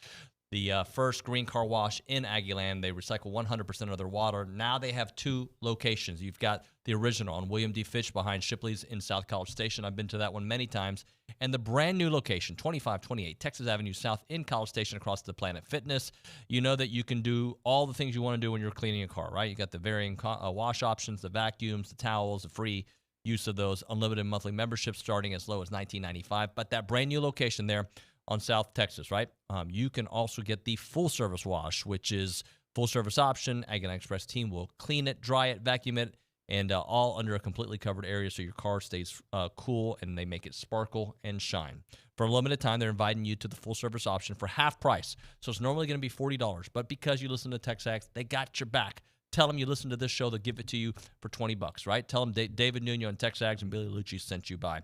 the first green car wash in Aggieland. They recycle 100% of their water. Now they have 2 locations. You've got the original on William D. Fitch behind Shipley's in South College Station. I've been to that one many times. And the brand new location, 2528 Texas Avenue South in College Station across the Planet Fitness. You know that you can do all the things you want to do when you're cleaning a car, right? You got the varying wash options, the vacuums, the towels, the free use of those, unlimited monthly memberships starting as low as $19.95. But that brand new location there on South Texas, right? You can also get the full service wash, which is full service option. Aggieland Express team will clean it, dry it, vacuum it, and all under a completely covered area so your car stays cool and they make it sparkle and shine. For a limited time, they're inviting you to the full service option for half price. So it's normally going to be $40, but because you listen to TexAgs, they got your back. Tell them you listen to this show. They'll give it to you for $20, right? Tell them David Nuño and TexAgs and Billy Liucci sent you by.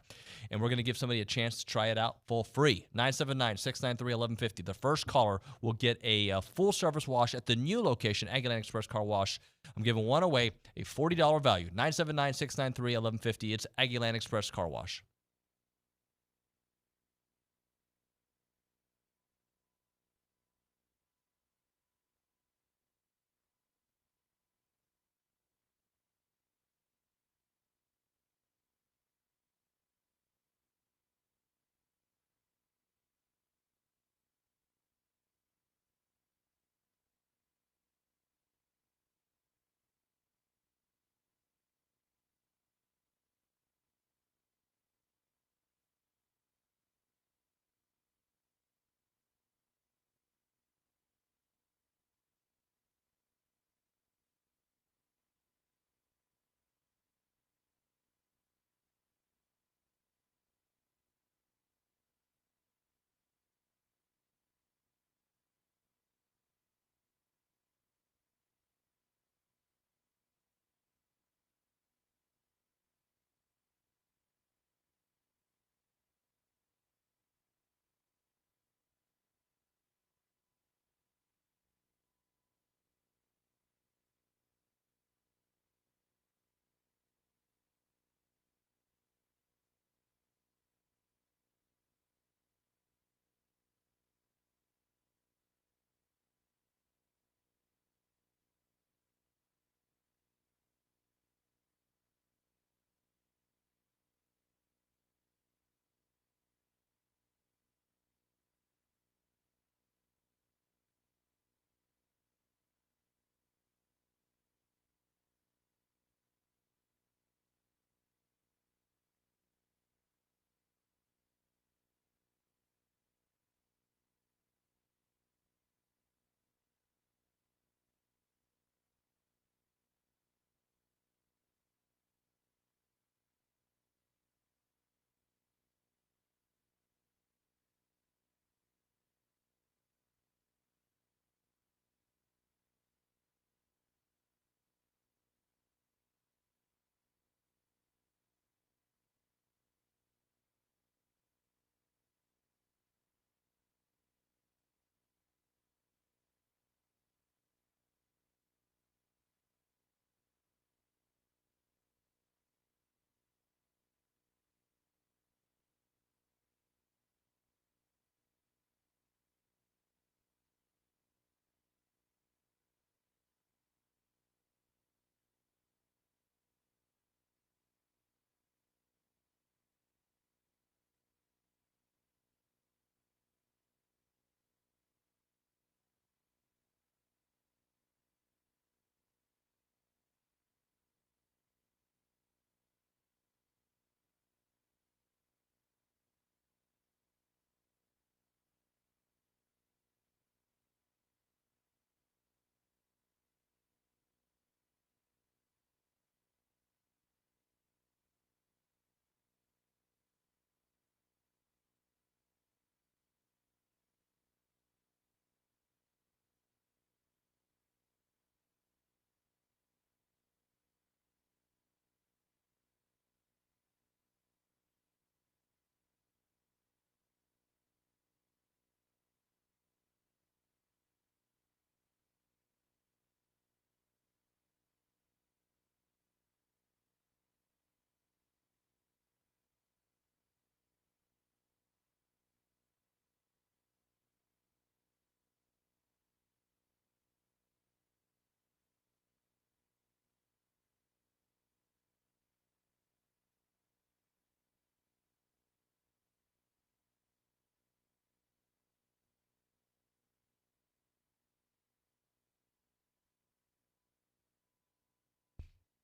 And we're going to give somebody a chance to try it out for free. 979-693-1150. The first caller will get a full-service wash at the new location, Aggieland Express Car Wash. I'm giving one away, a $40 value. 979-693-1150. It's Aggieland Express Car Wash.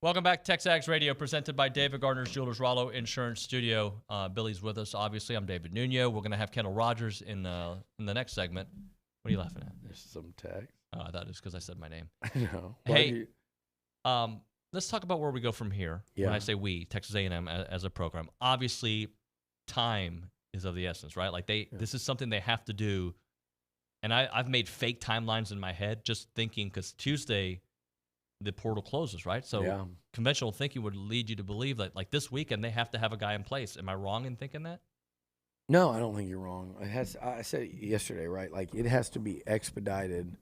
Welcome back to TexAgs Radio, presented by David Gardner's Jewelers Rollo Insurance Studio. Billy's with us, obviously. I'm David Nuño. We're going to have Kendall Rogers in the next segment. What are you laughing at?
There's some text.
Oh, that is because I said my name.
No.
Hey, let's talk about where we go from here.
Yeah.
When I say we, Texas A&M as a program, obviously time is of the essence, right? Like this is something they have to do. And I've made fake timelines in my head just thinking, because Tuesday the portal closes, right? So conventional thinking would lead you to believe that like this weekend they have to have a guy in place. Am I wrong in thinking that?
No, I don't think you're wrong. It has. I said it yesterday, right? Like it has to be expedited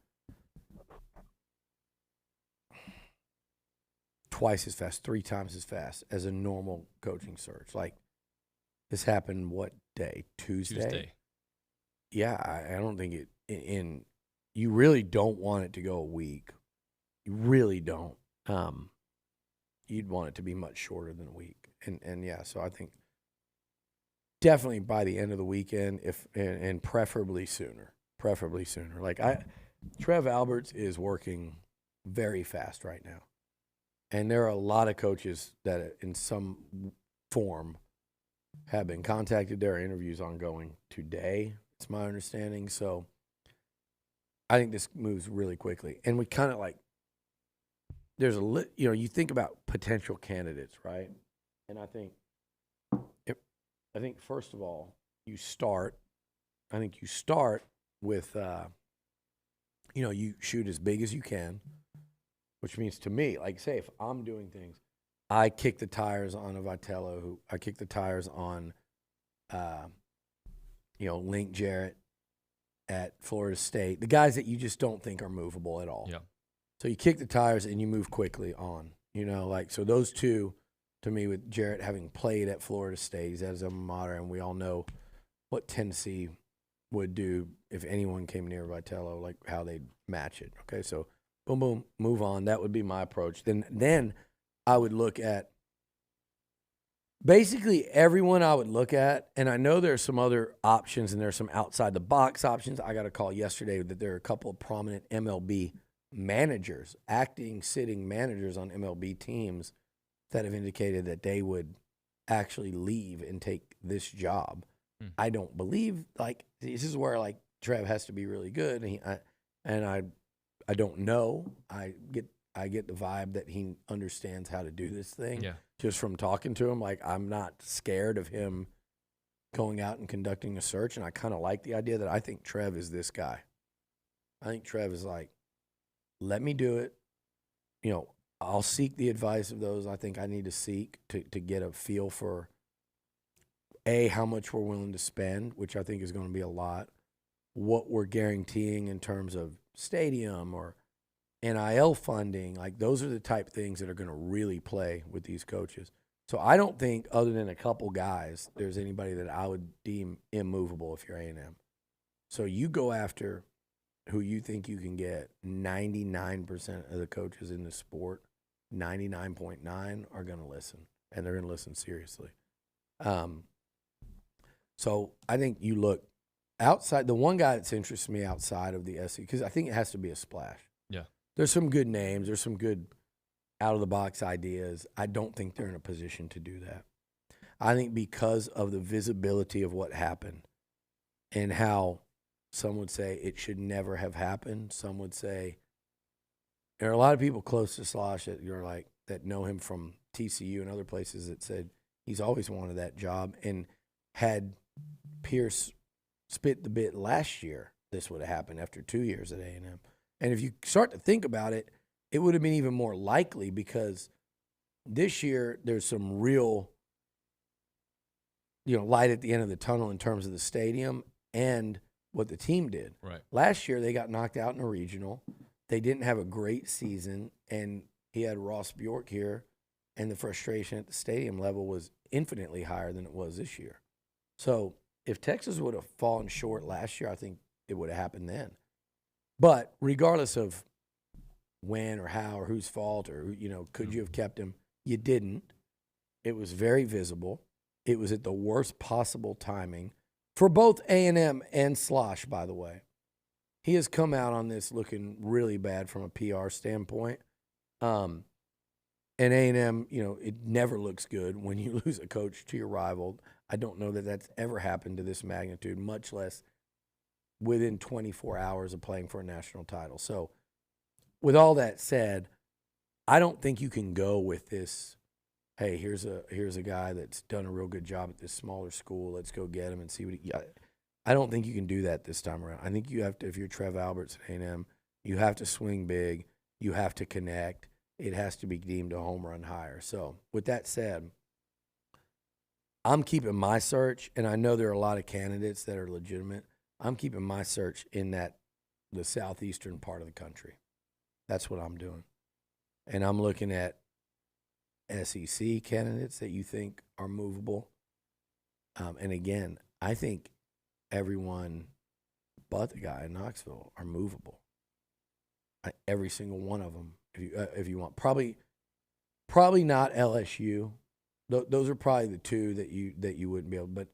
twice as fast, 3 times as fast as a normal coaching search. Like this happened what day? Tuesday. Yeah, I don't think it. In you really don't want it to go a week. You really don't. You'd want it to be much shorter than a week. And yeah, so I think definitely by the end of the weekend, and preferably sooner. Preferably sooner. Like Trev Alberts is working very fast right now. And there are a lot of coaches that in some form have been contacted. There are interviews ongoing today, it's my understanding. So I think this moves really quickly. And we kind of like, there's you think about potential candidates, right? And I think first of all, you start with, you shoot as big as you can, which means to me, like say if I'm doing things, I kick the tires on a Vitello, I kick the tires on, Link Jarrett at Florida State, the guys that you just don't think are movable at all.
Yeah.
So you kick the tires and you move quickly on, so those two, to me, with Jarrett having played at Florida State, he's at his alma mater, and we all know what Tennessee would do if anyone came near Vitello, like how they'd match it. Okay, so boom, boom, move on. That would be my approach. Then I would look at basically everyone I would look at, and I know there's some other options and there's some outside the box options. I got a call yesterday that there are a couple of prominent MLB managers, sitting managers on MLB teams that have indicated that they would actually leave and take this job. I don't believe, this is where Trev has to be really good, and I don't know. I get the vibe that he understands how to do this thing.
Yeah.
Just from talking to him. Like, I'm not scared of him going out and conducting a search, and I kind of like the idea that I think Trev is this guy. I think Trev is like, let me do it. I'll seek the advice of those I think I need to seek to get a feel for, how much we're willing to spend, which I think is going to be a lot, what we're guaranteeing in terms of stadium or NIL funding. Like, those are the type of things that are going to really play with these coaches. So I don't think, other than a couple guys, there's anybody that I would deem immovable if you're A&M. So you go after who you think you can get. 99% of the coaches in the sport, 99.9, are going to listen, and they're going to listen seriously. So I think you look outside. The one guy that's interests me outside of the SEC, because I think it has to be a splash.
Yeah.
There's some good names. There's some good out-of-the-box ideas. I don't think they're in a position to do that. I think because of the visibility of what happened and how some would say it should never have happened. Some would say there are a lot of people close to Slosh that know him from TCU and other places that said he's always wanted that job, and had Pierce spit the bit last year, this would have happened after 2 years at A&M. And if you start to think about it, it would have been even more likely, because this year there's some real, light at the end of the tunnel in terms of the stadium and what the team did.
Right.
Last year they got knocked out in a regional. They didn't have a great season, and he had Ross Bjork here, and the frustration at the stadium level was infinitely higher than it was this year. So if Texas would have fallen short last year, I think it would have happened then. But regardless of when or how or whose fault or, could you have kept him, you didn't. It was very visible. It was at the worst possible timing for both A&M and Slosh, by the way. He has come out on this looking really bad from a PR standpoint. And And A&M, it never looks good when you lose a coach to your rival. I don't know that that's ever happened to this magnitude, much less within 24 hours of playing for a national title. So with all that said, I don't think you can go with this, hey, here's a guy that's done a real good job at this smaller school. Let's go get him and see what he I don't think you can do that this time around. I think you have to, if you're Trev Alberts at A&M, you have to swing big. You have to connect. It has to be deemed a home run hire. So with that said, I'm keeping my search, and I know there are a lot of candidates that are legitimate. I'm keeping my search in the southeastern part of the country. That's what I'm doing. And I'm looking at SEC candidates that you think are movable. And again, I think everyone but the guy in Knoxville are movable. Every single one of them, if you want. Probably not LSU. Those are probably the two that you wouldn't be able. But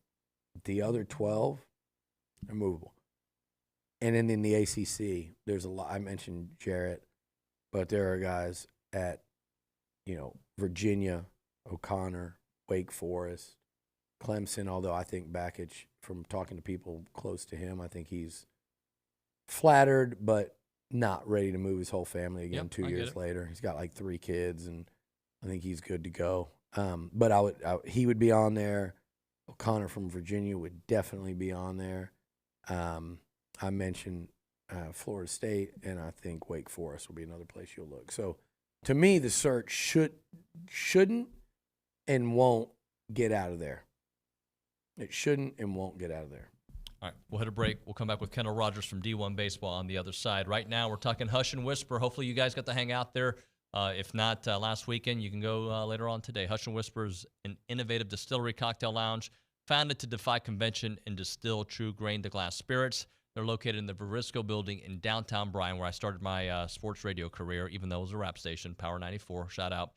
the other 12 are movable. And then in the ACC, there's a lot. I mentioned Jarrett, but there are guys at Virginia, O'Connor, Wake Forest, Clemson. Although I think Bakich, from talking to people close to him, I think he's flattered, but not ready to move his whole family again 2 years later. He's got like 3 kids, and I think he's good to go. But he would be on there. O'Connor from Virginia would definitely be on there. I mentioned Florida State, and I think Wake Forest will be another place you'll look. So to me, the search shouldn't and won't get out of there. It shouldn't and won't get out of there.
All right, we'll hit a break. We'll come back with Kendall Rogers from D1 Baseball on the other side. Right now, we're talking Hush and Whisper. Hopefully, you guys got to hang out there. If not last weekend, you can go later on today. Hush and Whisper is an innovative distillery cocktail lounge founded to defy convention and distill true grain-to-glass spirits. They're located in the Verisco building in downtown Bryan, where I started my sports radio career, even though it was a rap station, Power 94, shout out.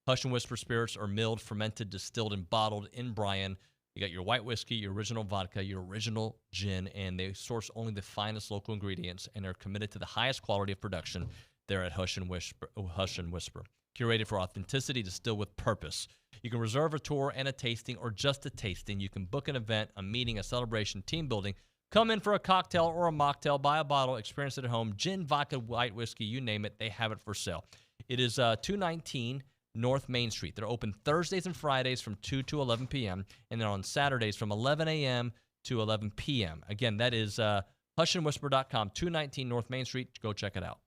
Hush and Whisper spirits are milled, fermented, distilled, and bottled in Bryan. You got your white whiskey, your original vodka, your original gin, and they source only the finest local ingredients and are committed to the highest quality of production there at Hush and Whisper. Curated for authenticity, distilled with purpose. You can reserve a tour and a tasting or just a tasting. You can book an event, a meeting, a celebration, team building. Come in for a cocktail or a mocktail, buy a bottle, experience it at home. Gin, vodka, white whiskey, you name it, they have it for sale. It is 219 North Main Street. They're open Thursdays and Fridays from 2 to 11 p.m. and then on Saturdays from 11 a.m. to 11 p.m. Again, that is hushandwhisper.com, 219 North Main Street. Go check it out.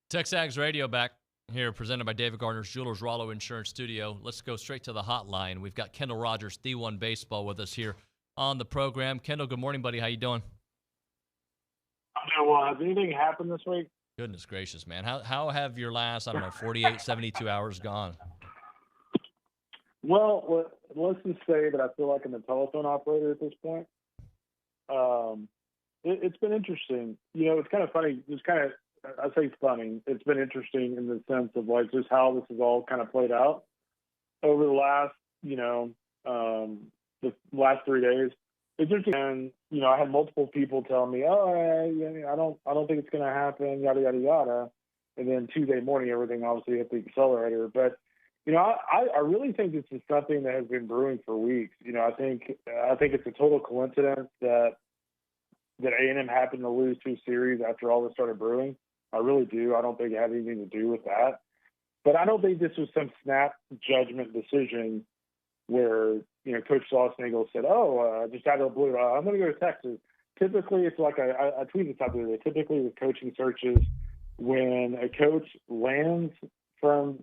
TexAgs Radio back here, presented by David Gardner's Jewelers Rollo Insurance Studio. Let's go straight to the hotline. We've got Kendall Rogers, D1 Baseball, with us here on the program. Kendall, good morning, buddy. How you doing?
I'm doing well. Has anything happened this week?
Goodness gracious, man. How have your last, 48, 72 hours gone?
Well, let's just say that I feel like I'm a telephone operator at this point. It's been interesting. It's kind of funny. I say funny. It's been interesting in the sense of like just how this has all kind of played out over the last, the last 3 days. It's interesting. And, I had multiple people tell me, I don't think it's going to happen, yada, yada, yada. And then Tuesday morning, everything obviously hit the accelerator. But, I really think this is something that has been brewing for weeks. I think it's a total coincidence that A&M happened to lose 2 series after all this started brewing. I really do. I don't think it had anything to do with that. But I don't think this was some snap judgment decision where, Coach Schlossnagle said, just out of the blue, I'm going to go to Texas. Typically, it's like I tweeted something today. Typically, with coaching searches, when a coach lands from,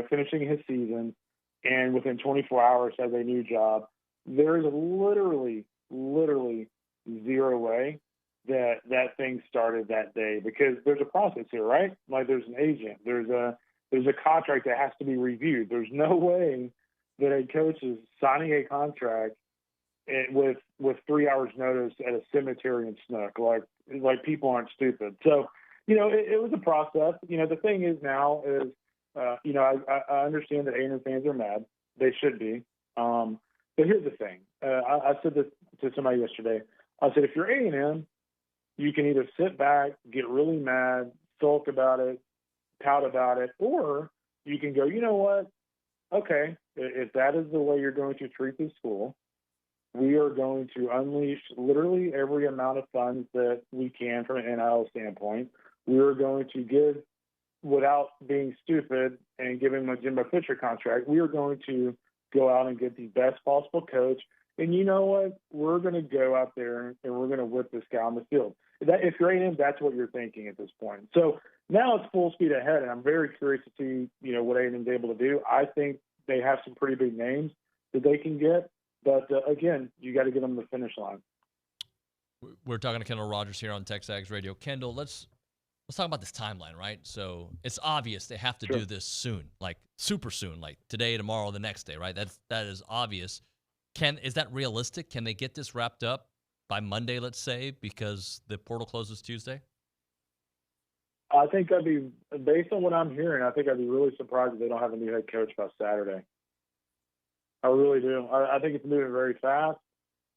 finishing his season and within 24 hours has a new job, there is literally zero way that thing started that day, because there's a process here, right? Like there's an agent, there's a contract that has to be reviewed. There's no way that a coach is signing a contract with 3 hours notice at a cemetery in Snook. Like people aren't stupid. So, it was a process. The thing is now is, I understand that A&M fans are mad. They should be. But here's the thing. I said this to somebody yesterday. I said, if you're A&M, you can either sit back, get really mad, sulk about it, pout about it, or you can go, you know what? Okay, if that is the way you're going to treat this school, we are going to unleash literally every amount of funds that we can from an NIL standpoint. We are going to give, without being stupid and giving a Jimbo Fisher contract, we are going to go out and get the best possible coach. And you know what? We're going to go out there and we're going to whip this guy on the field. If you're A&M, that's what you're thinking at this point. So now it's full speed ahead, and I'm very curious to see, what A&M's able to do. I think they have some pretty big names that they can get. But, again, you got to get them to the finish line.
We're talking to Kendall Rogers here on TexAgs Radio. Kendall, let's talk about this timeline, right? So it's obvious they have to do this soon, like super soon, like today, tomorrow, the next day, right? That is obvious. Is that realistic? Can they get this wrapped up by Monday, let's say, because the portal closes Tuesday?
I think based on what I'm hearing, I think I'd be really surprised if they don't have a new head coach by Saturday. I really do. I think it's moving very fast.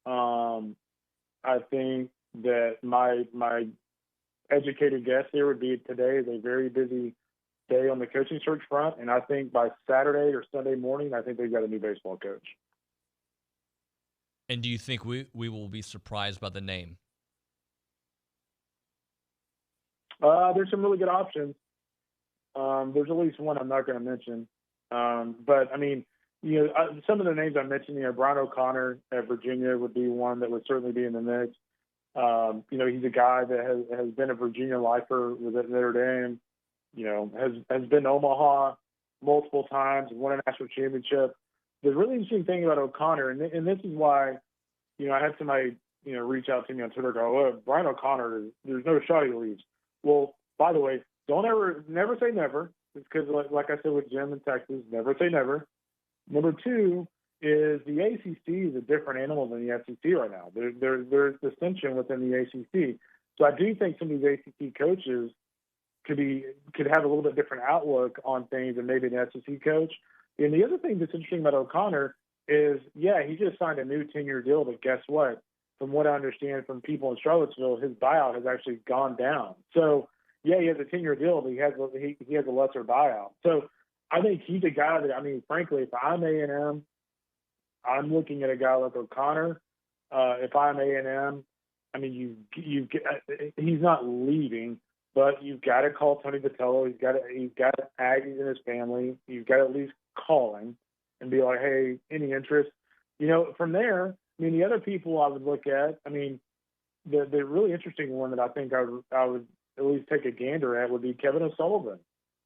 I think that my educated guess here would be today is a very busy day on the coaching search front, and I think by Saturday or Sunday morning, I think they've got a new baseball coach.
And do you think we will be surprised by the name?
There's some really good options. There's at least one I'm not going to mention. But, I mean, some of the names I mentioned, Brian O'Connor at Virginia would be one that would certainly be in the mix. He's a guy that has been a Virginia lifer, was at Notre Dame, has been to Omaha multiple times, won a national championship. The really interesting thing about O'Connor, and this is why, I had somebody, reach out to me on Twitter, go, Brian O'Connor, there's no shot he leaves. Well, by the way, never say never. It's because, like I said with Jim in Texas, never say never. Number two is the ACC is a different animal than the SEC right now. There's dissension within the ACC. So I do think some of these ACC coaches could have a little bit different outlook on things than maybe an SEC coach. And the other thing that's interesting about O'Connor is, he just signed a new 10-year deal, but guess what? From what I understand from people in Charlottesville, his buyout has actually gone down. So, he has a 10-year deal, but he has a lesser buyout. So I think he's a guy that, frankly, if I'm A&M, I'm looking at a guy like O'Connor. If I'm A&M, he's not leaving, but you've got to call Tony Vitello. He's got Aggies in his family. You've got to at least call him and be like, hey, any interest? From there, the other people I would look at, the really interesting one that I think I would at least take a gander at would be Kevin O'Sullivan.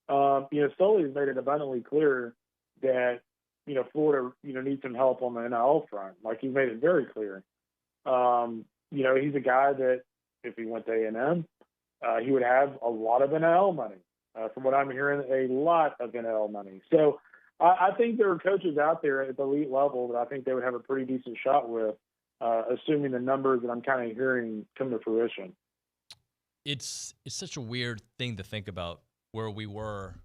Sully's made it abundantly clear that, Florida, needs some help on the NIL front. Like, he's made it very clear. He's a guy that if he went to A&M, he would have a lot of NIL money. From what I'm hearing, a lot of NIL money. So I think there are coaches out there at the elite level that I think they would have a pretty decent shot with, assuming the numbers that I'm kind of hearing come to fruition.
It's such a weird thing to think about where we were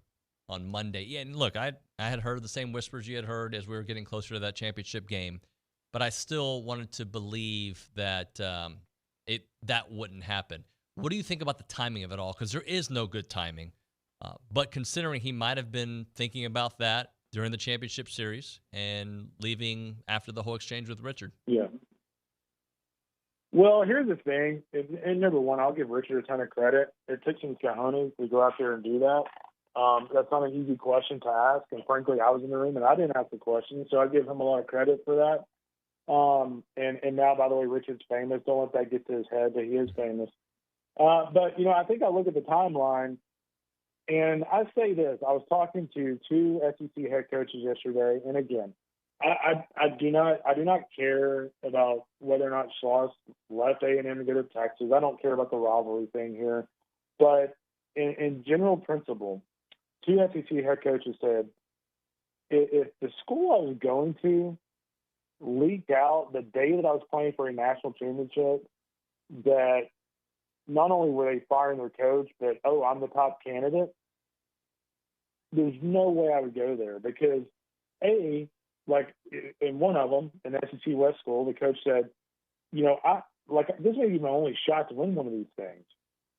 on Monday. Yeah, and look, I had heard the same whispers you had heard as we were getting closer to that championship game, but I still wanted to believe that that wouldn't happen. What do you think about the timing of it all? Because there is no good timing. But considering he might have been thinking about that during the championship series and leaving after the whole exchange with Richard.
Yeah. Well, here's the thing. And number one, I'll give Richard a ton of credit. It took some cojones to go out there and do that. That's not an easy question to ask. And frankly, I was in the room and I didn't ask the question. So I give him a lot of credit for that. And now, by the way, Richard's famous. Don't let that get to his head, but he is famous. But, I think I look at the timeline. And I say this, I was talking to 2 SEC head coaches yesterday, and again, I do not care about whether or not Schloss left A&M to go to Texas. I don't care about the rivalry thing here. But in general principle, 2 SEC head coaches said, if the school I was going to leaked out the day that I was playing for a national championship, that not only were they firing their coach, but, I'm the top candidate, there's no way I would go there because, in one of them, an SEC West school, the coach said, this may be my only shot to win one of these things.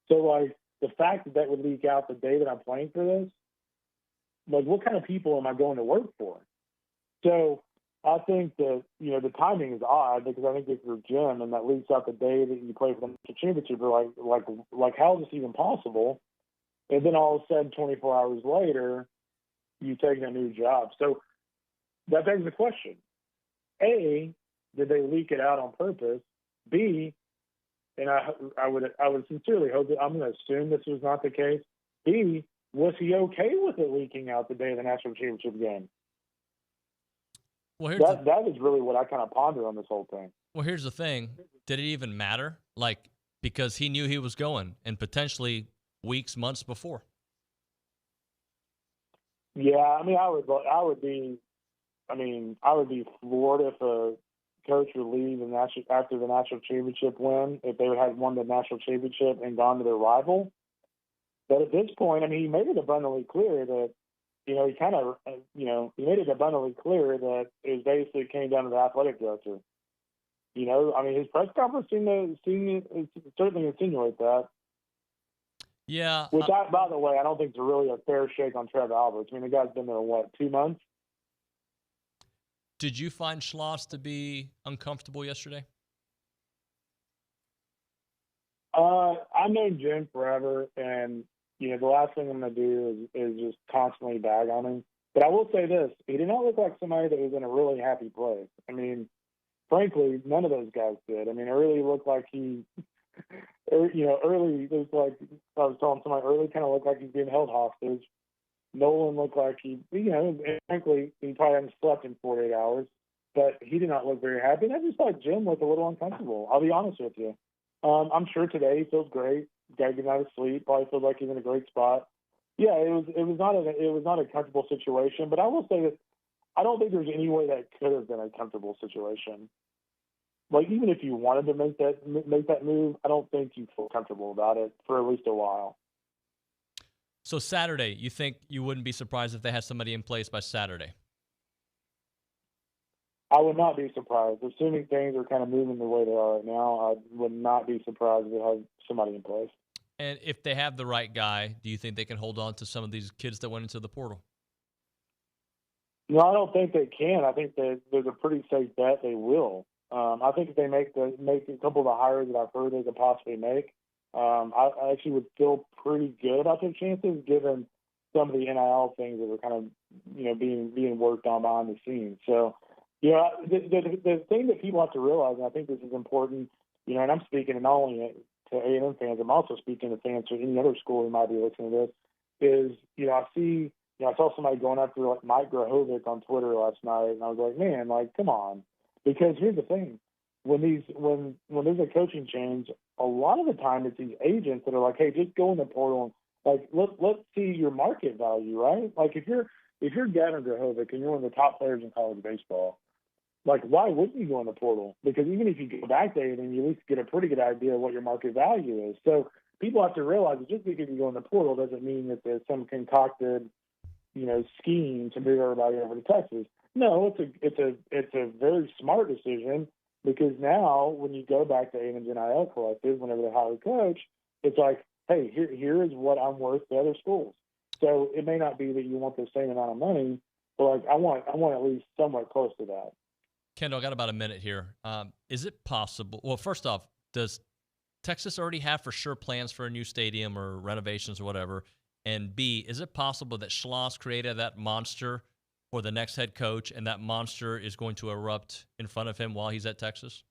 So, the fact that would leak out the day that I'm playing for this, what kind of people am I going to work for? So, I think that, the timing is odd because I think if you're Jim and that leaks out the day that you play for the championship, you're like, how is this even possible? And then all of a sudden, 24 hours later, you take a new job. So that begs the question. A, did they leak it out on purpose? B, and I would sincerely hope that I'm going to assume this was not the case. B, was he okay with it leaking out the day of the national championship game?
Well,
that is really what I kind of ponder on this whole thing.
Well, here's the thing. Did it even matter? Because he knew he was going and potentially weeks, months before.
Yeah, I would be floored if a coach would leave after the national championship win, if they would have won the national championship and gone to their rival. But at this point, he made it abundantly clear that, he made it abundantly clear that it basically came down to the athletic director. His press conference certainly insinuate that.
Yeah.
Which, by the way, I don't think is really a fair shake on Trevor Alberts. The guy's been there, 2 months?
Did you find Schloss to be uncomfortable yesterday?
I've known Jim forever, and, the last thing I'm going to do is just constantly bag on him. But I will say this. He did not look like somebody that was in a really happy place. Frankly, none of those guys did. Early looked like he early, it was like I was telling somebody, early kind of looked like he's being held hostage. Nolan looked like frankly, he probably hadn't slept in 48 hours, but he did not look very happy. And I just thought Jim looked a little uncomfortable. I'll be honest with you. I'm sure today he feels great. Got to get out of sleep. Probably feels like he's in a great spot. Yeah, it was not a comfortable situation. But I will say that I don't think there's any way that could have been a comfortable situation. Even if you wanted to make that move, I don't think you feel comfortable about it for at least a while.
So Saturday, you think you wouldn't be surprised if they had somebody in place by Saturday?
I would not be surprised. Assuming things are kind of moving the way they are right now, I would not be surprised if they have somebody in place.
And if they have the right guy, do you think they can hold on to some of these kids that went into the portal?
No, I don't think they can. I think that there's a pretty safe bet they will. I think if they make a couple of the hires that I've heard they could possibly make, I actually would feel pretty good about their chances given some of the NIL things that were kind of, being worked on behind the scenes. So, the thing that people have to realize, and I think this is important, and I'm speaking not only to A&M fans. I'm also speaking to fans from any other school who might be listening to this. Is I saw somebody going after like Mike Grahovic on Twitter last night, and I was like, man, like, come on, because here's the thing: when there's a coaching change, a lot of the time it's these agents that are like, hey, just go in the portal and let's see your market value, right? Like if you're Gavin Grahovic and you're one of the top players in college baseball, like why wouldn't you go in the portal? Because even if you go back there, then you at least get a pretty good idea of what your market value is. So people have to realize that just because you go in the portal doesn't mean that there's some concocted, scheme to move everybody over to Texas. No, it's a very smart decision, because now when you go back to A&M's NIL collective, whenever they hire a coach, it's like, hey, here is what I'm worth to other schools. So it may not be that you want the same amount of money, but like I want at least somewhat close to that.
Kendall, I got about a minute here. Is it possible? Well, first off, does Texas already have for sure plans for a new stadium or renovations or whatever? And B, is it possible that Schloss created that monster for the next head coach, and that monster is going to erupt in front of him while he's at Texas?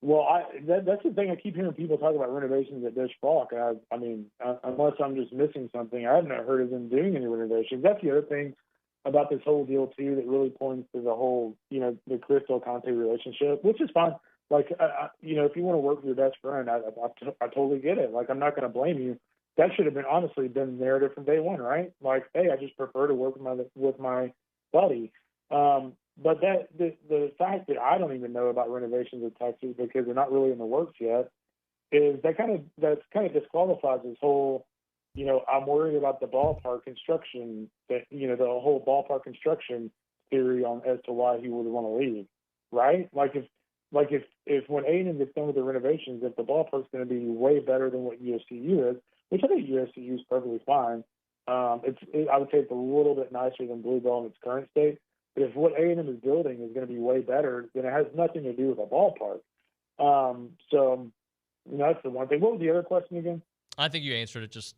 Well, that's the thing. I keep hearing people talk about renovations at Dish Falk. I mean, unless I'm just missing something, I haven't heard of them doing any renovations. That's the other thing about this whole deal too that really points to the whole, the Crystal Conte relationship, which is fine. Like, if you want to work with your best friend, I totally get it. Like, I'm not going to blame you. That should have been the narrative from day one, right? Like, hey, I just prefer to work with my buddy. But the fact that I don't even know about renovations at Texas because they're not really in the works yet is that kind of disqualifies this whole, I'm worried about the ballpark construction, the whole ballpark construction theory as to why he would want to leave, right? If when A&M gets done with the renovations, if the ballpark's going to be way better than what USCU is, which I think USCU is perfectly fine. I would say it's a little bit nicer than Bluebell in its current state. But if what A&M is building is going to be way better, then it has nothing to do with a ballpark. So that's the one thing. What was the other question again?
I think you answered it. Just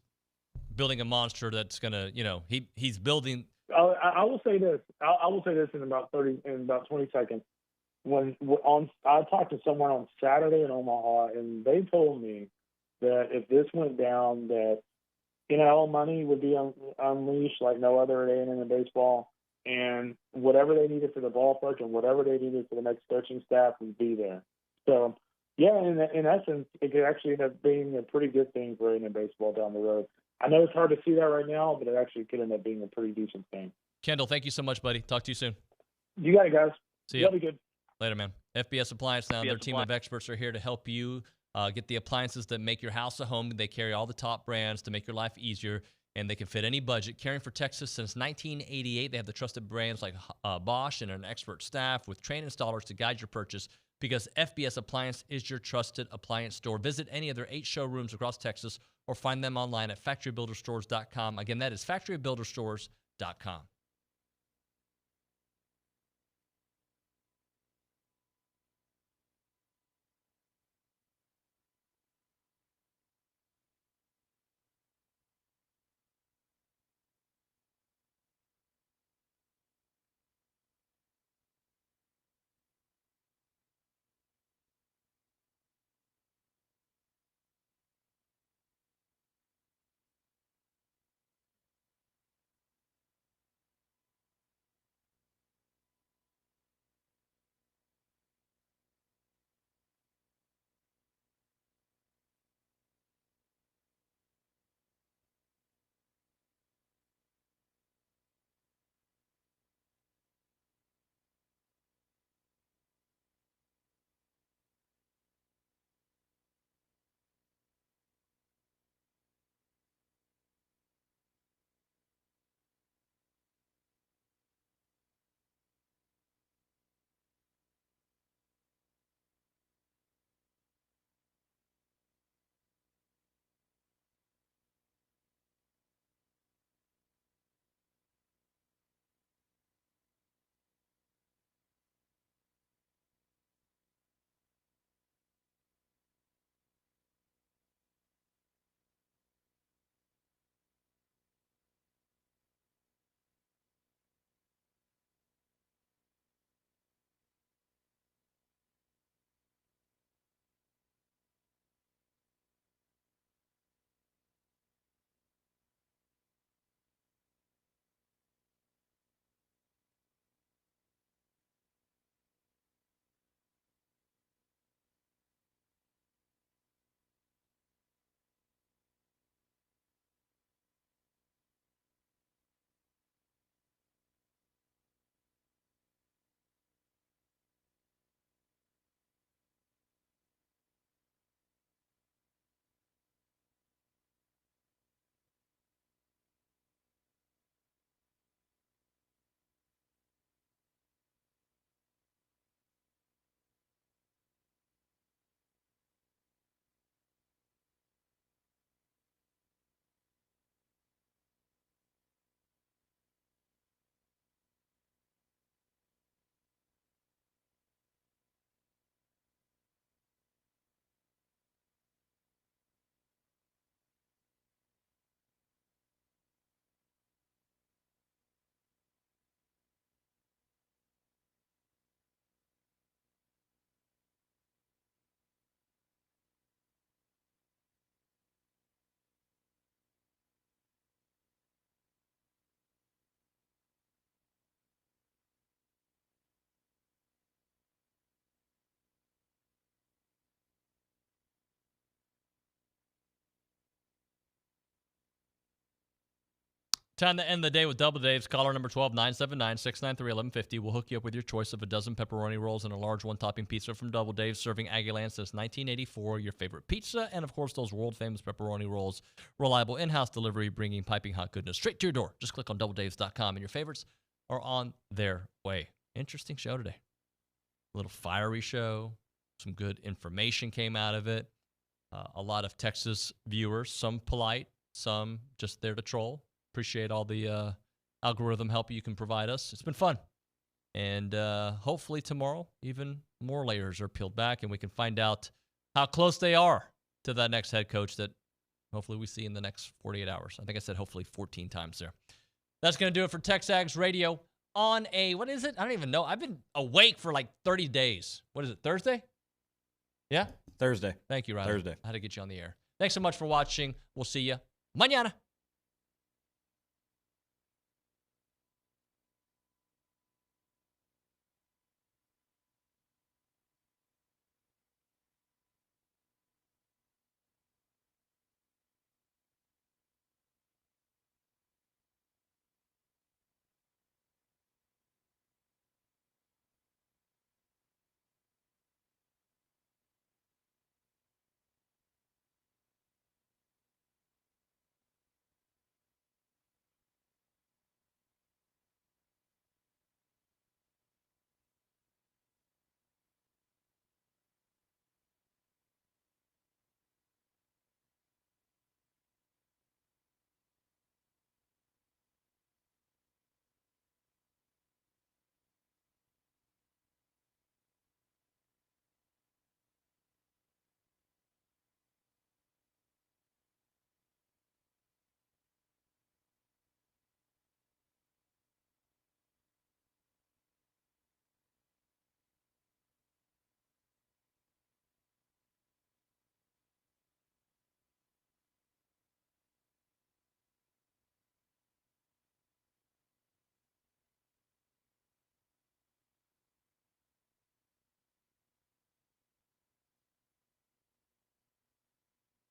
building a monster that's going to, he's building.
I will say this. I will say this in about 20 seconds. I talked to someone on Saturday in Omaha, and they told me that if this went down, that money would be unleashed like no other at A&M in baseball, and whatever they needed for the ballpark and whatever they needed for the next coaching staff would be there. So, yeah, in essence, it could actually end up being a pretty good thing for A&M baseball down the road. I know it's hard to see that right now, but it actually could end up being a pretty decent thing.
Kendall, thank you so much, buddy. Talk to you soon.
You got it, guys.
See you.
Be good.
Later, man. FBS Appliance now. Their team of experts are here to help you get the appliances that make your house a home. They carry all the top brands to make your life easier, and they can fit any budget. Caring for Texas since 1988, they have the trusted brands like Bosch and an expert staff with trained installers to guide your purchase, because FBS Appliance is your trusted appliance store. Visit any of their 8 showrooms across Texas or find them online at factorybuilderstores.com. Again, that is factorybuilderstores.com. Time to end the day with Double Dave's. Caller number 12, 979-693-1150. We'll hook you up with your choice of a dozen pepperoni rolls and a large one-topping pizza from Double Dave, serving Aggie Land since 1984. Your favorite pizza and, of course, those world-famous pepperoni rolls. Reliable in-house delivery, bringing piping hot goodness straight to your door. Just click on doubledaves.com, and your favorites are on their way. Interesting show today. A little fiery show. Some good information came out of it. A lot of Texas viewers, some polite, some just there to troll. Appreciate all the algorithm help you can provide us. It's been fun. And hopefully tomorrow, even more layers are peeled back and we can find out how close they are to that next head coach that hopefully we see in the next 48 hours. I think I said hopefully 14 times there. That's going to do it for TexAgs Radio on what is it? I don't even know. I've been awake for like 30 days. What is it, Thursday? Yeah?
Thursday.
Thank you, Riley.
Thursday.
I had to get you on the air. Thanks so much for watching. We'll see you mañana.